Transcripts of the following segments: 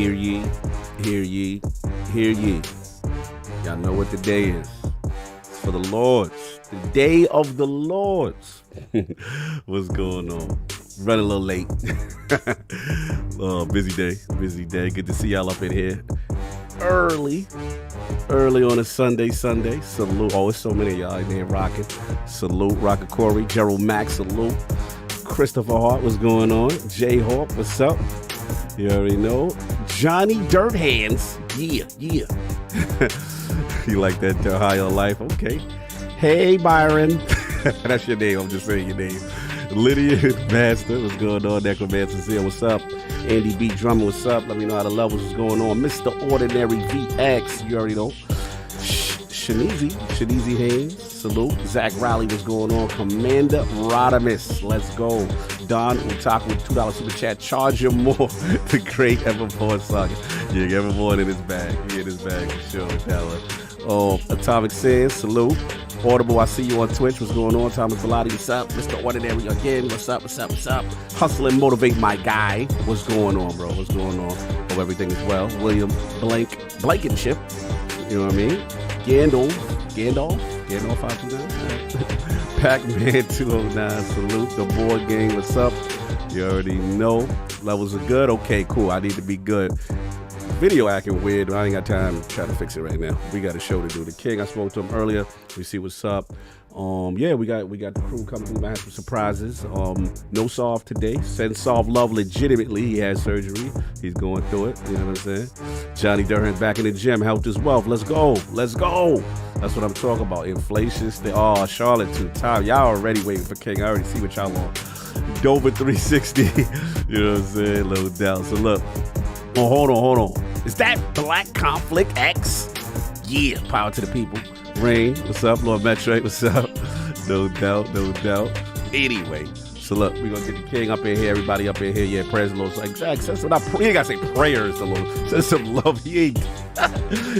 Hear ye, hear ye, hear ye. Y'all know what the day is. It's for the Lords. The day of the Lords. What's going on? Running a little late. Busy day. Good to see y'all up in here. Early on a Sunday. Salute. Oh, it's so many of y'all in there rocking. Salute. Rocker Corey. Gerald Max. Salute. Christopher Hart. What's going on? Jay Hawk. What's up? You already know. Johnny Dirt Hands. Yeah. You like that high on life? Okay. Hey, Byron. That's your name. I'm just saying your name. Lydia Master. What's going on? Necromancer here. What's up? Andy B. Drummer. What's up? Let me know how the levels is going on. Mr. Ordinary VX. You already know. Shanizi Haynes. Salute. Zach Riley. What's going on? Commander Rodimus. Let's go. Don Utaku with $2 super chat. Charge him more. The great Evermore Saga. Yeah, Evermore in his bag. He in his bag for sure. Atomic says, salute. Audible, I see you on Twitch. What's going on? Thomas Velati, what's up? Mr. Ordinary again. What's up? Hustle and motivate my guy. What's going on, bro? What's going on? Hope everything is well. William Blankenship. You know what I mean? Gandalf 529. Pac-Man 209. Salute. The board game. What's up? You already know. Levels are good. Okay, cool. I need to be good. Video acting weird, but I ain't got time to try to fix it right now. We got a show to do. The King, I spoke to him earlier. We see what's up. Yeah, we got the crew coming through. Might have some surprises. No Solve today. Send Solve love legitimately. He had surgery. He's going through it. You know what I'm saying? Johnny Durhan's back in the gym. Health is wealth. Let's go. That's what I'm talking about. Inflation. Charlotte too. Time. Y'all already waiting for King. I already see what y'all want. Dover 360. You know what I'm saying? Little doubt. So look. Oh, hold on. Is that Black Conflict X? Yeah, power to the people. Rain, what's up? Lord Metroid, what's up? No doubt. Anyway, so look, we're going to get the King up in here, everybody up in here. Yeah, prayers, Lord. So exactly. So he ain't got to say prayers, the Lord. Send some love. He ain't.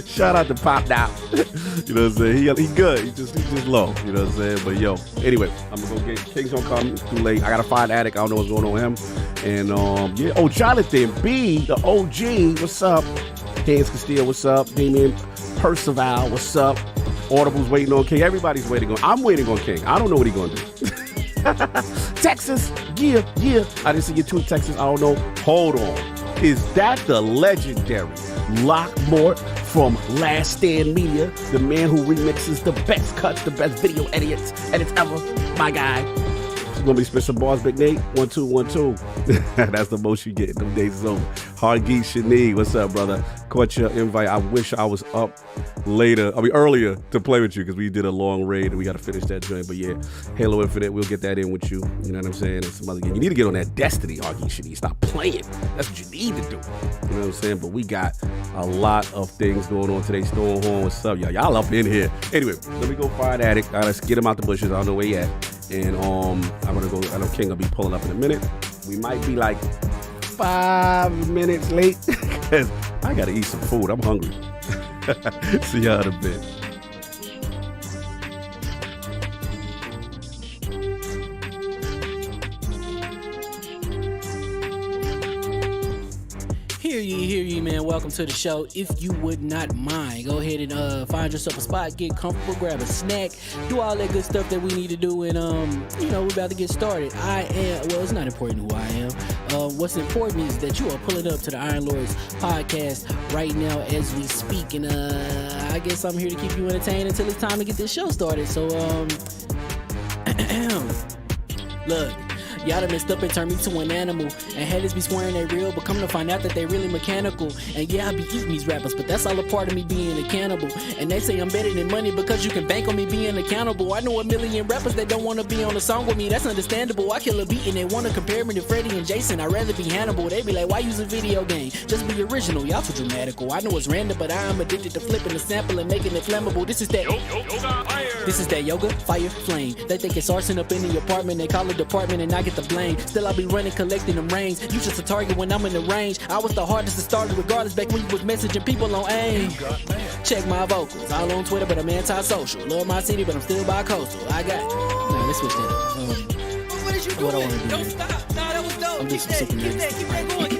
Shout out to Pop now. You know what I'm saying? He good. He just low. You know what I'm saying? But yo, anyway, I'm going to go get King's going to come. It's too late. I got to find Attic. I don't know what's going on with him. And yeah. Oh, Jonathan B, the OG. What's up? Hans Castillo, what's up? Damien Percival, what's up? Audible's waiting on King. Everybody's waiting on. I'm waiting on King. I don't know what he's gonna do. Texas, yeah. I didn't see you tweet Texas. I don't know. Hold on. Is that the legendary Lockmort from Last Stand Media, the man who remixes the best cuts, the best video edits ever? My guy. It's gonna be Spencer Bars, Big Nate. 1-2-1-2. That's the most you get. Them days is over. Hard Geek Shani, what's up, brother? Caught your invite. I wish I was up earlier to play with you because we did a long raid and we got to finish that joint. But yeah, Halo Infinite, we'll get that in with you. You know what I'm saying? And some other game. You need to get on that Destiny, Hard Geek Shani. Stop playing. That's what you need to do. You know what I'm saying? But we got a lot of things going on today. Stormhorn, what's up, y'all? Y'all up in here. Anyway, let me go find Attic. Let's get him out the bushes. I don't know where he at. And I'm gonna go. I know King will be pulling up in a minute. We might be like 5 minutes late because I gotta eat some food. I'm hungry. See y'all in a bit. Hear ye, man. Welcome to the show. If you would not mind, go ahead and find yourself a spot, get comfortable, grab a snack, do all that good stuff that we need to do, and we're about to get started. It's not important who I am. What's important is that you are pulling up to the Iron Lords podcast right now as we speak, and I guess I'm here to keep you entertained until it's time to get this show started. So look. Y'all done messed up and turned me to an animal. And haters be swearing they real, but come to find out that they really mechanical. And yeah, I be eating these rappers, but that's all a part of me being a cannibal. And they say I'm better than money because you can bank on me being accountable. I know a million rappers that don't want to be on a song with me. That's understandable. I kill a beat and they want to compare me to Freddie and Jason. I'd rather be Hannibal. They be like, why use a video game? Just be original. Y'all too dramatical. I know it's random, but I am addicted to flipping the sample and making it flammable. This is that yoga, fire, flame. They think it's arson up in the apartment. They call it department and I get the blame. Still I be running, collecting them rains. You just a target when I'm in the range. I was the hardest to start regardless back when you was messaging people on AIM. Check my vocals. All on Twitter, but I'm anti-social. Love my city, but I'm still bi-coastal. I got... Nah, let's switch that up. What is you doing? Don't stop. Nah, that was dope. I'm just some keep that going.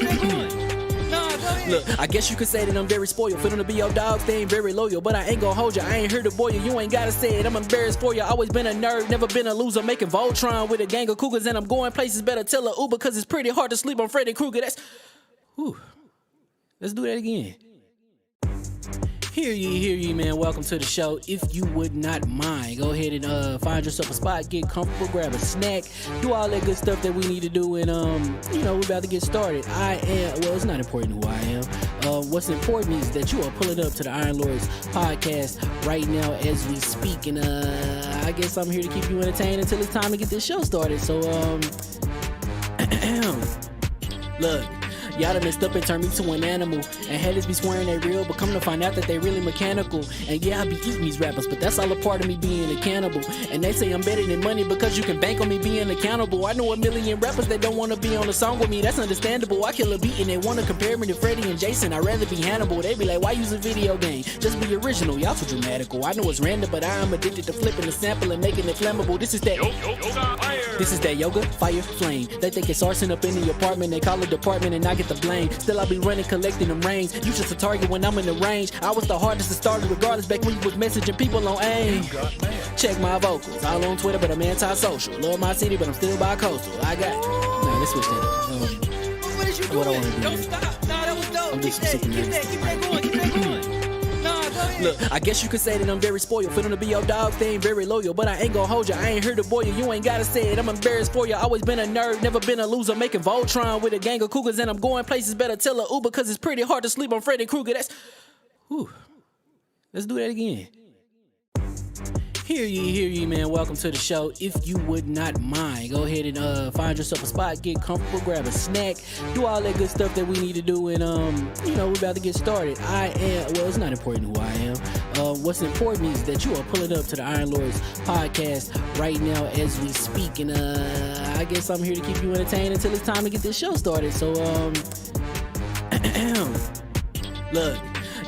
Nah, go ahead. Look, I guess you could say that I'm very spoiled. For them to be your dogs, they ain't very loyal. But I ain't gonna hold you, I ain't here to boil you. You ain't gotta say it, I'm embarrassed for you. Always been a nerd, never been a loser. Making Voltron with a gang of cougars, and I'm going places. Better tell a Uber, cause it's pretty hard to sleep on Freddy Krueger. Whew. Let's do that again. Hear ye, man. Welcome to the show. If you would not mind, go ahead and find yourself a spot, get comfortable, grab a snack, do all that good stuff that we need to do, and we're about to get started. It's not important who I am. What's important is that you are pulling up to the Iron Lords podcast right now as we speak, and I guess I'm here to keep you entertained until it's time to get this show started. So look. Y'all done messed up and turned me to an animal. And haters be swearing they real, but come to find out that they really mechanical. And yeah, I be eating these rappers, but that's all a part of me being a cannibal. And they say I'm better than money because you can bank on me being accountable. I know a million rappers that don't wanna be on a song with me, that's understandable. I kill a beat and they wanna compare me to Freddie and Jason. I'd rather be Hannibal. They be like, why use a video game? Just be original, y'all too dramatical. I know it's random, but I am addicted to flipping the sample and making it flammable. This is that yoga, fire, flame. They think it's arson up in the apartment, they call it department and I get the blame. Still I be running, collecting them rings. You just a target when I'm in the range. I was the hardest to start regardless back when you was messaging people on AIM. Check my vocals, all on Twitter, but I'm anti-social. Love my city, but I'm still bi-coastal. Let's switch that up. What is you doing? What I wanna do. Don't stop. Nah, that was dope. I'm Keep just that super going. Keep that going. Nah, go ahead. Look, I guess you could say that I'm very spoiled. For them to be your dog, they ain't very loyal. But I ain't gonna hold you, I ain't here to boil you. You ain't gotta say it, I'm embarrassed for you. Always been a nerd, never been a loser. Making Voltron with a gang of cougars, and I'm going places. Better tell a Uber, cause it's pretty hard to sleep on Freddy Krueger. Whew. Let's do that again. Hear ye, man. Welcome to the show. If you would not mind, go ahead and find yourself a spot, get comfortable, grab a snack, do all that good stuff that we need to do, and we're about to get started. It's not important who I am. What's important is that you are pulling up to the Iron Lords podcast right now as we speak, and I guess I'm here to keep you entertained until it's time to get this show started. So look.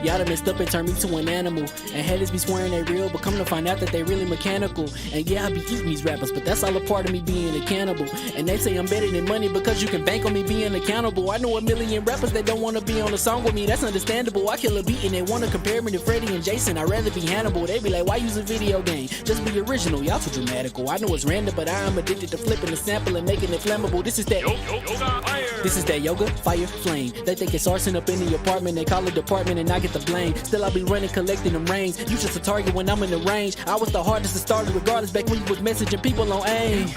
Y'all done messed up and turned me to an animal. And haters be swearing they real, but come to find out that they really mechanical. And yeah, I be eating these rappers, but that's all a part of me being a cannibal. And they say I'm better than money because you can bank on me being accountable. I know a million rappers that don't wanna be on a song with me, that's understandable. I kill a beat and they wanna compare me to Freddie and Jason. I'd rather be Hannibal. They be like, why use a video game? Just be original, y'all too dramatical. I know it's random, but I am addicted to flipping the sample and making it flammable. This is that yoga, fire, flame. They think it's arson up in the apartment, they call it department and I get the blame. Still I be running, collecting them rings. You just a target when I'm in the range. I was the hardest to start regardless back when you was messaging people on AIM.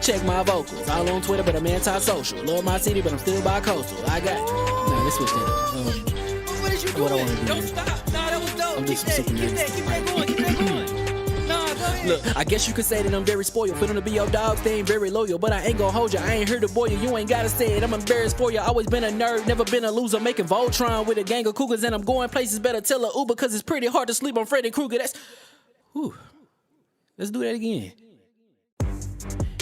Check my vocals, all on Twitter, but I'm anti-social. Love my city, but I'm still bi-coastal. Let's switch that up. What is you doing? What I wanna do. Don't stop. Nah, that was dope. I'm Keep just that super going. Keep that going. Nah, go ahead. Look, I guess you could say that I'm very spoiled. For them to be your dogs, they ain't very loyal. But I ain't gonna hold you, I ain't here to boil you. You ain't gotta say it, I'm embarrassed for you. Always been a nerd, never been a loser. Making Voltron with a gang of cougars, and I'm going places. Better tell a Uber, cause it's pretty hard to sleep on Freddy Krueger. Whew. Let's do that again.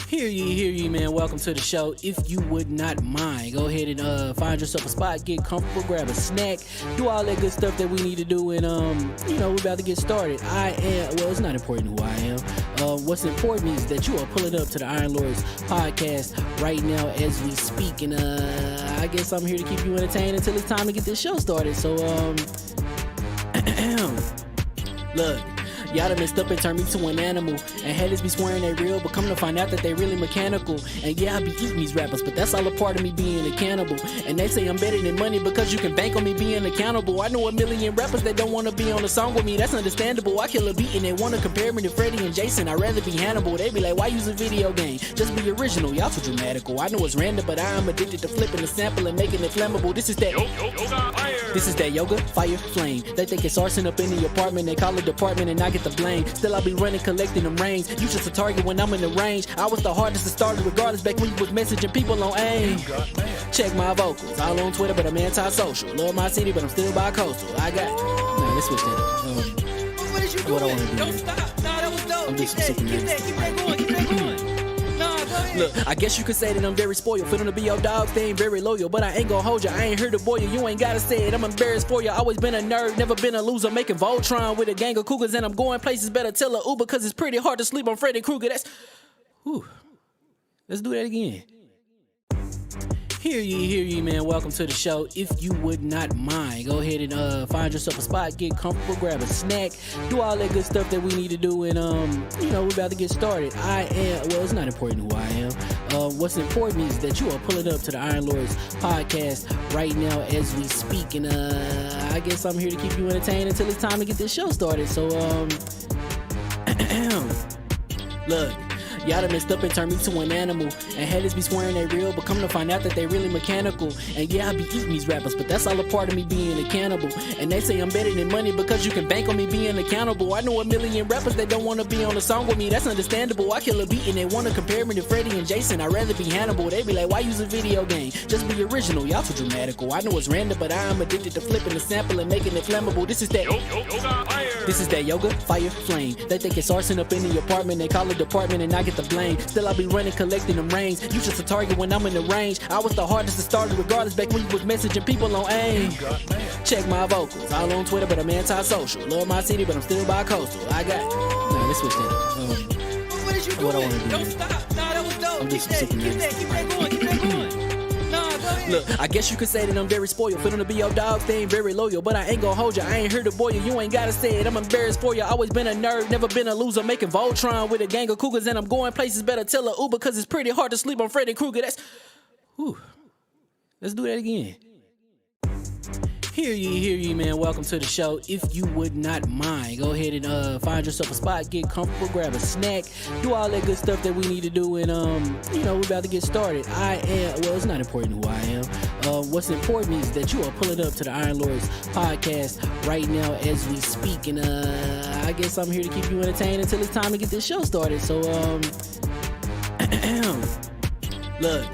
Hear ye, man. Welcome to the show. If you would not mind, go ahead and find yourself a spot, get comfortable, grab a snack, do all that good stuff that we need to do, and we're about to get started. It's not important who I am. What's important is that you are pulling up to the Iron Lords podcast right now as we speak, and I guess I'm here to keep you entertained until it's time to get this show started. So look. Y'all done messed up and turned me to an animal. And haters be swearing they real, but come to find out that they really mechanical. And yeah, I be eating these rappers, but that's all a part of me being a cannibal. And they say I'm better than money because you can bank on me being accountable. I know a million rappers that don't wanna be on a song with me, that's understandable. I kill a beat and they wanna compare me to Freddie and Jason. I'd rather be Hannibal. They be like, why use a video game? Just be original, y'all too dramatical. I know it's random, but I am addicted to flipping the sample and making it flammable. This is that yoga, fire, flame. They think it's arson up in the apartment, they call it department and I get the blame. Still I be running, collecting them rings. You just a target when I'm in the range. I was the hardest to start regardless back when you was messaging people on AIM. Check my vocals, all on Twitter, but I'm anti-social. Love my city, but I'm still bi-coastal. Let's switch that up. What is you What I doing? wanna do. Don't stop. Nah, that was dope. I'm Keep just that super going. Keep that going. Nah, go ahead. Look, I guess you could say that I'm very spoiled. For them to be your dogs, they ain't very loyal. But I ain't gonna hold you, I ain't here to boil you. You ain't gotta say it, I'm embarrassed for you. Always been a nerd, never been a loser. Making Voltron with a gang of cougars, and I'm going places. Better tell a Uber, cause it's pretty hard to sleep on Freddy Krueger. Whew. Let's do that again. Hear ye, man. Welcome to the show. If you would not mind, go ahead and find yourself a spot, get comfortable, grab a snack, do all that good stuff that we need to do, and we're about to get started. It's not important who I am. What's important is that you are pulling up to the Iron Lords podcast right now as we speak, and I guess I'm here to keep you entertained until it's time to get this show started. So, look. Y'all done messed up and turned me to an animal. And haters be swearing they real, but come to find out that they really mechanical. And yeah, I be eating these rappers, but that's all a part of me being a cannibal. And they say I'm better than money because you can bank on me being accountable. I know a million rappers that don't wanna be on a song with me, that's understandable. I kill a beat and they wanna compare me to Freddie and Jason. I'd rather be Hannibal. They be like, why use a video game? Just be original, y'all too dramatical. I know it's random, but I am addicted to flipping the sample and making it flammable. This is that yoga, fire, flame. They think it's arson up in the apartment, they call it department and I get the blame. Still I be running, collecting them rains. You just a target when I'm in the range. I was the hardest to start regardless back when you was messaging people on AIM. Check my vocals, all on Twitter, but I'm anti-social. Love my city, but I'm still bi-coastal. Let's switch that. What is you doing? What I wanna do. Don't stop. Nah, that was dope. I'm Keep just that super going. Keep that going. Nah, go ahead. Look, I guess you could say that I'm very spoiled. For them to be your dogs, they ain't very loyal. But I ain't gon' hold you, I ain't here to boil you. You ain't gotta say it, I'm embarrassed for you. Always been a nerd, never been a loser. Making Voltron with a gang of cougars. And I'm going places, better tell a Uber. Cause it's pretty hard to sleep on Freddy Krueger. Let's do that again. Hear ye, man. Welcome to the show. If you would not mind, go ahead and find yourself a spot, get comfortable, grab a snack, do all that good stuff that we need to do, and we're about to get started. It's not important who I am. What's important is that you are pulling up to the Iron Lords podcast right now as we speak, and I guess I'm here to keep you entertained until it's time to get this show started. So, look.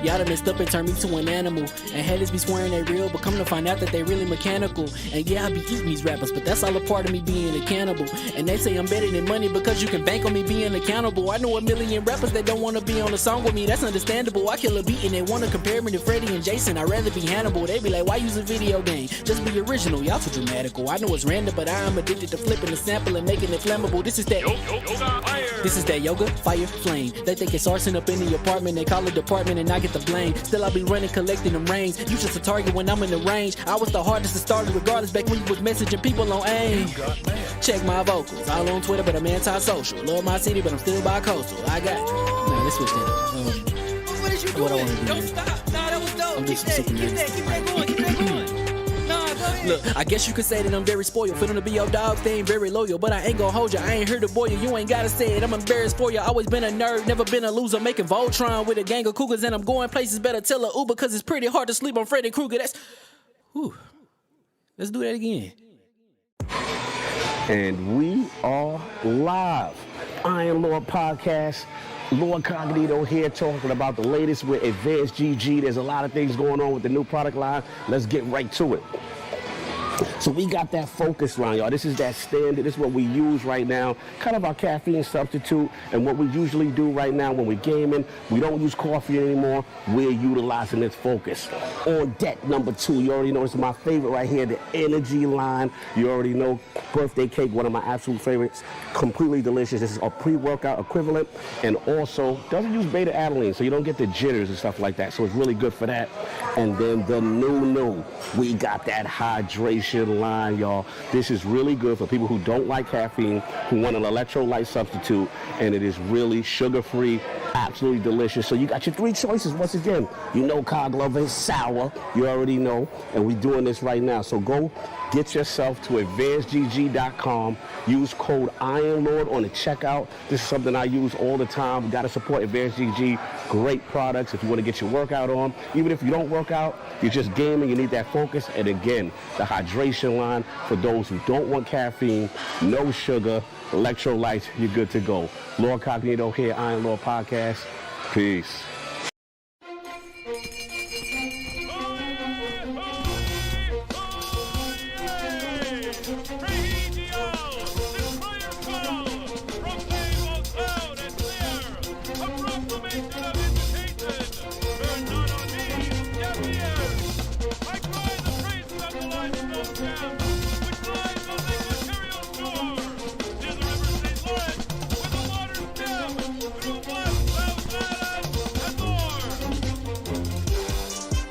Y'all done messed up and turned me to an animal. And haters be swearing they real, but come to find out that they really mechanical. And yeah, I be eating these rappers, but that's all a part of me being a cannibal. And they say I'm better than money because you can bank on me being accountable. I know a million rappers that don't wanna be on a song with me, that's understandable. I kill a beat and they wanna compare me to Freddie and Jason. I'd rather be Hannibal. They be like, why use a video game? Just be original, y'all too dramatical. I know it's random, but I am addicted to flipping the sample and making it flammable. This is that yoga, fire, flame. They think it's arson up in the apartment, they call it department and I get the blame. Still I be running, collecting them rains. You just a target when I'm in the range. I was the hardest to start regardless back when you was messaging people on AIM. Check my vocals, all on Twitter, but I'm anti-social. Love my city, but I'm still bi-coastal. Let's switch that. What is you doing? What I wanna do. Don't stop. Nah, that was dope. I'm Keep just that super going. Keep that going. Nah, go ahead. Look, I guess you could say that I'm very spoiled. For them to be your dogs, they ain't very loyal. But I ain't gon' hold you, I ain't here to boil you. You ain't gotta say it, I'm embarrassed for you. Always been a nerd, never been a loser. Making Voltron with a gang of cougars. And I'm going places, better tell a Uber. Cause it's pretty hard to sleep on Freddy Krueger. Let's do that again. And we are live. Iron Lord Podcast. LordCognito here talking about the latest with Advanced GG. There's a lot of things going on with the new product line. Let's get right to it. So we got that focus line, y'all. This is that standard. This is what we use right now. Kind of our caffeine substitute. And what we usually do right now when we're gaming, we don't use coffee anymore. We're utilizing this focus. On deck number 2, you already know this is my favorite right here, the energy line. You already know, birthday cake, one of my absolute favorites. Completely delicious. This is a pre-workout equivalent. And also doesn't use beta-alanine, so you don't get the jitters and stuff like that. So it's really good for that. And then the new, we got that hydration line, y'all. This is really good for people who don't like caffeine, who want an electrolyte substitute, and it is really sugar-free, absolutely delicious. So you got your 3 choices. Once again, you know Cog Lover is sour. You already know, and we're doing this right now. So go get yourself to advancedgg.com. Use code IronLord on the checkout. This is something I use all the time. We got to support Advanced GG. Great products if you want to get your workout on. Even if you don't work out, you're just gaming, you need that focus. And again, the hydration line for those who don't want caffeine, no sugar, electrolytes, you're good to go. LordCognito here, Iron Lord Podcast. Peace.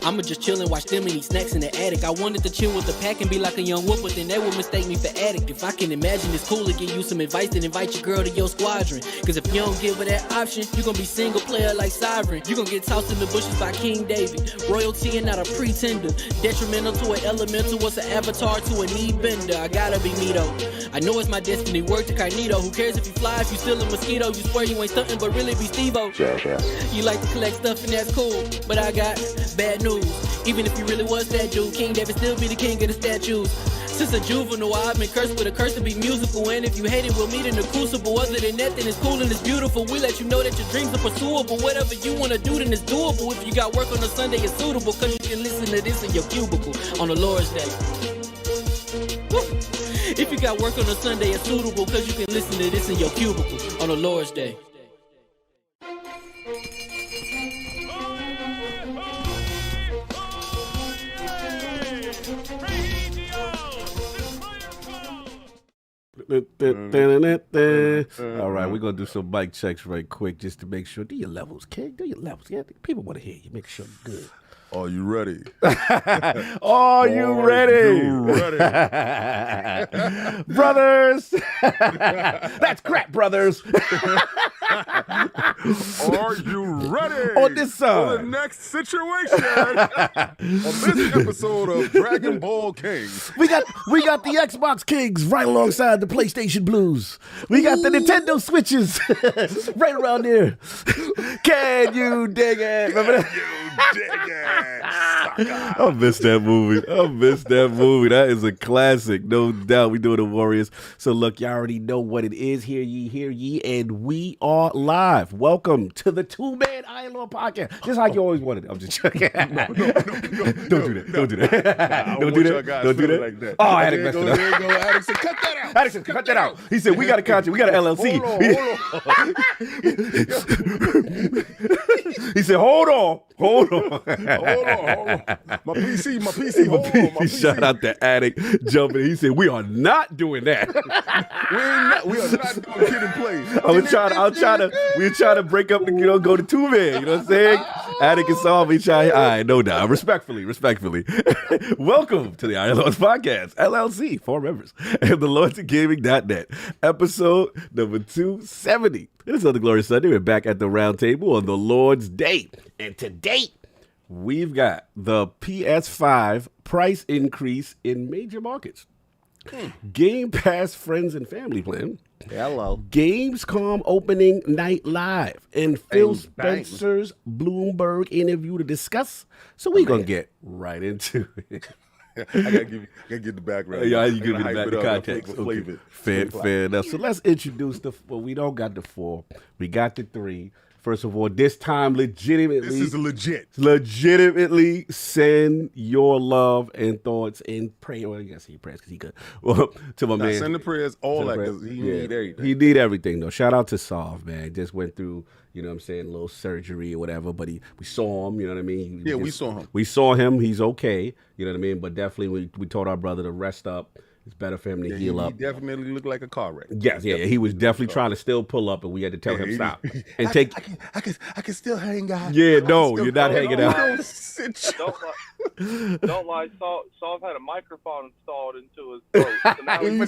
I'ma just chill and watch them and eat snacks in the attic. I wanted to chill with the pack and be like a young whoop, but then they would mistake me for addict. If I can imagine it's cool to give you some advice, then invite your girl to your squadron. Cause if you don't give her that option, you gon' be single player like Sovereign. You gon' get tossed in the bushes by King David. Royalty and not a pretender. Detrimental to an elemental, what's an avatar to a knee bender? I gotta be me though. I know it's my destiny, word to Cognito. Who cares if you fly, if you still a mosquito? You swear you ain't stuntin', but really be Steve-O. You like to collect stuff and that's cool, but I got bad news. Even if you really was that dude, King David still be the king of the statues. Since a juvenile, I've been cursed with a curse to be musical. And if you hate it, we'll meet in the crucible. Other than that, then it's cool and it's beautiful. We let you know that your dreams are pursuable. Whatever you wanna do, then it's doable. If you got work on a Sunday, it's suitable. Cause you can listen to this in your cubicle on the Lord's Day. Woo. If you got work on a Sunday, it's suitable. Cause you can listen to this in your cubicle on the Lord's Day. All right, we're gonna do some mic checks right quick just to make sure. Do your levels, kid. Do your levels. Yeah, people want to hear you. Make sure you're good. Are you ready? Are you ready? Brothers? That's crap, brothers. Are you ready? On this side. For the next situation on this episode of Dragon Ball Kings. We got the Xbox Kings right alongside the PlayStation Blues. We got the Nintendo Switches right around there. Can you dig it? Remember that? You dig it, sucker. I miss that movie. That is a classic, no doubt. We doing the Warriors. So look, y'all already know what it is. Hear ye, and we are live. Welcome to the two-man Iron Lord podcast. Just like you always wanted. I'm just joking. Don't do that. Don't do that. Like that. Oh, Attic messed it up. There you go, Attic said, cut that out. Attic said, cut that out. He said, we got a contract. We got an LLC. He said, hold on. My PC. Shout out to Attic jumping. He said, we are not doing that. We are not doing kid and play. We're trying to break up and go to two man. You know what I'm saying? Attic and Saul, we try. All right, no doubt. Respectfully. Welcome to the Iron Lords Podcast, LLC, 4 members, and the LordCognito.net, episode number 270. It is another glorious Sunday. We're back at the round table on the Lord's Day. And today, we've got the PS5 price increase in major markets. Game Pass Friends and Family Plan. Hello. Gamescom Opening Night Live. And PhilSpencer's Bloomberg interview to discuss. So we're going to get right into it. I gotta give the background. Yeah, you give me the context. Okay. Fair enough. So let's introduce we don't got the 4. We got the 3. First of all, this time legitimately. This is legit. Legitimately send your love and thoughts and prayer. Well, you gotta say your prayers because he could. Well, to my man. Send the prayers, all that, because he need everything. He need everything, though. Shout out to Solve, man. Just went through, you know what I'm saying, a little surgery or whatever, but we saw him, you know what I mean? We saw him. We saw him. He's okay, you know what I mean? But definitely we told our brother to rest up. It's better for him to heal up. He definitely looked like a car wreck. Yes, he was definitely trying to still pull up, and we had to tell him stop and I can still hang out. Yeah, no, you're not hanging out. Don't lie. Saul had a microphone installed into his throat. So now he's we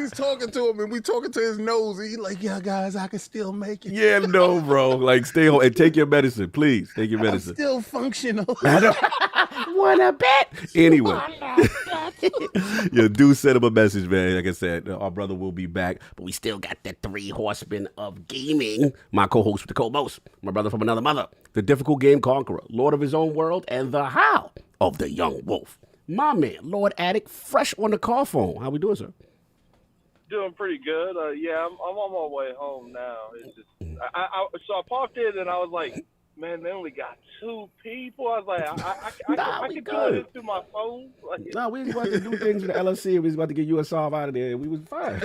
was talking to him, and we talking to his nose, and he's like, "Yeah, guys, I can still make it." Yeah, no, bro. Like, stay home and take your medicine, please. Take your medicine. I'm still functional. Wanna bet? Anyway. Yeah, do send him a message, man. Like I said, our brother will be back, but we still got the 3 horsemen of gaming. My co-host with the co-most, my brother from another mother, the difficult game conqueror, Lord of his own world, and the Howl of the Young Wolf. My man, Lord Attic, fresh on the car phone. How we doing, sir? doing pretty good. Yeah, I'm on my way home now. It's just, so I popped in and I was like, man, they only got 2 people. I was like, I can do it through my phone. Like, no, we was about to do things with the LLC. We was about to get USOF out of there, and we was fine.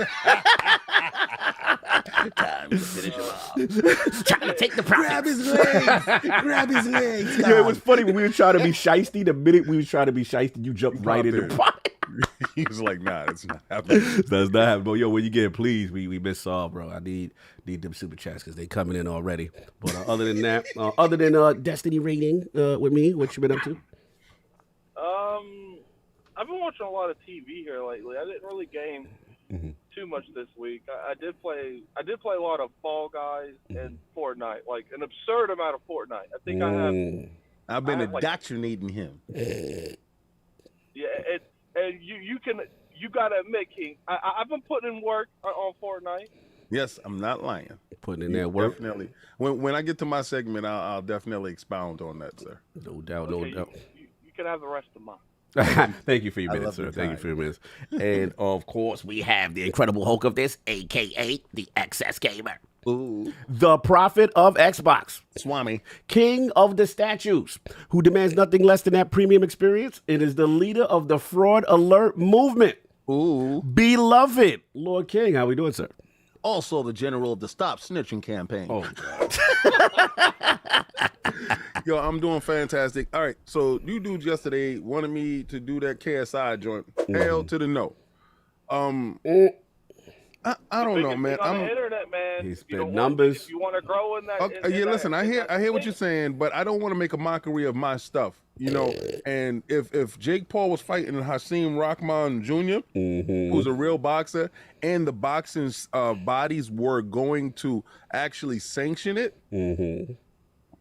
Time to finish him off. Trying to take the profit. Grab his legs. Grab his legs. Yeah, it was funny when we were trying to be shiesty. The minute we was trying to be shiesty, you jumped right in the pot. He was like, nah, it's not happening. That's not happening. But yo, when you get please, we miss Saul, bro. I need them super chats because they coming in already. But other than that, other than Destiny rating with me, what you been up to? I've been watching a lot of TV here lately. I didn't really game too much this week. I did play a lot of Fall Guys and Fortnite, like an absurd amount of Fortnite. I think I've been indoctrinating him. Yeah, and you gotta admit, King, I've been putting in work on Fortnite. Yes, I'm not lying. Putting in that work. Definitely. When I get to my segment, I'll definitely expound on that, sir. No doubt, Okay, no doubt. You can have the rest of mine. Thank you for your minutes, sir. Thank you for your minutes. And of course, we have the Incredible Hulk of this, aka the XS Gamer. Ooh. The prophet of Xbox. Swami. King of the statues, who demands nothing less than that premium experience. It is the leader of the Fraud Alert movement. Ooh. Beloved Lord King. How we doing, sir? Also the general of the Stop Snitching campaign. Oh, God. Yo, I'm doing fantastic. All right, so you dudes yesterday wanted me to do that KSI joint. Hell to the no. I don't know, man. On the internet, man. He's You don't spent want- numbers. If you want to grow in that, Okay, listen, I hear what you're saying, but I don't want to make a mockery of my stuff, you know. And if Jake Paul was fighting Hakeem Rahman Jr., who's a real boxer, and the boxing bodies were going to actually sanction it,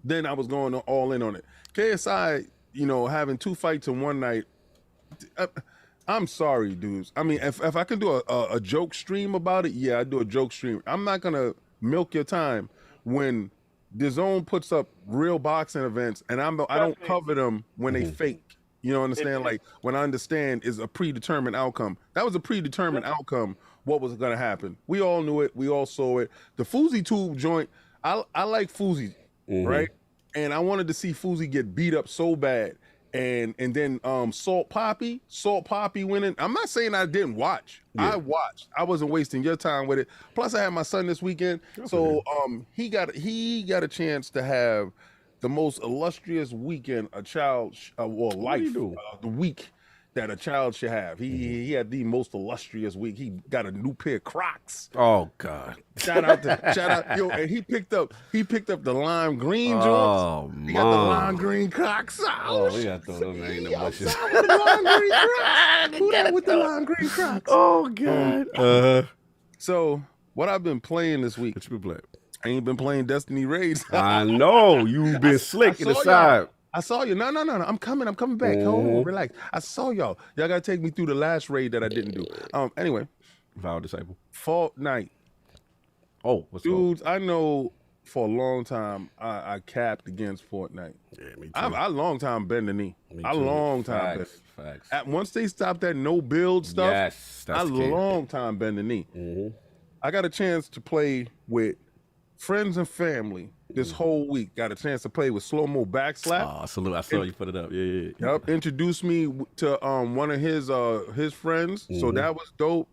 then I was going all in on it. KSI, you know, having 2 fights in one night. I'm sorry, dudes. I mean, if I can do a joke stream about it, yeah, I do a joke stream. I'm not gonna milk your time when DAZN puts up real boxing events, and I don't cover them when they fake. You know, understand? Like when I understand is a predetermined outcome. That was a predetermined outcome. What was gonna happen? We all knew it. We all saw it. The Fousey Tube joint. I like Fousey, right? And I wanted to see Fousey get beat up so bad. And then Salt Poppy winning. I'm not saying I didn't watch. Yeah. I watched. I wasn't wasting your time with it. Plus, I had my son this weekend, so he got a chance to have the most illustrious weekend a child the week that a child should have. He had the most illustrious week. He got a new pair of Crocs. Oh God! Shout out, yo! And he picked up the lime green joints. Oh, he got the lime green Crocs. Oh, we got to throw them in the bushes. With the lime green Crocs. Who that with the lime green Crocs? Oh God! So what I've been playing this week? What you been playing? I ain't been playing Destiny raids. I know you've been slick in the side. I saw you. No. I'm coming back. Hold on, relax. I saw y'all. Y'all gotta take me through the last raid that I didn't do. Anyway. Vow Disciple. Fortnite. Oh, what's dudes? I know for a long time I capped against Fortnite. Yeah, me too. I long time bend the knee. A long time. Facts. Once they stopped that no build stuff, yes, that's I long time bend the knee. I got a chance to play with friends and family this whole week. Got a chance to play with Slow Mo Backslap. Oh, salute! I saw you put it up. Yeah. Yep. Introduced me to one of his friends, so that was dope.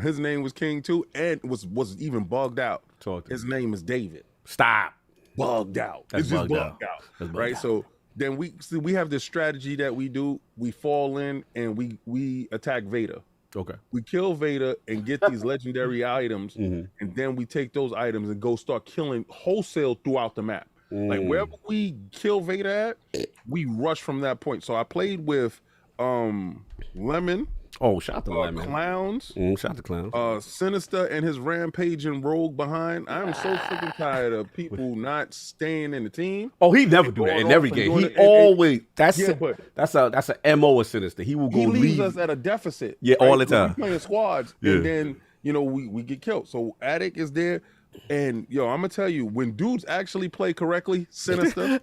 His name was King too, and was even bugged out. His name is David. Stop. Bugged out. That's it's just bugged bugged out. Right. So then we have this strategy that we do. We fall in and we attack Vader. Okay. We kill Vader and get these legendary items, and then we take those items and go start killing wholesale throughout the map. Like wherever we kill Vader at, we rush from that point. So I played with Lemon. Oh, shout out to Lemon. Clowns. Shout out to Clowns. Sinister and his rampaging rogue behind. I'm so freaking tired of people not staying in the team. Oh, he never do that in every game. He always that's an MO of Sinister. He will go leaves us at a deficit. Yeah, all the time. We playing squads, and then we get killed. So Attic is there, and I'm gonna tell you, when dudes actually play correctly, Sinister,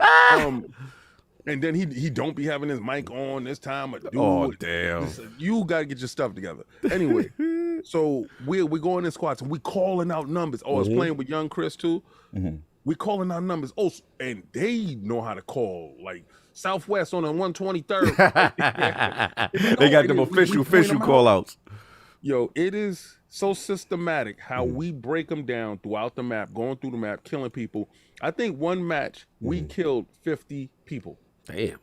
and then he don't be having his mic on this time. Dude, oh damn! You gotta get your stuff together. Anyway, so we going in squads and we calling out numbers. Oh, I was playing with young Chris too. We calling out numbers. Oh, and they know how to call like Southwest on the 123rd. They got them official call outs. Yo, it is so systematic how we break them down throughout the map, going through the map, killing people. I think one match we killed 50 people. Damn.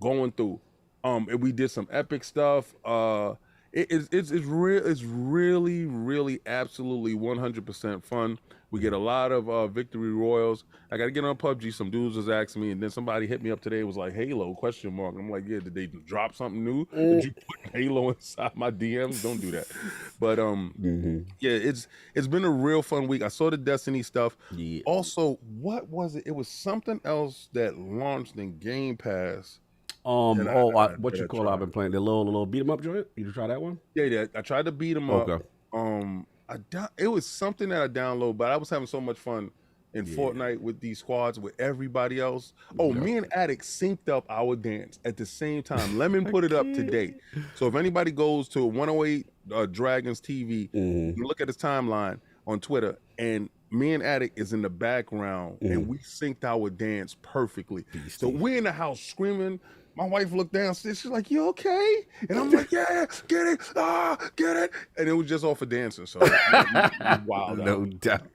Going through. And we did some epic stuff. It's really absolutely 100% fun. We get a lot of victory royals. I got to get on PUBG. Some dudes was asking me, and then somebody hit me up today. Was like Halo ? And I'm like, yeah. Did they drop something new? Did you put Halo inside my DMs? Don't do that. But yeah, it's been a real fun week. I saw the Destiny stuff. Yeah. Also, what was it? It was something else that launched in Game Pass. I've been playing the little beat 'em up joint. You try that one? Yeah. I tried to beat them up. Okay. It was something that I downloaded, but I was having so much fun in Fortnite with these squads with everybody else. Me and Addict synced up our dance at the same time. Lemon put it up today. So if anybody goes to 108 Dragons TV, you look at his timeline on Twitter, and me and Addict is in the background, and we synced our dance perfectly. So we're in the house screaming. My wife looked downstairs. She's like, "You okay?" And I'm like, "Yeah, get it, get it." And it was just off of dancing. So wow, no doubt.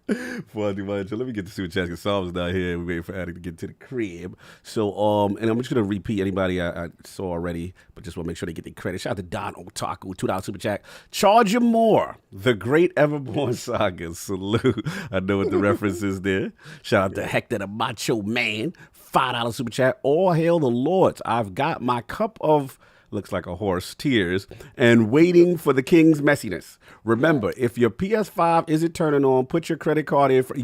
Funny much. Let me get to Super Chat because Psalm's not here. We waiting for Addict to get to the crib. So and I'm just gonna repeat anybody I saw already, but just want to make sure they get the credit. Shout out to Don Otaku, $2 Super Chat. Charge him more. The Great Everborn Saga. Salute. I know what the reference is there. Shout out to Hector the Macho Man. $5 Super Chat. All hail the Lords. I've got my cup of, looks like a horse, tears, and waiting for the king's messiness. Remember, if your PS5 isn't turning on, put your credit card in for,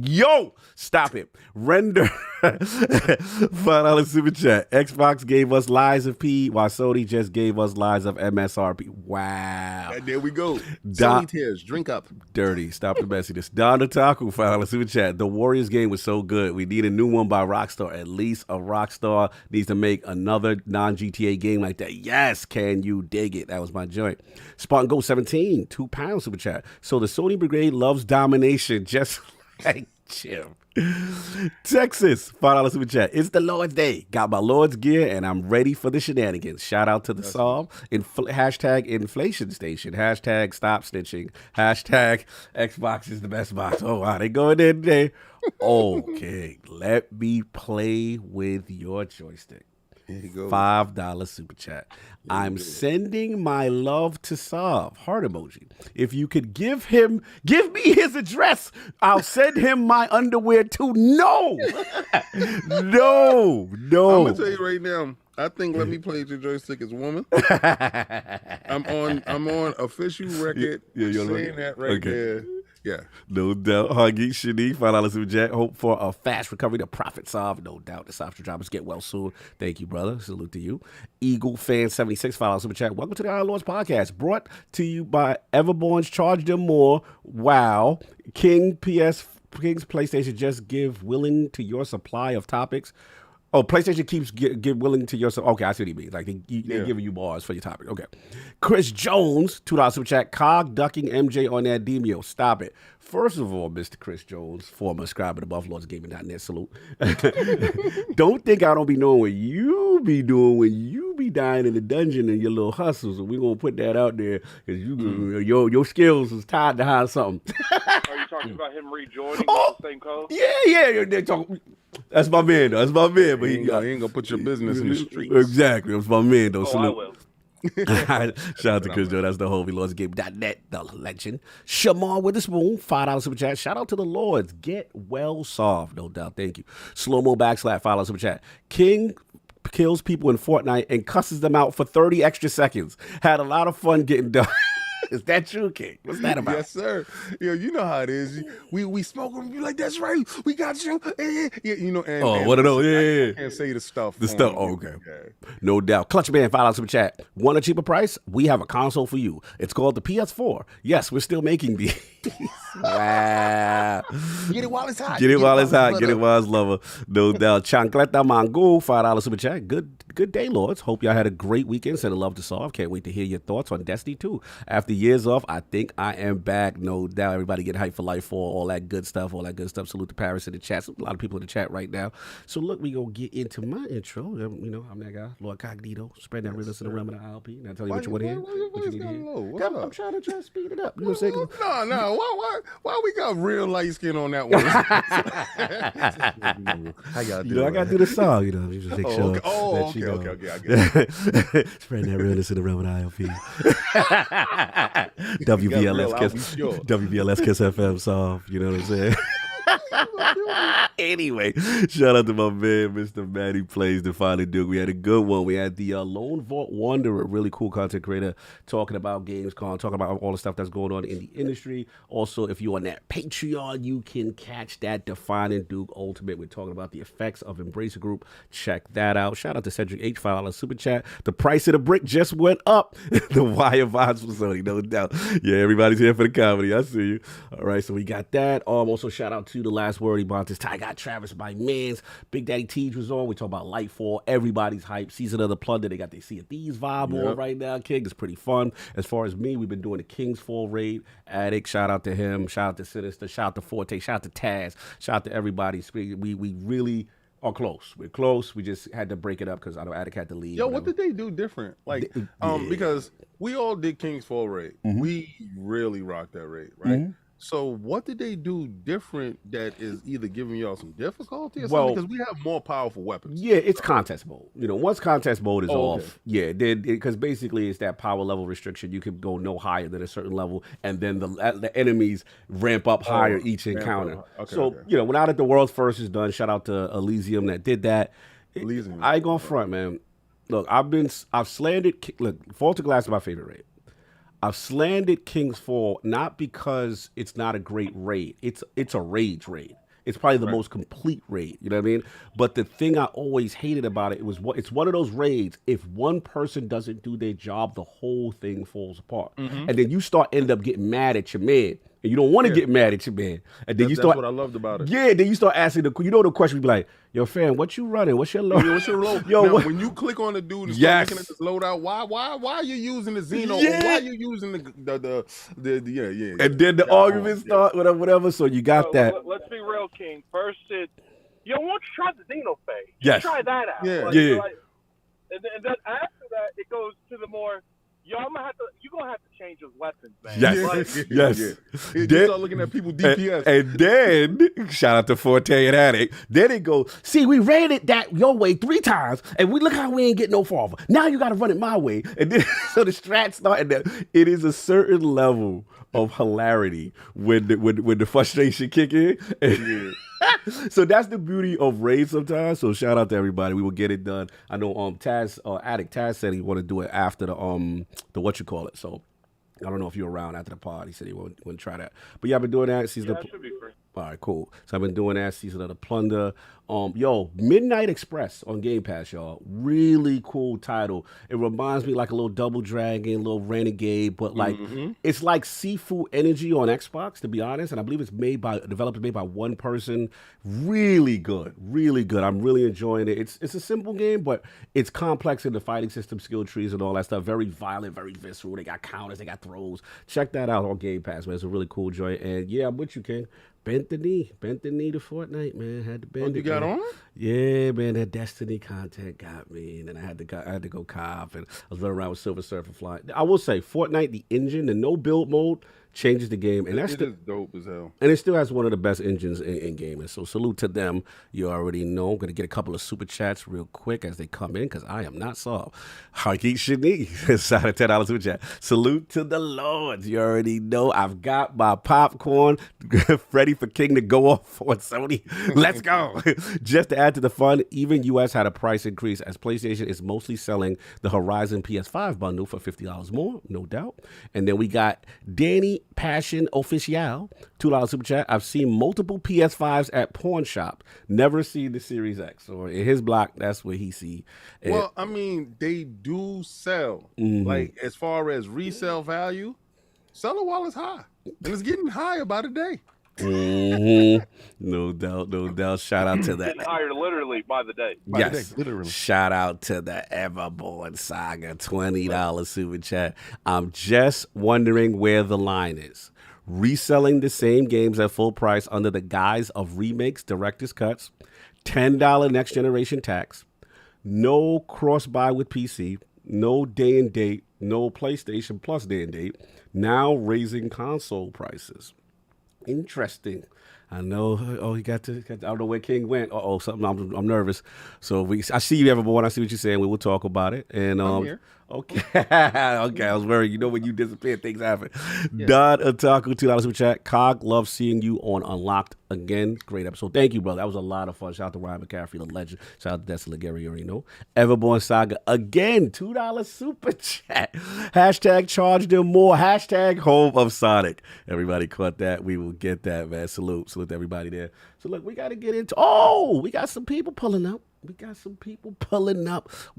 stop it. Render $5 Super Chat. Xbox gave us lies of P, while Sony just gave us lies of MSRP. Wow. And there we go. Sony tears, drink up. Dirty. Stop the messiness. Don Otaku, $5 Super Chat. The Warriors game was so good. We need a new one by Rockstar. At least a Rockstar needs to make another non-GTA game like that. Yes. Can you dig it? That was my joint. Spartan Go 17, £2 Super Chat. So the Sony Brigade loves domination, just like Jim. Texas, $5 Super Chat. It's the Lord's Day. Got my Lord's gear, and I'm ready for the shenanigans. Shout out to the Solve. Hashtag inflation station. Hashtag stop snitching. Hashtag Xbox is the best box. Oh, wow. They going in today. Okay. Let me play with your joystick. Here you go. $5 Super Chat. I'm sending my love to Sav. Heart emoji. If you could give me his address, I'll send him my underwear too. No. No. I'm gonna tell you right now. I think Let Me Play Your Joystick is woman. I'm on official record saying that right there. Yeah. No doubt. Huggy, Shani, $5 Super Chat. Hope for a fast recovery. The Prophet Sav. No doubt. The Soft Droppers get well soon. Thank you, brother. Salute to you. Eagle Fan 76, $5 Super Chat. Welcome to the Iron Lords Podcast. Brought to you by Everborn's Charge Them More. Wow. King's PlayStation just give willing to your supply of topics. Oh, PlayStation keeps give willing to your... Okay, I see what he means. Like, they're giving you bars for your topic. Okay. Chris Jones, $2 Super Chat. Cog ducking MJ on that Demio. Stop it. First of all, Mr. Chris Jones, former subscriber to Buffalo'sGaming.net. Salute. Don't think I don't be knowing what you be doing when you be dying in the dungeon and your little hustles. So we're going to put that out there because your skills is tied behind something. Are you talking about him rejoining with the same code? Yeah. They're talking... That's my man, though. That's my man. But he ain't gonna put your business in the streets. Exactly. That's my man, though. I will. Shout out to Chris Joe. That's the homie. LordsGame.net, the legend. Shamar with a spoon, $5 Super Chat. Shout out to the Lords. Get well soft, no doubt. Thank you. Slow-mo backslap, $5 Super Chat. King kills people in Fortnite and cusses them out for 30 extra seconds. Had a lot of fun getting done. Is that true, King? What's that about? Yes, sir. You know how it is. We smoke them. You like, that's right. We got you. You know. And what are those? Yeah. I can't say the stuff. Oh, okay. Yeah. No doubt. Clutch Man, $5 Super Chat. Want a cheaper price? We have a console for you. It's called the PS4. Yes, we're still making these. Wow. Get it while it's hot. Get it while it's hot. Get it while it's lover. No doubt. Chancleta Mango, $5 Super Chat. Good day, Lords. Hope y'all had a great weekend. Send a love to Solve. Can't wait to hear your thoughts on Destiny 2. After years off, I think I am back. No doubt. Everybody get hyped for Life 4, all that good stuff. Salute to Paris in the chat. A lot of people in the chat right now. So look, we gonna get into my intro. You know, I'm that guy, LordCognito. Spread that realness in the realm of the ILP. Now tell you what you want to hear. What you need to hear. I'm trying to speed it up. You know what I'm saying? No. Why we got real light skin on that one? How y'all do? I gotta do the song. You know, just make sure that you Okay. I get it. Spreading that realness in the realm of ILP. real, I'll be sure. WBLS Kiss FM soft. You know what I'm saying? Anyway, shout out to my man, Mr. Manny Plays the Final Duke. We had a good one. We had the Lone Vault Wanderer, really cool content creator, talking about Gamescom, talking about all the stuff that's going on in the industry. Also, if you're on that Patreon, you can catch that Defining Duke Ultimate. We're talking about the effects of Embracer Group. Check that out. Shout out to Cedric H. $5 super chat. The price of the brick just went up. The Wire Vibes facility, no doubt. Yeah, everybody's here for the comedy. I see you. All right, so we got that. Also, shout out to The Last Word. He bought this Ty got Travis by Mans. Big Daddy Teej was on. We talk about Lightfall. Everybody's hype. Season of the Plunder. They got the Sea of Thieves vibe on right now, King. It's pretty fun. As far as me, we've been doing the King's Fall raid. Addict, shout out to him. Shout out to Sinister. Shout out to Forte. Shout out to Taz. Shout out to everybody. We really are close. We're close. We just had to break it up because I know Addict had to leave. Yo, what did they do different? Like, because we all did King's Fall raid. We really rocked that raid, right? So what did they do different that is either giving y'all some difficulty or something? Because we have more powerful weapons. Yeah, it's contest mode. You know, once contest mode is off, because basically it's that power level restriction. You can go no higher than a certain level, and then the enemies ramp up higher each encounter. You know, now that the world's first is done, shout out to Elysium that did that. Elysium. I ain't gonna front, man. Look, I've slandered. Look, Fault to Glass is my favorite raid. I've slandered King's Fall not because it's not a great raid. It's a rage raid. It's probably the most complete raid. You know what I mean? But the thing I always hated about it was it's one of those raids. If one person doesn't do their job, the whole thing falls apart, and then you end up getting mad at your man. And you don't want to get mad at your man. And then that's what I loved about it. Yeah, then you start asking the question, be like, yo, fam, what you running? What's your load? What's your load? Yo, now, when you click on the dude and start looking at this loadout, why are you using the Xeno? Or why are you using the And then the arguments start, whatever. So you got that. Let's be real, King. First, won't you try the Xeno phase? Yes. Try that out. Yeah. And then after that, it goes to the more. You're gonna have to change your weapons, man. Yes. You start looking at people DPS. And then, shout out to Forte and Addict. Then it goes, see, we ran it your way 3 times, and look how we ain't getting no farther. Now you got to run it my way. And then, so the strats start, and it is a certain level of hilarity when the frustration kick in. So that's the beauty of raids sometimes. So shout out to everybody. We will get it done. I know Addict Taz said he want to do it after the what you call it. So I don't know if you're around after the pod. He said he want to try that. But yeah, I've been doing that. That should be free. All right, cool. So I've been doing that. Season of the Plunder. Midnight Express on Game Pass, y'all. Really cool title. It reminds me like a little Double Dragon, a little Renegade, but it's like Sifu Energy on Xbox, to be honest. And I believe it's made by one person. Really good. Really good. I'm really enjoying it. It's a simple game, but it's complex in the fighting system, skill trees, and all that stuff. Very violent, very visceral. They got counters, they got throws. Check that out on Game Pass, man. It's a really cool joint. And yeah, I'm with you, King. Bent the knee to Fortnite, man. Had to bend it. You got on? Yeah, man. That Destiny content got me, and then I had to go cop, and I was running around with Silver Surfer flying. I will say, Fortnite, the engine, the no build mode changes the game, and that's dope as hell. And it still has one of the best engines in gaming. So salute to them. You already know. I'm gonna get a couple of super chats real quick as they come in because I am not soft. Harkeet Shani, shout out $10 super chat. Salute to the Lords. You already know. I've got my popcorn ready for King to go off on Sony. Let's go. Just to add to the fun, even US had a price increase as PlayStation is mostly selling the Horizon PS5 bundle for $50 more, no doubt. And then we got Danny Passion Official, $2 super chat. I've seen multiple PS5s at pawn shop. Never seen the Series X. Or in his block, that's where he see. Well, I mean, they do sell. Like, as far as resale value, sell it while it's high. And it's getting higher by the day. No doubt. Shout out to that. Getting higher literally by the day. Yes, literally. Shout out to the Everborn Saga, $20 super chat. I'm just wondering where the line is. Reselling the same games at full price under the guise of remakes, director's cuts, $10 next generation tax, no cross-buy with PC, no day and date, no PlayStation Plus day and date, now raising console prices. Interesting. I know. Oh, he got to. I don't know where King went. Something. I'm nervous. So I see you, everyone. I see what you're saying. We will talk about it. And I'm here. Okay. Okay. I was worried. You know when you disappear, things happen. Don Otaku, $2 super chat. Cog, love seeing you on Unlocked again. Great episode. Thank you, brother. That was a lot of fun. Shout out to Ryan McCaffrey, the legend. Shout out to Desolate Gary, you already know. Everborn Saga again. $2 super chat. Hashtag charge them more. Hashtag home of Sonic. Everybody caught that. We will get that, man. Salute to everybody there. So look, we got to get into. We got some people pulling up. We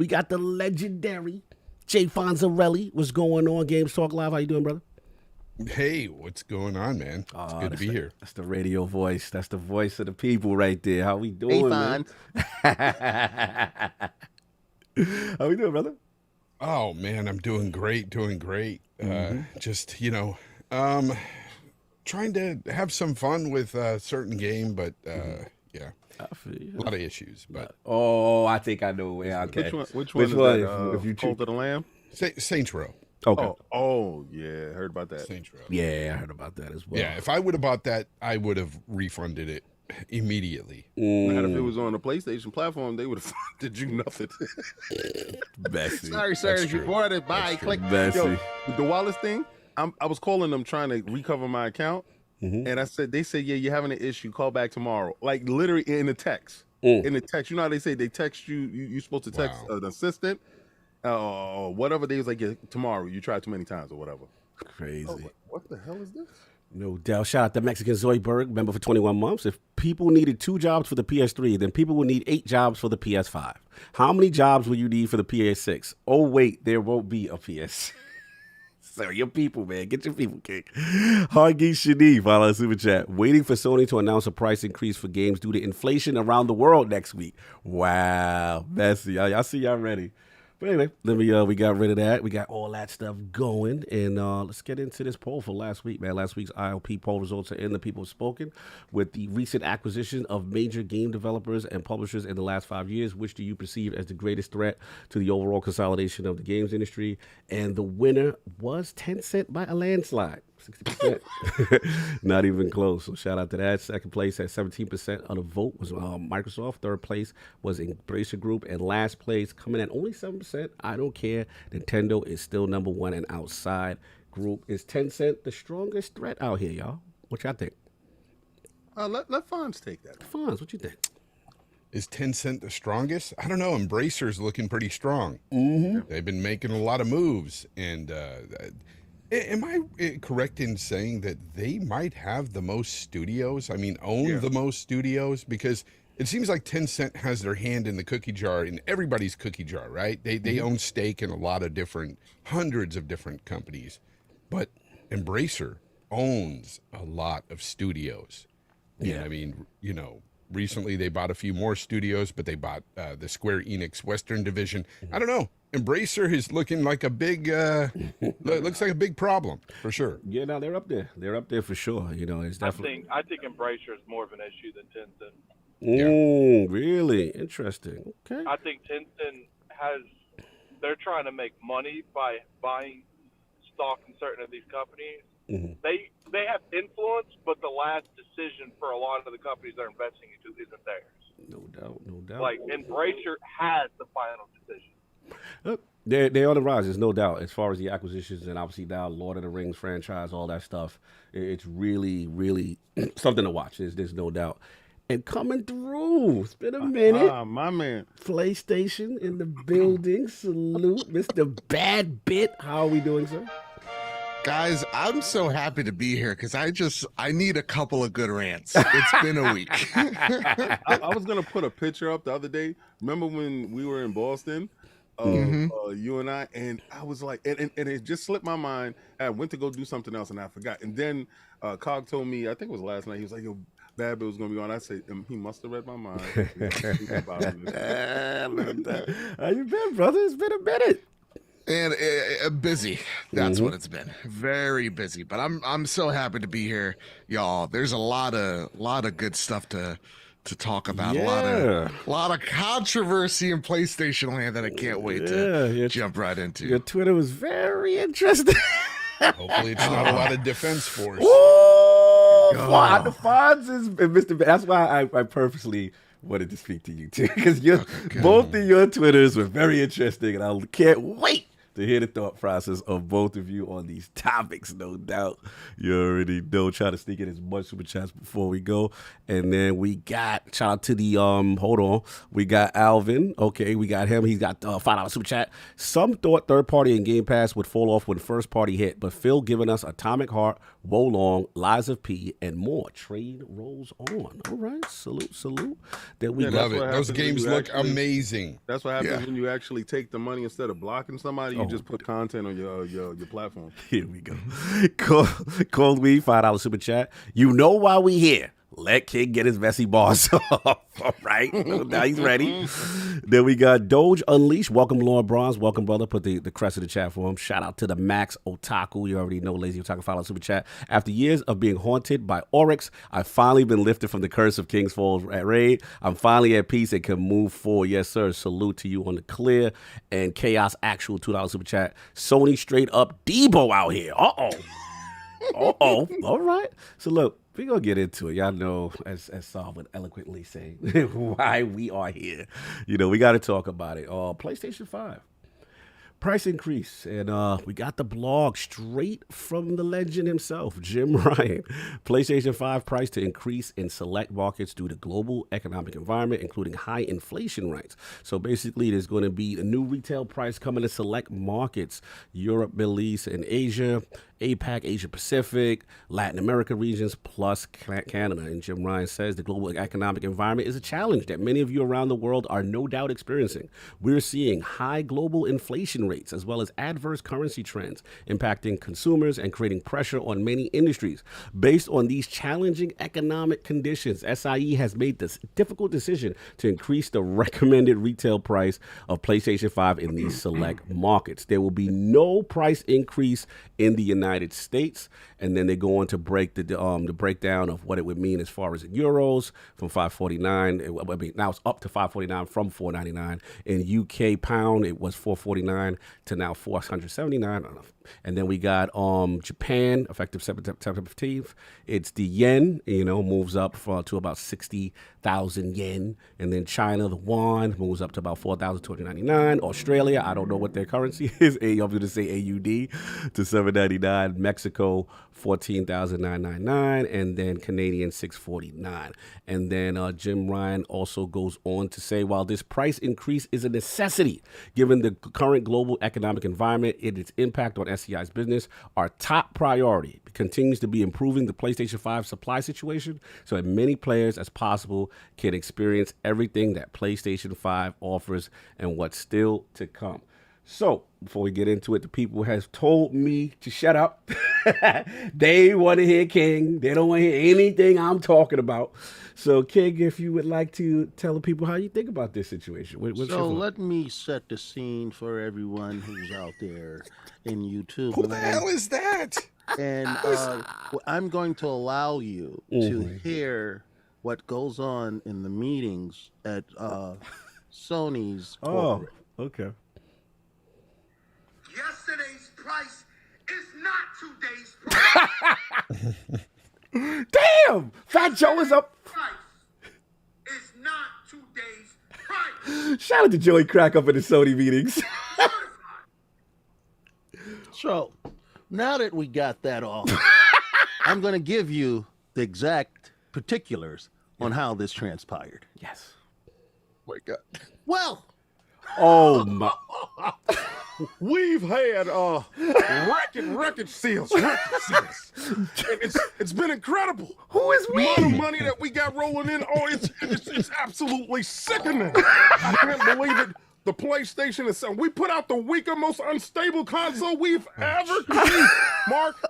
got the legendary Jay Fonzarelli. What's going on? Games Talk Live. How you doing, brother? Hey, what's going on, man? It's good to be here. That's the radio voice. That's the voice of the people right there. How we doing, man? How we doing, brother? Oh, man, I'm doing great. Just, trying to have some fun with a certain game, but, yeah. A lot of issues, but I think I know. Yeah, okay. Which one? If you Cult of the Lamb, Saints Row. Okay. Oh, yeah, heard about that. Saints Row. Yeah, I heard about that as well. Yeah, if I would have bought that, I would have refunded it immediately. Not if it was on the PlayStation platform, they would have funded you nothing. Bessie. Sorry, sir. That's If you true. bought it, bye. Click. Bessie. Yo, the Wallace thing. I was calling them trying to recover my account, and they said, yeah, you're having an issue. Call back tomorrow. Like literally in the text. In the text, you know how they say they text you. You're supposed to text an assistant, or whatever. They was like, yeah, tomorrow. You tried too many times or whatever. Crazy. What the hell is this? No doubt. Shout out to Mexican Zoidberg, member for 21 months. If people needed 2 jobs for the PS3, then people will need 8 jobs for the PS5. How many jobs will you need for the PS6? Oh, wait, there won't be a PS. So your people, man. Get your people kicked. Hargi Shani, follow super chat. Waiting for Sony to announce a price increase for games due to inflation around the world next week. Wow. Messy. Y'all see y'all ready. But anyway, we got rid of that. We got all that stuff going. And let's get into this poll for last week, man. Last week's ILP poll results are in. The people have spoken. With the recent acquisition of major game developers and publishers in the last 5 years, which do you perceive as the greatest threat to the overall consolidation of the games industry? And the winner was Tencent by a landslide. 60%. Not even close. So shout out to that. Second place at 17% of the vote was Microsoft. Third place was Embracer Group. And last place coming at only 7%. I don't care. Nintendo is still number 1 and outside group. Is Tencent the strongest threat out here, y'all? What y'all think? Let Fonz take that. Fonz, what you think? Is Tencent the strongest? I don't know. Embracer's looking pretty strong. They've been making a lot of moves. And am I correct in saying that they might have the most studios? I mean, own the most studios? Because it seems like Tencent has their hand in the cookie jar, in everybody's cookie jar, right? They own stake in a lot of hundreds of different companies. But Embracer owns a lot of studios. Yeah. And I mean, recently they bought a few more studios, but they bought the Square Enix Western division. I don't know. Embracer is looking like a big, looks like a big problem for sure. Yeah, no, they're up there. They're up there for sure. It's definitely. I think Embracer is more of an issue than Tencent. Really interesting. Okay. I think Tencent they're trying to make money by buying stock in certain of these companies. They have influence, but the last decision for a lot of the companies they're investing into isn't theirs. No doubt. Like Embracer has the final decision. They're on the rise, there's no doubt. As far as the acquisitions and obviously now Lord of the Rings franchise, all that stuff, it's really, really something to watch. There's no doubt. And coming through, it's been a minute. My man. PlayStation in the building. Salute, Mr. BadBit. How are we doing, sir? Guys, I'm so happy to be here because I need a couple of good rants. It's been a week. I was gonna put a picture up the other day. Remember when we were in Boston, you and I was like, and it just slipped my mind. I went to go do something else and I forgot. And then Cog told me, I think it was last night. He was like, "Yo, BadBit was gonna be on." I said, he must have read my mind. How you been, brother? It's been a minute. And busy. That's what it's been. Very busy. But I'm so happy to be here, y'all. There's a lot of good stuff to talk about. A lot of controversy in PlayStation land that I can't wait to jump right into. Your Twitter was very interesting. Hopefully it's not a lot of Defense Force. Ooh! The Fonz is Mr. That's why I purposely wanted to speak to you too, because both of your Twitters were very interesting, and I can't wait to hear the thought process of both of you on these topics. No doubt, you already know. Try to sneak in as much super chats before we go, and then we got shout out to the hold on, we got Alvin. Okay, we got him. He's got $5 super chat. Some thought third party and Game Pass would fall off when first party hit, but Phil giving us Atomic Heart, Wolong, Lies of P, and more. Trade rolls on. All right, salute. Then we love it. Those games look amazing. That's what happens when you actually take the money instead of blocking somebody. You just put content on your platform. Here we go. Cold Weed, $5 super chat. You know why we here. Let King get his messy bars off. All right. Now he's ready. Then we got Doge Unleashed. Welcome, Lord Bronze. Welcome, brother. Put the crest in the chat for him. Shout out to the Max Otaku. You already know Lazy Otaku, $5 super chat. After years of being haunted by Oryx, I've finally been lifted from the curse of King's Falls at Raid. I'm finally at peace and can move forward. Yes, sir. Salute to you on the clear. And Chaos Actual, $2 super chat. Sony straight up Debo out here. Uh-oh. All right. So look, we're going to get into it. Y'all know, as Saul would eloquently say, why we are here. You know, we got to talk about it. PlayStation 5. Price increase. And we got the blog straight from the legend himself, Jim Ryan. PlayStation 5 price to increase in select markets due to global economic environment, including high inflation rates. So basically, there's going to be a new retail price coming to select markets, Europe, Middle East, and Asia. APAC, Asia Pacific, Latin America regions, plus Canada. And Jim Ryan says the global economic environment is a challenge that many of you around the world are no doubt experiencing. We're seeing high global inflation rates as well as adverse currency trends impacting consumers and creating pressure on many industries. Based on these challenging economic conditions, SIE has made this difficult decision to increase the recommended retail price of PlayStation 5 in these select markets. There will be no price increase in the United States, and then they go on to break the breakdown of what it would mean as far as in euros from $5.49. Now it's up to $5.49 from $4.99. In UK pound, it was $4.49 to now $479. And then we got Japan, effective September 15th. It's the yen, moves up to about 60,000 yen. And then China, the yuan, moves up to about 4,299. Australia, I don't know what their currency is. I'm going to say AUD to $7.99. Mexico, 14,999, and then Canadian 649. And then Jim Ryan also goes on to say, while this price increase is a necessity, given the current global economic environment and its impact on SEI's business, our top priority continues to be improving the PlayStation 5 supply situation so that many players as possible can experience everything that PlayStation 5 offers and what's still to come. So, before we get into it, the people have told me to shut up. They want to hear King. They don't want to hear anything I'm talking about. So, King, if you would like to tell the people how you think about this situation. So, let me set the scene for everyone who's out there in YouTube. Who the hell is that? And I'm going to allow you to hear what goes on in the meetings at Sony's corporate. Okay. Yesterday's price is not today's price. Damn! Fat Joe is up. Price is not today's price. Shout out to Joey Crack up in the Sony meetings. So, now that we got that off, I'm going to give you the exact particulars on how this transpired. Yes. Oh my God. Well. Oh my. We've had record sales. It's been incredible. Who is we? The amount of money that we got rolling in. Oh, it's absolutely sickening. I can't believe it. The PlayStation is something. We put out the weaker, most unstable console we've ever seen.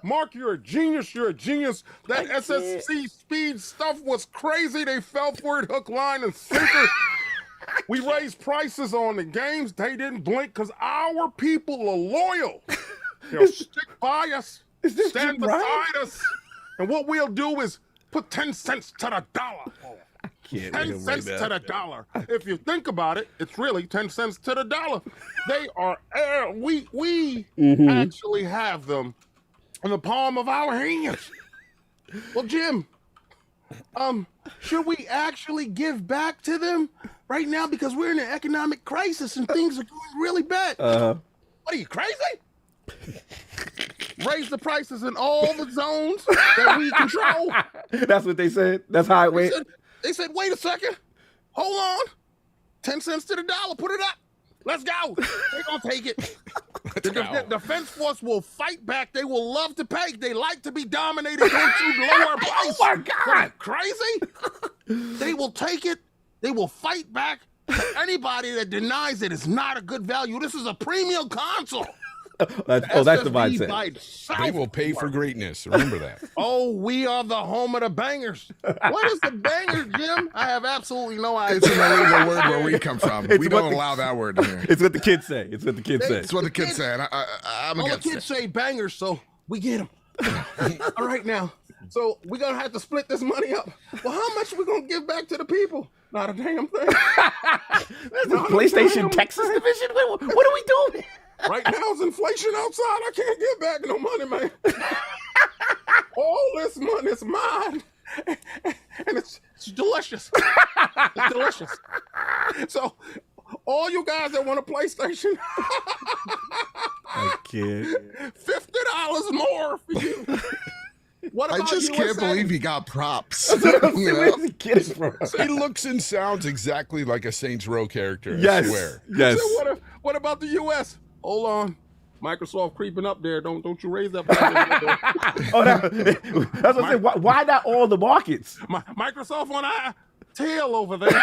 Mark, you're a genius. You're a genius. That SSC speed stuff was crazy. They fell for it, hook, line, and sinker. We raised prices on the games. They didn't blink because our people are loyal. Stick by us. Stand beside us. And what we'll do is put 10 cents to the dollar. 10 cents to the dollar. If you think about it, it's really 10 cents to the dollar. They are we actually have them in the palm of our hands. Well, Jim, should we actually give back to them right now because we're in an economic crisis and things are going really bad? What are you, crazy? Raise the prices in all the zones that we control. That's what they said. That's how it went. They said, wait a second. Hold on. 10 cents to the dollar. Put it up. Let's go. They're going to take it. The defense force will fight back. They will love to pay. They like to be dominated into lower price. Oh, my God. Crazy? They will take it. They will fight back to anybody that denies it is not a good value. This is a premium console. That's the mindset. They will pay for greatness. Remember that. Oh, we are the home of the bangers. What is the banger, Jim? I have absolutely no idea. It's an illegal word where we come from. We don't allow that word in here. It's what the kids say. It's what the kids say. It's what the kids say. And I'm All the against kids it. say bangers, so we get them. All right, now. So we're going to have to split this money up. Well, how much are we going to give back to the people? Not a damn thing. This is PlayStation Texas division? What are we doing? Right now, it's inflation outside. I can't give back no money, man. All this money is mine. And it's delicious. It's delicious. So, all you guys that want a PlayStation, I can't. $50 more for you. What I about just USA? can't believe he got props. Where's the kid from? He looks and sounds exactly like a Saints Row character. Yes. I swear. Yes. So what about the U.S.? Hold on. Microsoft creeping up there. Don't you raise that price. That's what I said. Why not all the markets? Microsoft on our tail over there.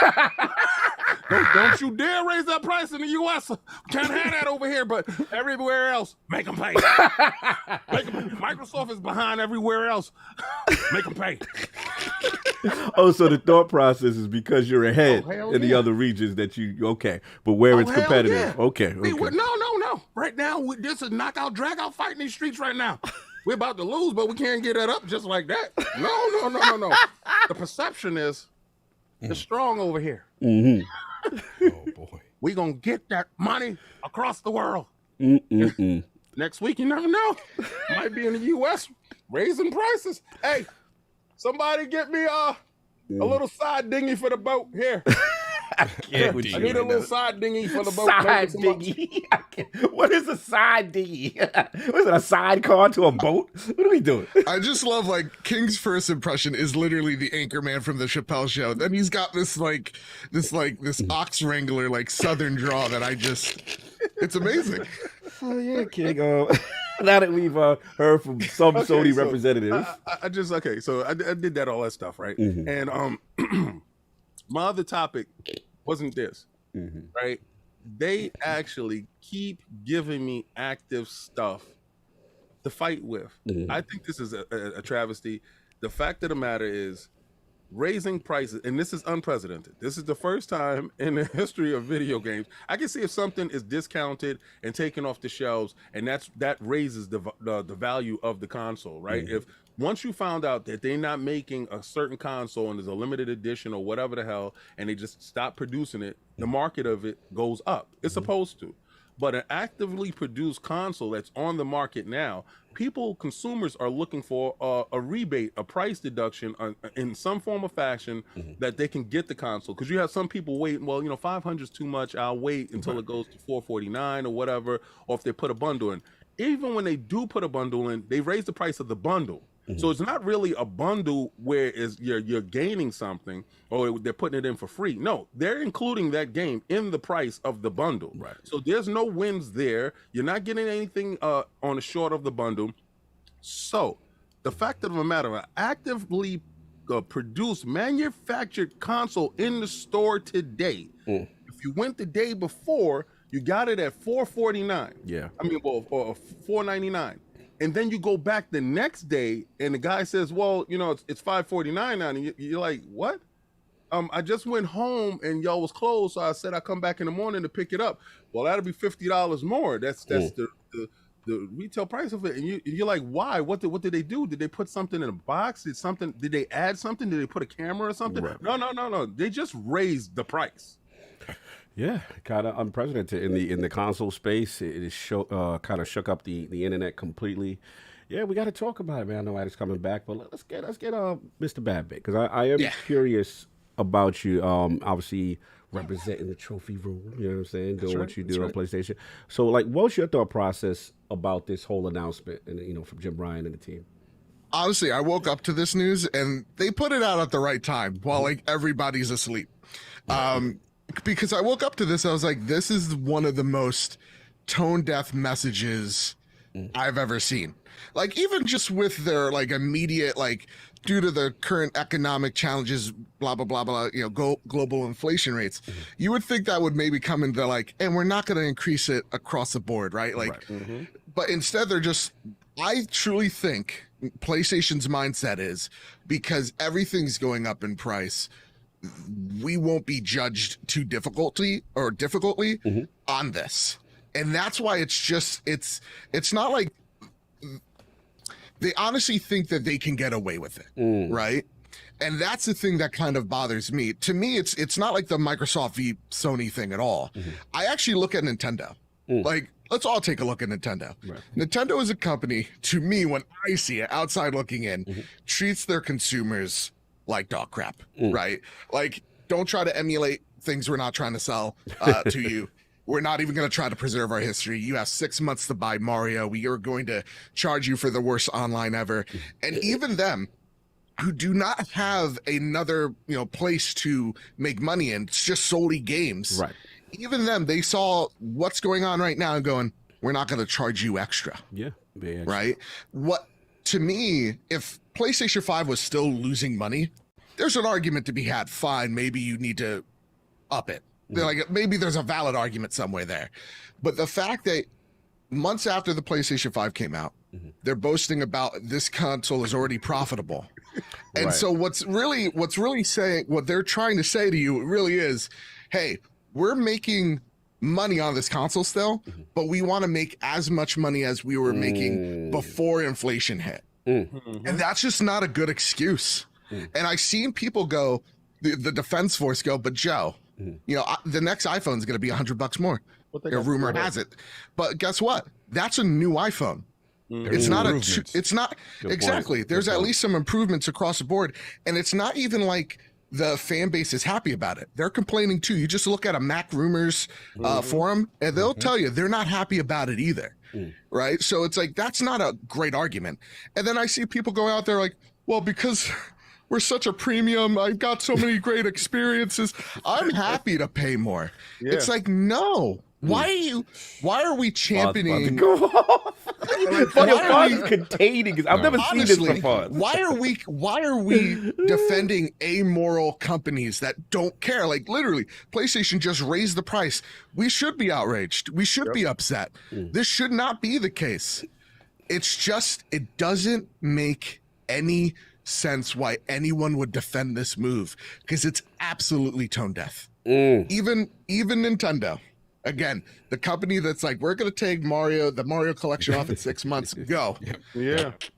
don't you dare raise that price in the U.S. Can't have that over here, but everywhere else, make them pay. Microsoft is behind everywhere else. Make them pay. Oh, so the thought process is because you're ahead hell in the yeah. other regions that okay, but where it's hell competitive, yeah. okay. No. Right now, this is knockout, drag out fight in these streets right now. We're about to lose, but we can't get that up just like that. No. The perception is it's strong over here. Mm-hmm. Oh, boy. We gonna get that money across the world. Mm-mm-mm. Next week, you never know. Might be in the U.S. raising prices. Hey, somebody get me a little side dinghy for the boat here. I can't with I you. need a little side dinghy for the boat. Side dinghy. What is a side dinghy? What is it, a sidecar to a boat? What are we doing? I just love, like, King's first impression is literally the anchor man from the Chappelle Show. Then he's got this ox wrangler, like, southern draw that it's amazing. Oh, yeah, King. Now that we've heard from some Sony representatives. So I did all that stuff, right? Mm-hmm. And my other topic wasn't this, right? They actually keep giving me active stuff to fight with. I think this is a travesty. The fact of the matter is raising prices, and this is unprecedented. This is the first time in the history of video games. I can see if something is discounted and taken off the shelves, and that raises the value of the console, right? If once you found out that they're not making a certain console and there's a limited edition or whatever the hell, and they just stop producing it, the market of it goes up. It's supposed to. But an actively produced console that's on the market now, consumers are looking for a rebate, a price deduction in some form or fashion that they can get the console. Because you have some people waiting, well, 500 is too much. I'll wait until it goes to $449 or whatever, or if they put a bundle in. Even when they do put a bundle in, they raise the price of the bundle. So it's not really a bundle where you're gaining something or they're putting it in for free. No, they're including that game in the price of the bundle. Right. So there's no wins there. You're not getting anything on the short of the bundle. So the fact of the matter, an actively produced, manufactured console in the store today, if you went the day before, you got it at $449. Yeah. Or $499. And then you go back the next day and the guy says, well, it's $549 now. And you're like, what? I just went home and y'all was closed. So I said, I'll come back in the morning to pick it up. Well, that'll be $50 more. That's the retail price of it. And you're like, why? What did they do? Did they put something in a box? Did they add something? Did they put a camera or something? Right. No. They just raised the price. Yeah, kind of unprecedented in the console space. It is kind of shook up the internet completely, Yeah, we got to talk about it, man. I know Adam's coming back, but let's get Mr. BadBit, because I am curious about you. Obviously representing the trophy room, you know what I'm saying, doing what you do on PlayStation. So, like, what was your thought process about this whole announcement, and from Jim Ryan and the team? Honestly, I woke up to this news and they put it out at the right time while like everybody's asleep. Because I woke up to this, I was like, this is one of the most tone deaf messages I've ever seen. Like, even just with their like immediate, like, due to the current economic challenges, blah, blah, blah, blah, global inflation rates, you would think that would maybe come into like, and we're not going to increase it across the board, right? Like, but instead they're just, I truly think PlayStation's mindset is, because everything's going up in price, we won't be judged too difficultly on this. And that's why it's not like, they honestly think that they can get away with it, right? And that's the thing that kind of bothers me. To me, it's not like the Microsoft v Sony thing at all. I actually look at Nintendo. Like, let's all take a look at Nintendo. Nintendo is a company, to me, when I see it outside looking in, treats their consumers like dog crap, right? Like, don't try to emulate things we're not trying to sell to you. We're not even going to try to preserve our history. You have 6 months to buy Mario. We are going to charge you for the worst online ever. And even them, who do not have another place to make money in, it's just solely games. Right. Even them, they saw what's going on right now and going, we're not going to charge you extra. Yeah. Right. What, to me, if PlayStation 5 was still losing money, there's an argument to be had. Fine, maybe you need to up it. Like, maybe there's a valid argument somewhere there. But the fact that months after the PlayStation 5 came out, they're boasting about this console is already profitable. And so what's really saying, what they're trying to say to you really is, hey, we're making money on this console still, but we want to make as much money as we were making before inflation hit. And that's just not a good excuse. And I've seen people go, the defense force go, but Joe, the next iPhone is going to be $100 more. A rumor has it. But guess what? That's a new iPhone. It's not exactly. There's at least some improvements across the board. And it's not even like the fan base is happy about it. They're complaining too. You just look at a Mac Rumors forum and they'll tell you they're not happy about it either. Right. So it's like, that's not a great argument. And then I see people go out there like, well, because we're such a premium, I've got so many great experiences, I'm happy to pay more. It's like, no. Why are we championing? Fonz is containing. I've never seen this before. Why are we defending amoral companies that don't care? Like, literally, PlayStation just raised the price. We should be outraged. We should be upset. This should not be the case. It's just, it doesn't make any sense why anyone would defend this move, because it's absolutely tone deaf. Even Nintendo. Again, the company that's like, we're going to take the Mario collection off in 6 months. Go.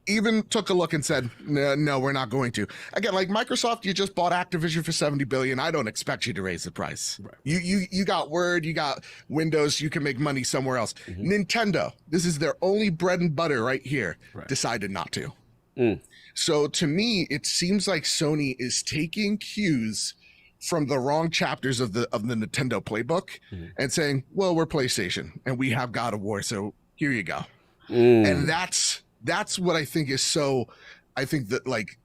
Even took a look and said, no, we're not going to. Again, like Microsoft, you just bought Activision for $70 billion. I don't expect you to raise the price. You got Word, you got Windows, you can make money somewhere else. Nintendo, this is their only bread and butter right here, decided not to. So to me, it seems like Sony is taking cues from the wrong chapters of the Nintendo playbook and saying, well, we're PlayStation and we have God of War, so here you go. And that's what I think is so, I think that like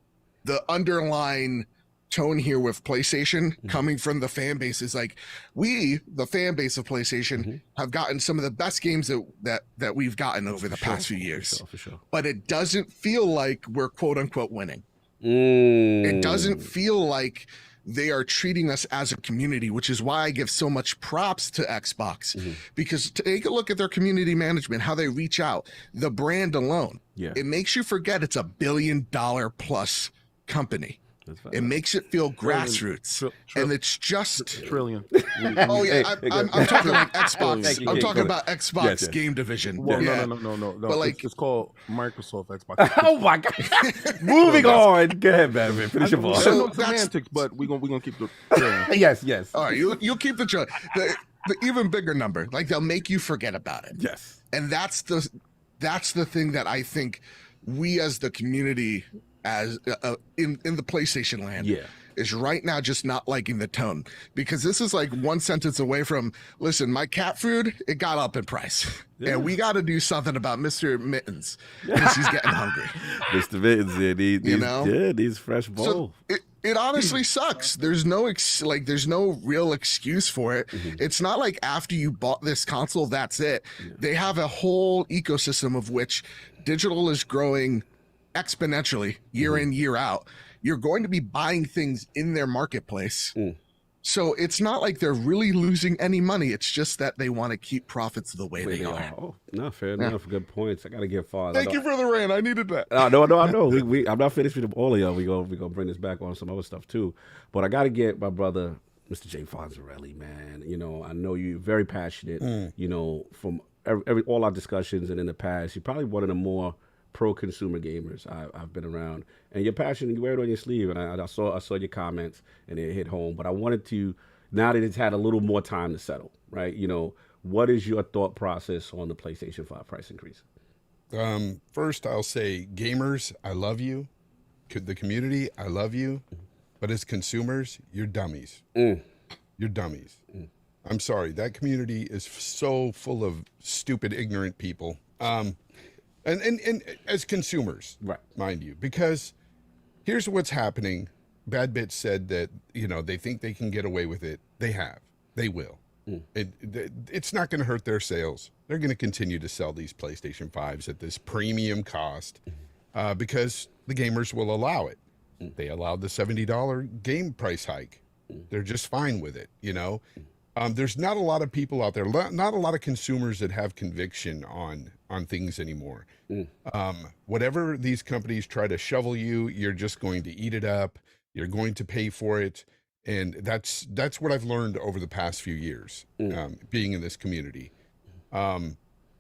the underlying tone here with PlayStation coming from the fan base is like, we, the fan base of PlayStation, have gotten some of the best games that we've gotten over the past few years. For sure. But it doesn't feel like we're quote unquote winning. It doesn't feel like they are treating us as a community, which is why I give so much props to Xbox, because take a look at their community management, how they reach out, the brand alone. It makes you forget it's $1 billion plus company. It makes it feel grassroots, and it's just trillion. Oh yeah, I'm talking like Xbox. I'm talking about Xbox game division. Well, no. But like, it's called Microsoft Xbox. Oh my God! Moving on. Go ahead, man. Finish your ball. So semantics, but we're gonna keep the trillion. Yes. All right, you'll keep the trillion. The even bigger number, like they'll make you forget about it. Yes, and that's the thing that I think we as the community, as in the PlayStation land, is right now just not liking the tone, because this is like one sentence away from, listen, my cat food, it got up in price, and we got to do something about Mr. Mittens because he's getting hungry. Mr. Mittens, these fresh bowls. So it honestly sucks. There's no there's no real excuse for it. It's not like after you bought this console, that's it. They have a whole ecosystem of which digital is growing exponentially year in, year out. You're going to be buying things in their marketplace. So it's not like they're really losing any money. It's just that they want to keep profits the way they are. Oh, no, fair enough. Good points. I got to get Fonz. Thank you for the rant. I needed that. No, I know. I'm not finished with all of y'all. We gonna bring this back on some other stuff too. But I got to get my brother, Mr. J. Fonzarelli, man. You know, I know you're very passionate. You know, from all our discussions and in the past, you're probably one of the more pro-consumer gamers I've been around, and your passion, you wear it on your sleeve, and I saw your comments and it hit home. But I wanted to, now that it's had a little more time to settle, right? You know, what is your thought process on the PlayStation 5 price increase? First, I'll say, gamers, I love you. The community, I love you. But as consumers, you're dummies. You're dummies. I'm sorry, that community is so full of stupid, ignorant people. And as consumers, right, mind you, because here's what's happening. BadBit said that, you know, they think they can get away with it. They have. They will. It's not going to hurt their sales. They're going to continue to sell these PlayStation 5s at this premium cost because the gamers will allow it. They allowed the $70 game price hike. They're just fine with it, you know. There's not a lot of people out there, not a lot of consumers that have conviction on things anymore. Whatever these companies try to shovel you, you're just going to eat it up. You're going to pay for it. And that's what I've learned over the past few years, being in this community.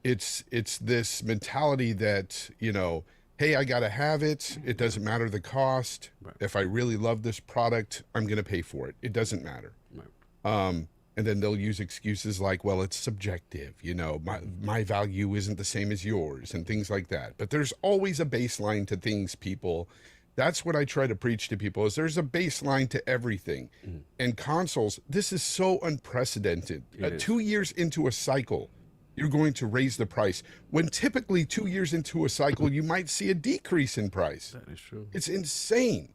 It's this mentality that, you know, hey, I got to have it. It doesn't matter the cost. Right. If I really love this product, I'm going to pay for it. It doesn't matter. Right. And then they'll use excuses like, well, it's subjective, you know, my value isn't the same as yours and things like that. But there's always a baseline to things, people. That's what I try to preach to people, is there's a baseline to everything. And consoles, this is so unprecedented. 2 years into a cycle, you're going to raise the price. When typically 2 years into a cycle, you might see a decrease in price. That is true. It's insane.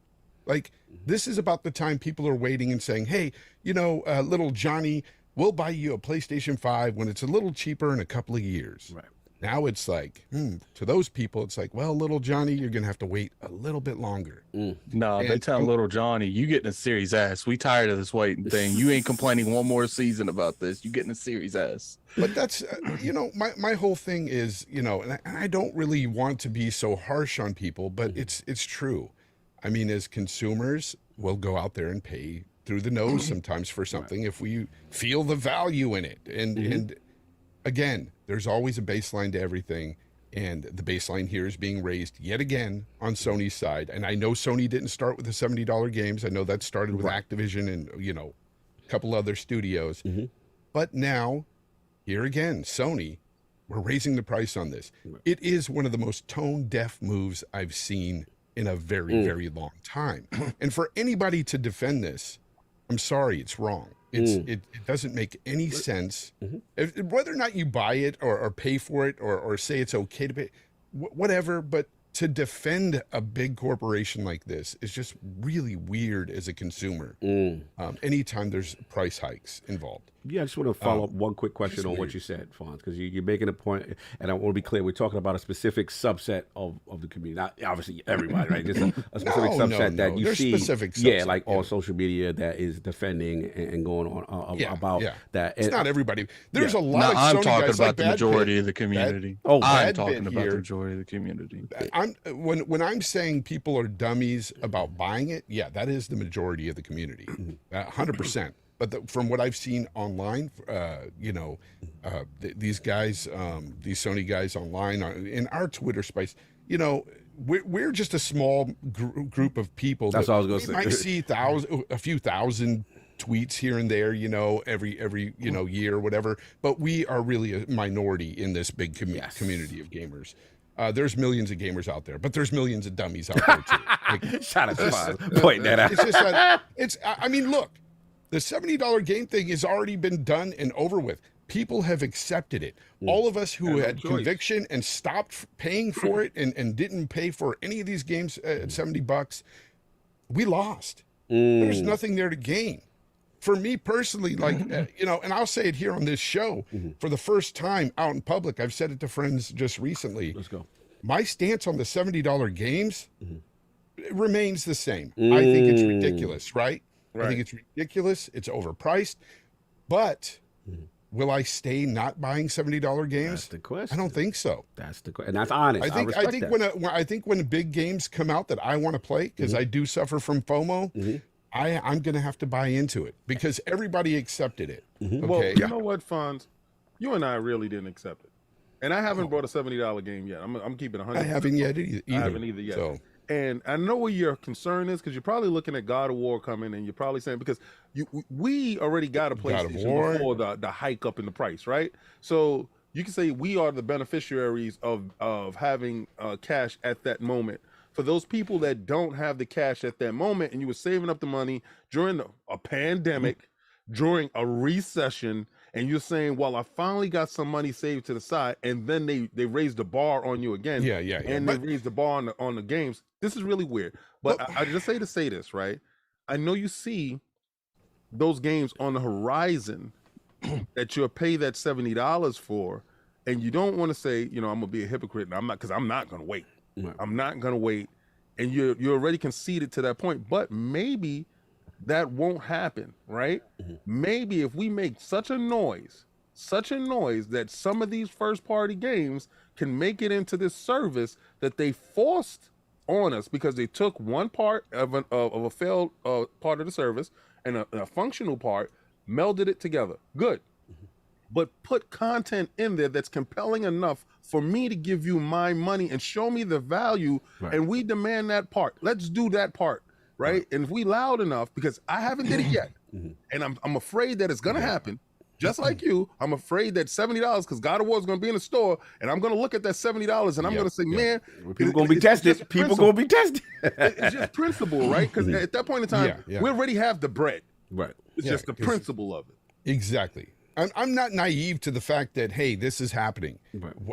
Like, this is about the time people are waiting and saying, hey, you know, little Johnny, we'll buy you a PlayStation 5 when it's a little cheaper in a couple of years. Right. Now it's like, to those people, it's like, well, little Johnny, you're going to have to wait a little bit longer. No, they tell little Johnny, you getting a Series S. We tired of this waiting thing. You ain't complaining one more season about this. You getting a Series S. But that's, you know, my whole thing is, you know, and I don't really want to be so harsh on people, but it's true. I mean, as consumers, we'll go out there and pay through the nose sometimes for something if we feel the value in it. And again, there's always a baseline to everything. And the baseline here is being raised yet again on Sony's side. And I know Sony didn't start with the $70 games. I know that started with Activision and, you know, a couple other studios. But now, here again, Sony, we're raising the price on this. It is one of the most tone-deaf moves I've seen in a very, very long time. And for anybody to defend this, I'm sorry, it's wrong. It doesn't make any sense. Whether or not you buy it or pay for it or say it's okay to pay, whatever, but to defend a big corporation like this is just really weird as a consumer. Anytime there's price hikes involved. Yeah, I just want to follow up one quick question on what you said, Fonz, because you're making a point, and I want to be clear. We're talking about a specific subset of the community, not obviously everybody, right? Just a specific subset that you there's see, specific subset, like on social media that is defending and going on about that. It's not everybody. There's a lot of I'm Sony talking guys about like the Bad majority Pit. of the community. I'm talking about the majority of the community. When I'm saying people are dummies about buying it, yeah, that is the majority of the community, 100%. But from what I've seen online, you know, these guys, these Sony guys online, in our Twitter space, you know, we're just a small group of people. That's what I was going to say. Might see a few thousand tweets here and there, you know, every you know year or whatever. But we are really a minority in this big community of gamers. there's millions of gamers out there, but there's millions of dummies out there too. Like, Shout out to Fonz. Point that out. It's just that I mean, look, the $70 game thing has already been done and over with. People have accepted it. All of us who had conviction and stopped paying for it and didn't pay for any of these games at $70, we lost. There's nothing there to gain. For me personally, like, you know, and I'll say it here on this show, for the first time out in public, I've said it to friends just recently. Let's go. My stance on the $70 games remains the same. I think it's ridiculous, right? I think it's ridiculous. It's overpriced. But will I stay not buying $70 games? That's the question. I don't think so. That's the question, and that's honest. I think when big games come out that I want to play, because I do suffer from FOMO, I'm going to have to buy into it because everybody accepted it. Okay? Well, you know what, Fonz? You and I really didn't accept it. And I haven't brought a $70 game yet. I'm keeping 100. I haven't yet either. I haven't either yet. So. And I know what your concern is because you're probably looking at God of War coming, and you're probably saying because we already got a PlayStation before the hike up in the price, right? So you can say we are the beneficiaries of having cash at that moment. For those people that don't have the cash at that moment, and you were saving up the money during a pandemic, during a recession, and you're saying, well, I finally got some money saved to the side, and then they raised the bar on you again. Yeah. And they raised the bar on the games. This is really weird. But I just say this, right? I know you see those games on the horizon that you'll pay that $70 for, and you don't want to say, you know, I'm gonna be a hypocrite, and I'm not, because I'm not gonna wait. I'm not gonna wait. And you're already conceded to that point, but maybe that won't happen, right? Maybe if we make such a noise that some of these first party games can make it into this service that they forced on us because they took one part of a failed part of the service and a functional part, melded it together. Good. But put content in there that's compelling enough for me to give you my money and show me the value, and we demand that part. Let's do that part, right? And if we loud enough, because I haven't did it yet, and I'm afraid that it's gonna happen, just like you, I'm afraid that $70, because God of War is gonna be in the store, and I'm gonna look at that $70 and I'm gonna say, man, people gonna be tested. People gonna be tested. It's just principle, right? Because at that point in time, we already have the bread. Right. It's just the principle of it. Exactly. I'm not naive to the fact that, hey, this is happening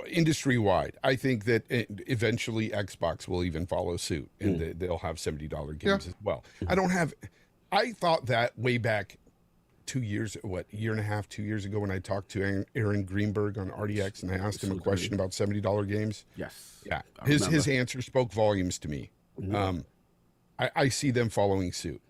industry-wide. I think that eventually Xbox will even follow suit, and they'll have $70 games as well. I thought that way back 2 years, year and a half, 2 years ago when I talked to Aaron Greenberg on RDX, and I asked him a question about $70 games. Yes. Yeah. His answer spoke volumes to me. I see them following suit.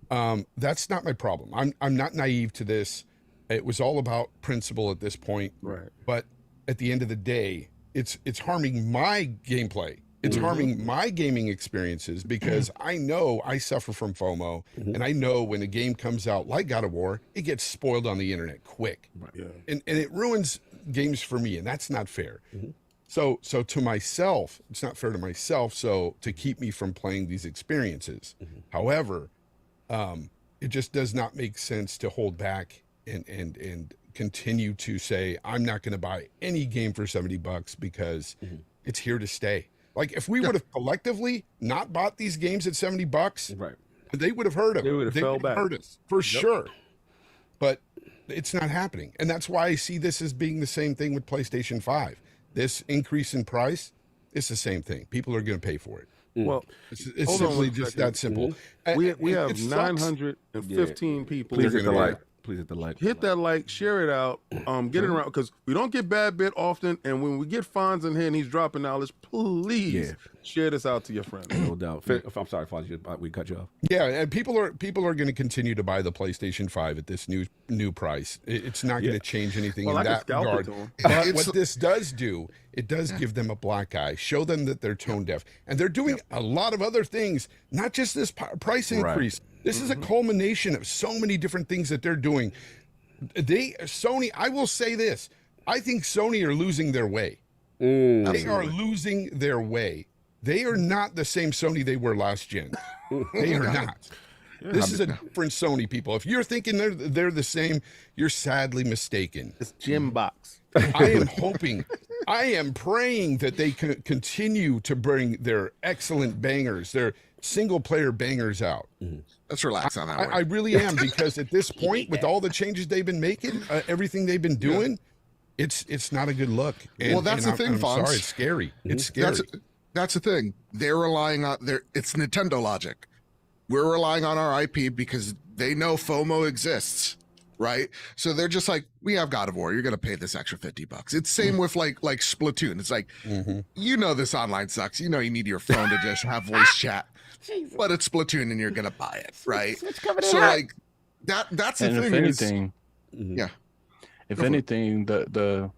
That's not my problem. I'm not naive to this. It was all about principle at this point, right? But at the end of the day, it's harming my gameplay. It's harming my gaming experiences because I know I suffer from FOMO, and I know when a game comes out like God of War, it gets spoiled on the internet quick, and it ruins games for me, and that's not fair. So to myself, it's not fair to myself. So to keep me from playing these experiences, however, it just does not make sense to hold back and continue to say I'm not going to buy any game for $70 because it's here to stay. Like if we would have collectively not bought these games at $70, they would have heard them. They would have fell back. Heard us for sure. But it's not happening, and that's why I see this as being the same thing with PlayStation 5. This increase in price, it's the same thing. People are going to pay for it. Well, it's simply just that simple. We have 915 people. Please hit the like. Please hit the like. Hit that like, share it out, get it around, because we don't get BadBit often, and when we get Fonz in here and he's dropping knowledge, please share this out to your friends. No doubt. I'm sorry, Fonz, we cut you off. Yeah, and people are going to continue to buy the PlayStation 5 at this new price. It's not going to change anything in that regard. But what this does do, it does give them a black eye, show them that they're tone deaf, and they're doing a lot of other things, not just this price increase. This is a culmination of so many different things that they're doing. Sony, I will say this. I think Sony are losing their way. They are losing their way. They are not the same Sony they were last gen. They are not. This is a different Sony, people. If you're thinking they're the same, you're sadly mistaken. It's Jim Box. I am hoping I am praying that they can continue to bring their excellent bangers, their single-player bangers out. Let's relax on that one. I really am, because at this point, with all the changes they've been making, everything they've been doing, it's not a good look. And, well, that's the thing, I'm Fonz. sorry, it's scary. It's scary. That's the thing. They're relying on it's Nintendo logic. We're relying on our IP because they know FOMO exists, right? So they're just like, we have God of War. You're gonna pay this extra $50. It's same with like Splatoon. It's like, you know, this online sucks. You know, you need your phone to just have voice chat, but it's Splatoon and you're gonna buy it, right? So like that's the And thing. if anything, yeah. If anything, the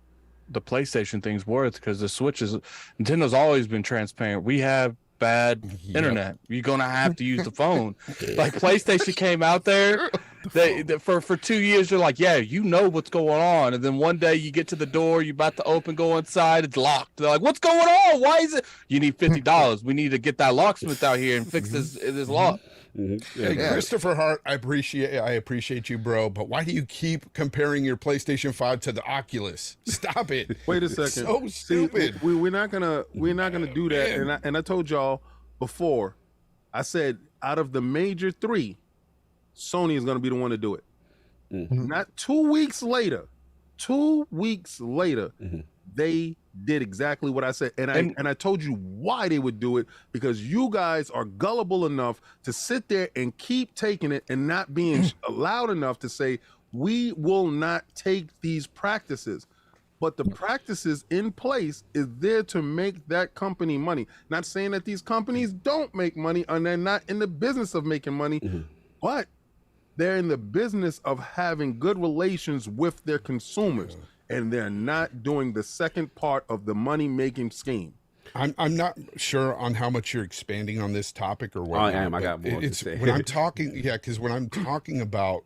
PlayStation thing's worth, because the Switch is, Nintendo's always been transparent. We have bad internet. You're gonna have to use the phone. Like PlayStation came out there, they for 2 years they're like, yeah, you know what's going on, and then one day you get to the door, you're about to open, go inside, it's locked. They're like, what's going on? Why is it? You need $50. We need to get that locksmith out here and fix this lock. Hey, Christopher Hart, I appreciate you, bro. But why do you keep comparing your PlayStation 5 to the Oculus? Stop it. Wait a second. So stupid. We're not gonna do that. And I told y'all before, I said out of the major three, Sony is gonna be the one to do it. Not 2 weeks later. 2 weeks later, they did exactly what I said, and I told you why they would do it, because you guys are gullible enough to sit there and keep taking it and not being loud enough to say, we will not take these practices. But the practices in place is there to make that company money. Not saying that these companies don't make money and they're not in the business of making money, but they're in the business of having good relations with their consumers. And they're not doing the second part of the money-making scheme. I'm not sure on how much you're expanding on this topic or what. I am. I got more to say. When I'm talking, because when I'm talking about,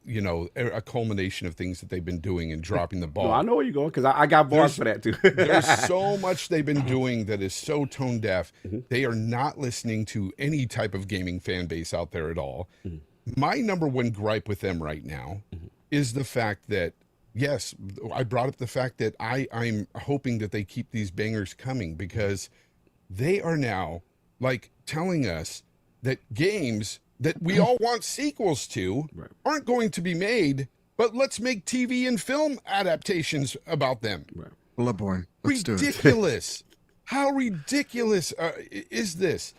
you know, a culmination of things that they've been doing and dropping the ball. No, I know where you're going, because I got bars for that too. There's so much they've been doing that is so tone deaf. They are not listening to any type of gaming fan base out there at all. My number one gripe with them right now is the fact that, yes, I brought up the fact that I'm hoping that they keep these bangers coming, because they are now like telling us that games that we all want sequels to aren't going to be made, but let's make TV and film adaptations about them. Bloodborne. Let's ridiculous. Do it. How ridiculous is this?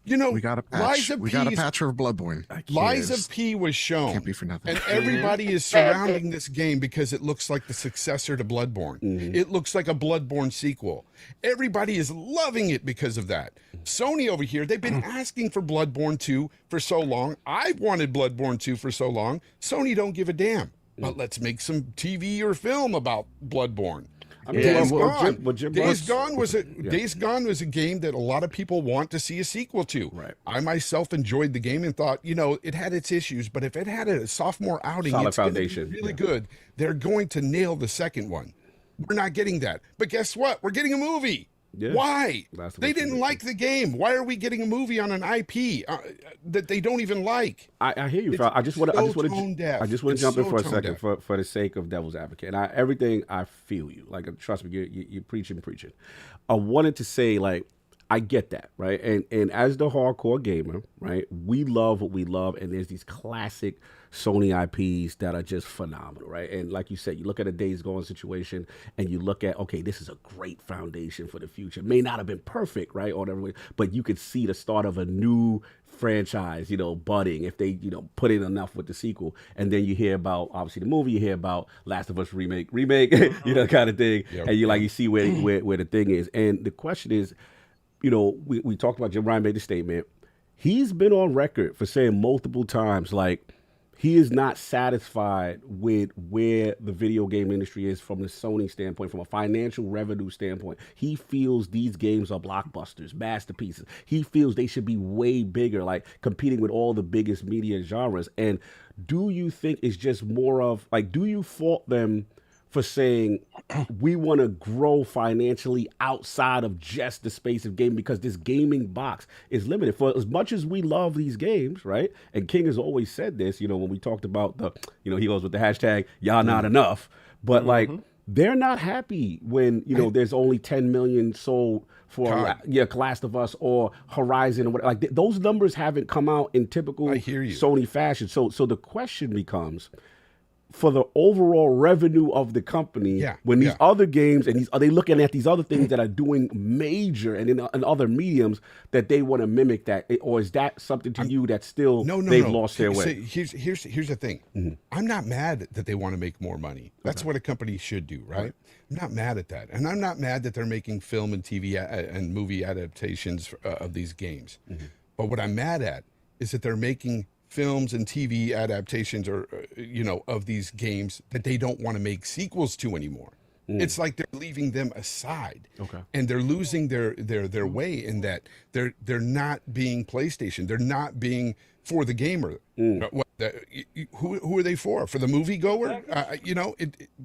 You know, we got a patch. We got a patch for Bloodborne. Lies of P was shown. Can't be for nothing. And everybody is surrounding this game because it looks like the successor to Bloodborne. It looks like a Bloodborne sequel. Everybody is loving it because of that. Sony over here, they've been asking for Bloodborne 2 for so long. I've wanted Bloodborne 2 for so long. Sony don't give a damn. But let's make some TV or film about Bloodborne. I mean, Days Gone was a game that a lot of people want to see a sequel to. I myself enjoyed the game and thought, you know, it had its issues, but if it had a sophomore outing, solid it's foundation, really good. They're going to nail the second one. We're not getting that, but guess what? We're getting a movie. Why? They didn't like the game. Why are we getting a movie on an IP that they don't even like? I hear you, Phil. I just want to jump in for a second for the sake of devil's advocate. And everything, I feel you. Like, trust me, you're preaching. I wanted to say, like, I get that, right? And as the hardcore gamer, right, we love what we love, and there's these classic Sony IPs that are just phenomenal, right? And like you said, you look at a Days Gone situation, and you look at, okay, this is a great foundation for the future. It may not have been perfect, right, or whatever, but you could see the start of a new franchise, you know, budding if they, you know, put in enough with the sequel. And then you hear about, obviously, the movie. You hear about Last of Us remake, you know, kind of thing, and you see where the thing is. And the question is, you know, we talked about Jim Ryan made the statement. He's been on record for saying multiple times, like, he is not satisfied with where the video game industry is from the Sony standpoint, from a financial revenue standpoint. He feels these games are blockbusters, masterpieces. He feels they should be way bigger, like competing with all the biggest media genres. And do you think it's just more of, like, do you fault them for saying we want to grow financially outside of just the space of gaming, because this gaming box is limited? For as much as we love these games, right? And King has always said this, you know, when we talked about the, you know, he goes with the hashtag, y'all not enough. But like, they're not happy when there's only 10 million sold for Last of Us or Horizon or whatever. Like those numbers haven't come out in typical Sony fashion. So the question becomes, for the overall revenue of the company, when these other games and are they looking at these other things that are doing major and in other mediums that they want to mimic that, or is that something to you that still they've lost their way? Here's the thing. Mm-hmm. I'm not mad that they want to make more money. That's what a company should do, right? I'm not mad at that, and I'm not mad that they're making film and TV and movie adaptations of these games. Mm-hmm. But what I'm mad at is that they're making films and TV adaptations or of these games that they don't want to make sequels to anymore. It's like they're leaving them aside. And they're losing their way in that they're not being PlayStation. They're not being for the gamer. Who are they for? For the moviegoer?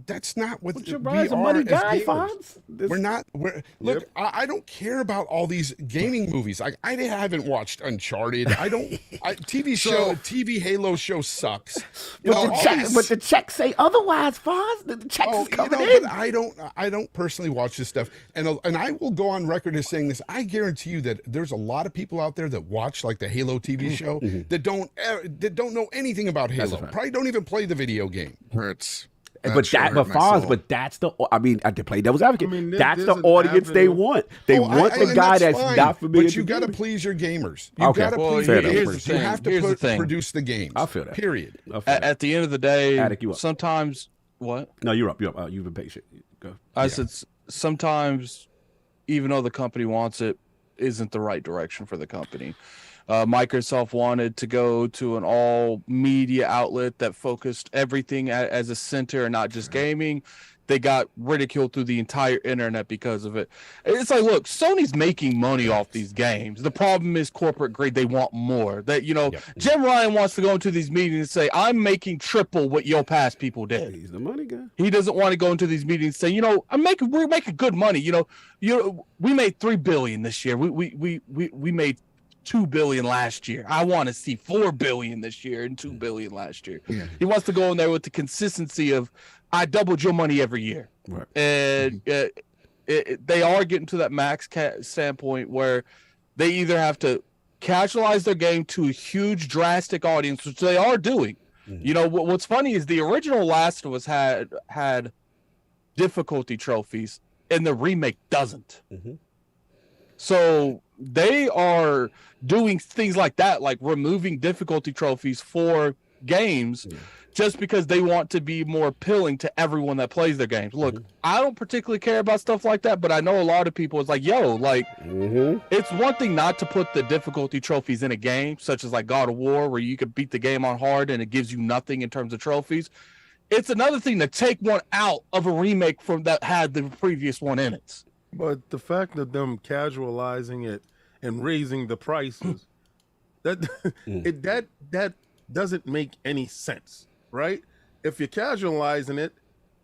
That's not what your we are money as guy, gamers. Fonz. Look, I don't care about all these gaming movies. I haven't watched Uncharted. TV Halo show sucks. But the checks say otherwise, Fonz. The checks is coming in. But I don't personally watch this stuff, and I will go on record as saying this. I guarantee you that there's a lot of people out there that watch like the Halo TV show that don't know anything about Halo. Probably don't even play the video game. Hurts. But that's the. I mean, to play devil's advocate, that's the audience they want. They want the guy that's not familiar. But you got to please your gamers. You got to please your gamers. You have to produce the games. I feel that. Period. At the end of the day, Attic, you up. Sometimes what? No, you're up. You've been patient. Go. I said sometimes, even though the company wants it, isn't the right direction for the company. Microsoft wanted to go to an all media outlet that focused everything as a center and not just gaming. They got ridiculed through the entire internet because of it. It's like, look, Sony's making money off these games. The problem is corporate greed. They want more. Jim Ryan wants to go into these meetings and say, I'm making triple what your past people did. He's the money guy. He doesn't want to go into these meetings and say, we're making good money. We made $3 billion this year. We made $2 billion last year. I want to see $4 billion this year and $2 billion last year. Yeah. He wants to go in there with the consistency of, I doubled your money every year. Right. And they are getting to that max standpoint where they either have to casualize their game to a huge, drastic audience, which they are doing. Mm-hmm. What's funny is the original Last of Us had difficulty trophies, and the remake doesn't. Mm-hmm. So they are doing things like that, like removing difficulty trophies for games just because they want to be more appealing to everyone that plays their games. Look, I don't particularly care about stuff like that, but I know a lot of people is like, it's one thing not to put the difficulty trophies in a game, such as like God of War, where you could beat the game on hard and it gives you nothing in terms of trophies. It's another thing to take one out of a remake from that had the previous one in it. But the fact of them casualizing it and raising the prices, that doesn't make any sense, right? If you're casualizing it,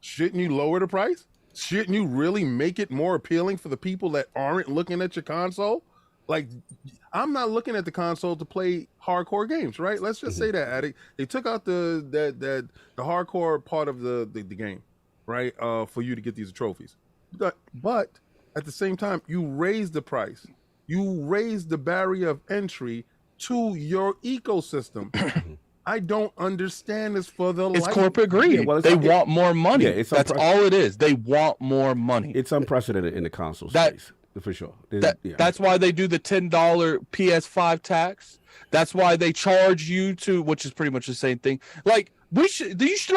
shouldn't you lower the price? Shouldn't you really make it more appealing for the people that aren't looking at your console? Like, I'm not looking at the console to play hardcore games, right? Let's just say that, Addict. They took out the hardcore part of the game, right? For you to get these trophies. But at the same time, you raise the price. You raise the barrier of entry to your ecosystem. I don't understand this for the It's corporate greed. They want more money. That's all it is. They want more money. It's unprecedented in the console space, for sure. That's why they do the $10 PS5 tax. That's why they charge you to, which is pretty much the same thing. Like, no